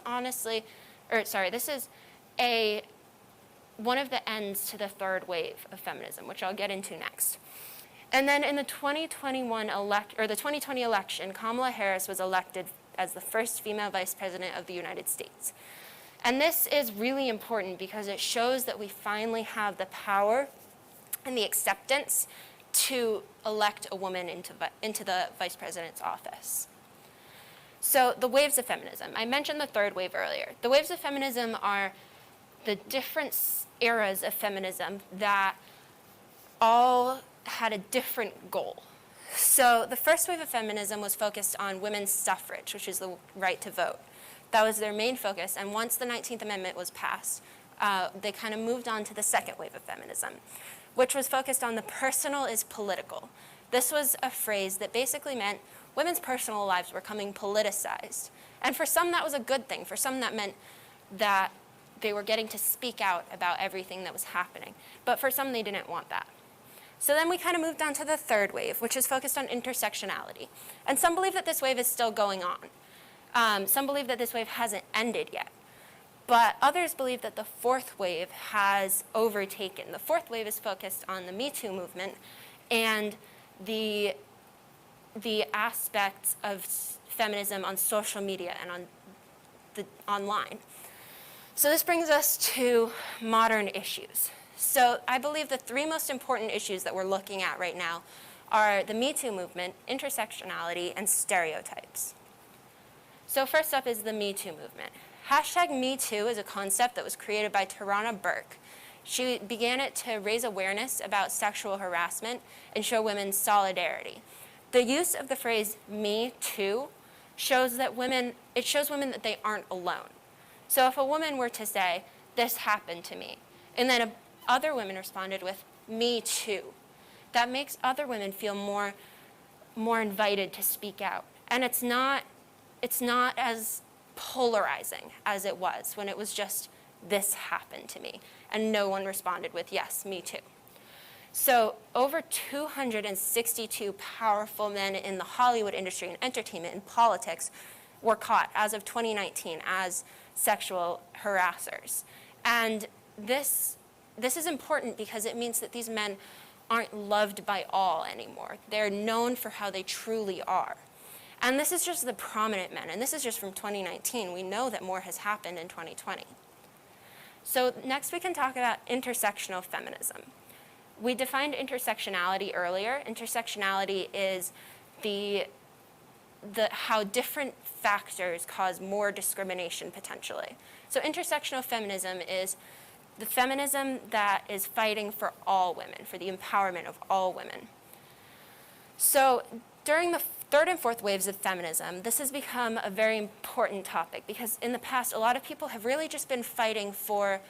this is one of the ends to the third wave of feminism, which I'll get into next. And then in the 2020 election, Kamala Harris was elected as the first female vice president of the United States. And this is really important because it shows that we finally have the power and the acceptance to elect a woman into the vice president's office. So the waves of feminism. I mentioned the third wave earlier. The waves of feminism are the different eras of feminism that all had a different goal. So the first wave of feminism was focused on women's suffrage, which is the right to vote. That was their main focus, and once the 19th Amendment was passed, they kind of moved on to the second wave of feminism, which was focused on the personal is political. This was a phrase that basically meant women's personal lives were becoming politicized. And for some, that was a good thing. For some, that meant that they were getting to speak out about everything that was happening. But for some, they didn't want that. So then we kind of moved on to the third wave, which is focused on intersectionality. And some believe that this wave is still going on. Some believe that this wave hasn't ended yet. But others believe that the fourth wave has overtaken. The fourth wave is focused on the Me Too movement and the aspects of feminism on social media and online. So this brings us to modern issues. So I believe the three most important issues that we're looking at right now are the Me Too movement, intersectionality, and stereotypes. So first up is the Me Too movement. #MeToo is a concept that was created by Tarana Burke. She began it to raise awareness about sexual harassment and show women's solidarity. The use of the phrase "me too" shows women that they aren't alone. So if a woman were to say, "This happened to me," and then other women responded with "me too," that makes other women feel more invited to speak out. And it's not as polarizing as it was when it was just "this happened to me," and no one responded with "yes, me too." So over 262 powerful men in the Hollywood industry and entertainment and politics were caught as of 2019 as sexual harassers. And this is important because it means that these men aren't loved by all anymore. They're known for how they truly are. And this is just the prominent men, and this is just from 2019. We know that more has happened in 2020. So next we can talk about intersectional feminism. We defined intersectionality earlier. Intersectionality is how different factors cause more discrimination potentially. So intersectional feminism is the feminism that is fighting for all women, for the empowerment of all women. So during the third and fourth waves of feminism, this has become a very important topic because in the past, a lot of people have really just been fighting for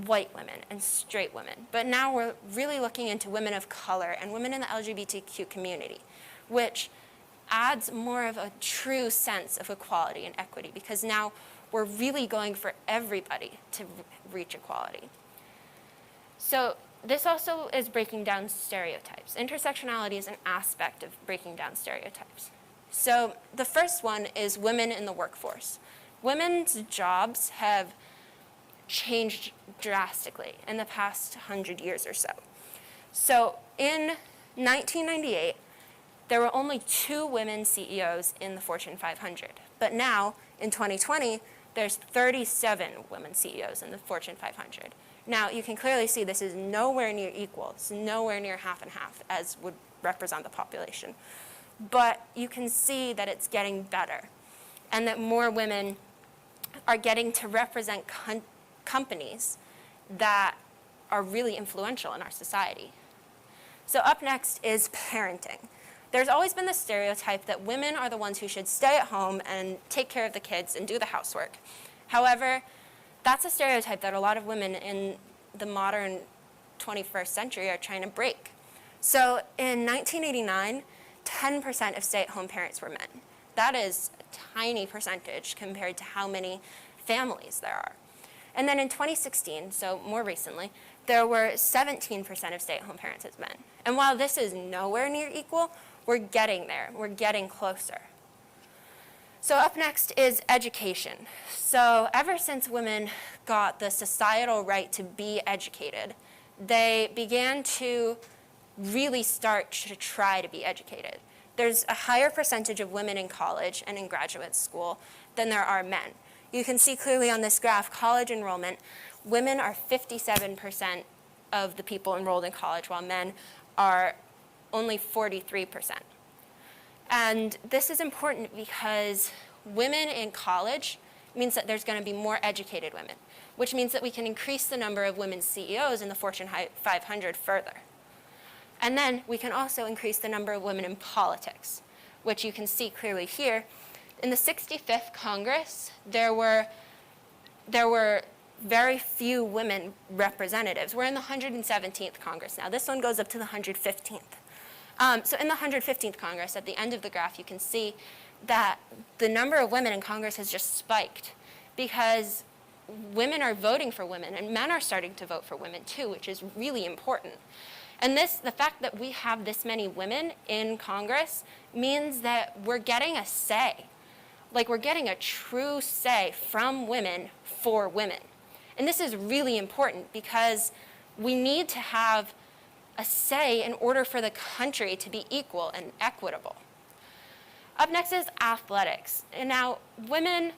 white women and straight women. But now we're really looking into women of color and women in the LGBTQ community, which adds more of a true sense of equality and equity, because now we're really going for everybody to reach equality. So this also is breaking down stereotypes. Intersectionality is an aspect of breaking down stereotypes. So the first one is women in the workforce. Women's jobs have changed drastically in the past 100 years or so. So in 1998, there were only 2 women CEOs in the Fortune 500. But now, in 2020, there's 37 women CEOs in the Fortune 500. Now, you can clearly see this is nowhere near equal. It's nowhere near half and half, as would represent the population. But you can see that it's getting better, and that more women are getting to represent companies that are really influential in our society. So up next is parenting. There's always been the stereotype that women are the ones who should stay at home and take care of the kids and do the housework. However, that's a stereotype that a lot of women in the modern 21st century are trying to break. So in 1989, 10% of stay-at-home parents were men. That is a tiny percentage compared to how many families there are. And then in 2016, so more recently, there were 17% of stay-at-home parents as men. And while this is nowhere near equal, we're getting there. We're getting closer. So up next is education. So ever since women got the societal right to be educated, they began to really start to try to be educated. There's a higher percentage of women in college and in graduate school than there are men. You can see clearly on this graph, college enrollment, women are 57% of the people enrolled in college, while men are only 43%. And this is important because women in college means that there's going to be more educated women, which means that we can increase the number of women CEOs in the Fortune 500 further. And then we can also increase the number of women in politics, which you can see clearly here. In the 65th Congress, there were very few women representatives. We're in the 117th Congress now. This one goes up to the 115th. So in the 115th Congress, at the end of the graph, you can see that the number of women in Congress has just spiked because women are voting for women, and men are starting to vote for women too, which is really important. And the fact that we have this many women in Congress means that we're getting a say. Like, we're getting a true say from women for women. And this is really important because we need to have a say in order for the country to be equal and equitable. Up next is athletics. And now, women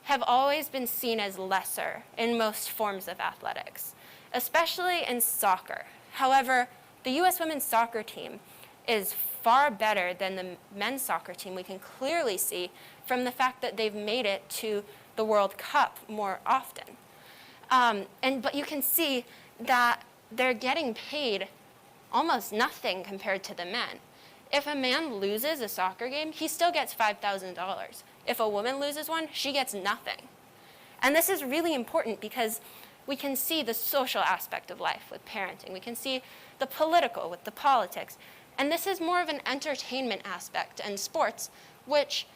have always been seen as lesser in most forms of athletics, especially in soccer. However, the U.S. women's soccer team is far better than the men's soccer team. We can clearly see from the fact that they've made it to the World Cup more often. But you can see that they're getting paid almost nothing compared to the men. If a man loses a soccer game, he still gets $5,000. If a woman loses one, she gets nothing. And this is really important because we can see the social aspect of life with parenting. We can see the political with the politics. And this is more of an entertainment aspect and sports, which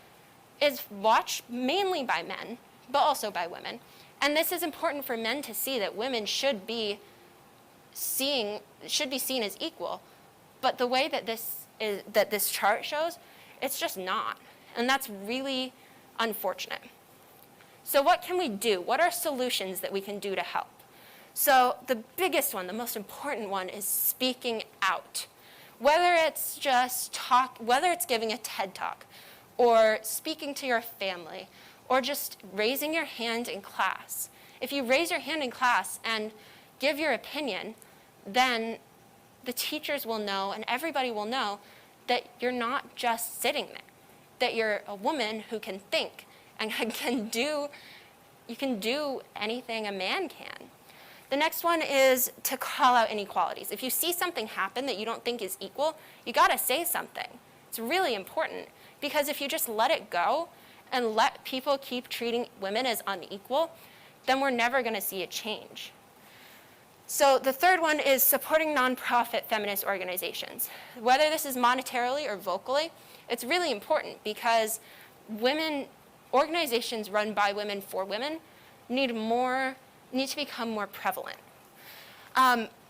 is watched mainly by men, but also by women. And this is important for men to see that women should be seen as equal. But the way that this chart shows, it's just not. And that's really unfortunate. So what can we do? What are solutions that we can do to help? So the biggest one, the most important one, is speaking out. Whether it's giving a TED Talk, or speaking to your family, or just raising your hand in class. If you raise your hand in class and give your opinion, then the teachers will know and everybody will know that you're not just sitting there, that you're a woman who can think and you can do anything a man can. The next one is to call out inequalities. If you see something happen that you don't think is equal, you gotta say something. It's really important because if you just let it go and let people keep treating women as unequal, then we're never gonna see a change. So the third one is supporting nonprofit feminist organizations. Whether this is monetarily or vocally, it's really important because organizations run by women for women need to become more prevalent.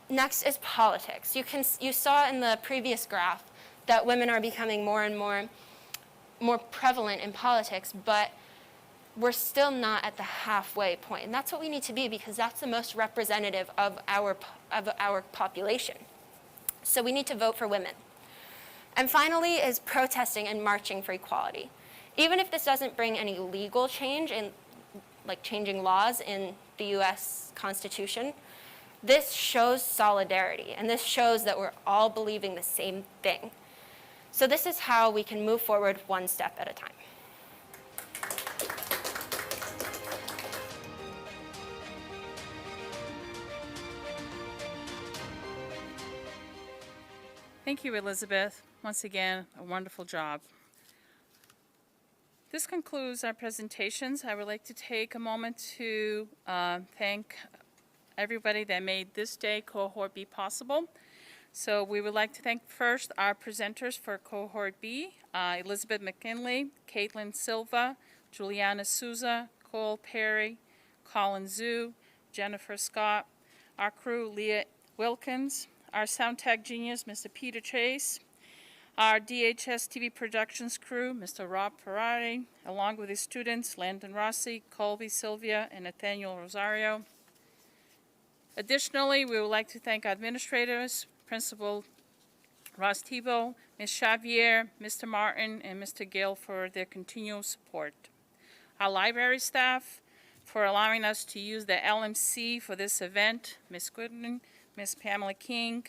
Next is politics. You saw in the previous graph that women are becoming more and more prevalent in politics, but we're still not at the halfway point. And that's what we need to be because that's the most representative of our population. So we need to vote for women. And finally is protesting and marching for equality. Even if this doesn't bring any legal change in like changing laws in the US Constitution, this shows solidarity and this shows that we're all believing the same thing. So this is how we can move forward one step at a time. Thank you, Elizabeth. Once again, a wonderful job. This concludes our presentations. I would like to take a moment to thank everybody that made this day, Cohort B, possible. So we would like to thank first our presenters for Cohort B, Elizabeth McKinley, Caitlin Silva, Juliana Souza, Cole Perry, Colin Zhu, Jennifer Scott, our crew, Leah Wilkins, our sound tech genius, Mr. Peter Chase, our DHS TV productions crew, Mr. Rob Ferrari, along with his students, Landon Rossi, Colby Sylvia, and Nathaniel Rosario. Additionally, we would like to thank our administrators, Principal Ross Thibault, Ms. Xavier, Mr. Martin, and Mr. Gale for their continual support. Our library staff for allowing us to use the LMC for this event, Ms. Gooden, Ms. Pamela King,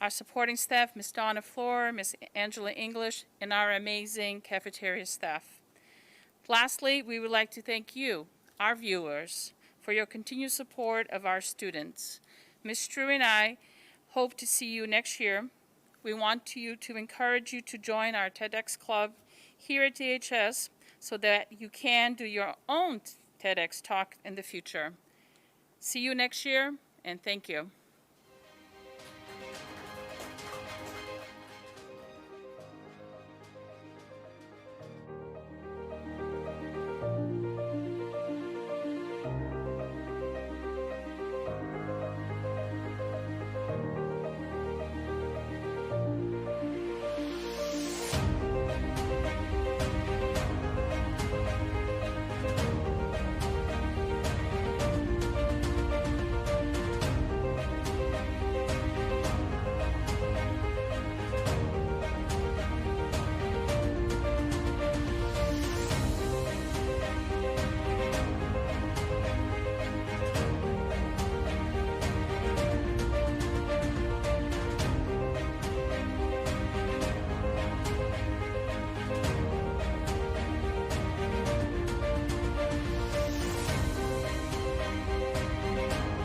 our supporting staff, Ms. Donna Floor, Ms. Angela English, and our amazing cafeteria staff. Lastly, we would like to thank you, our viewers, for your continued support of our students. Ms. True and I hope to see you next year. We want you to encourage you to join our TEDx Club here at DHS so that you can do your own TEDx talk in the future. See you next year, and thank you.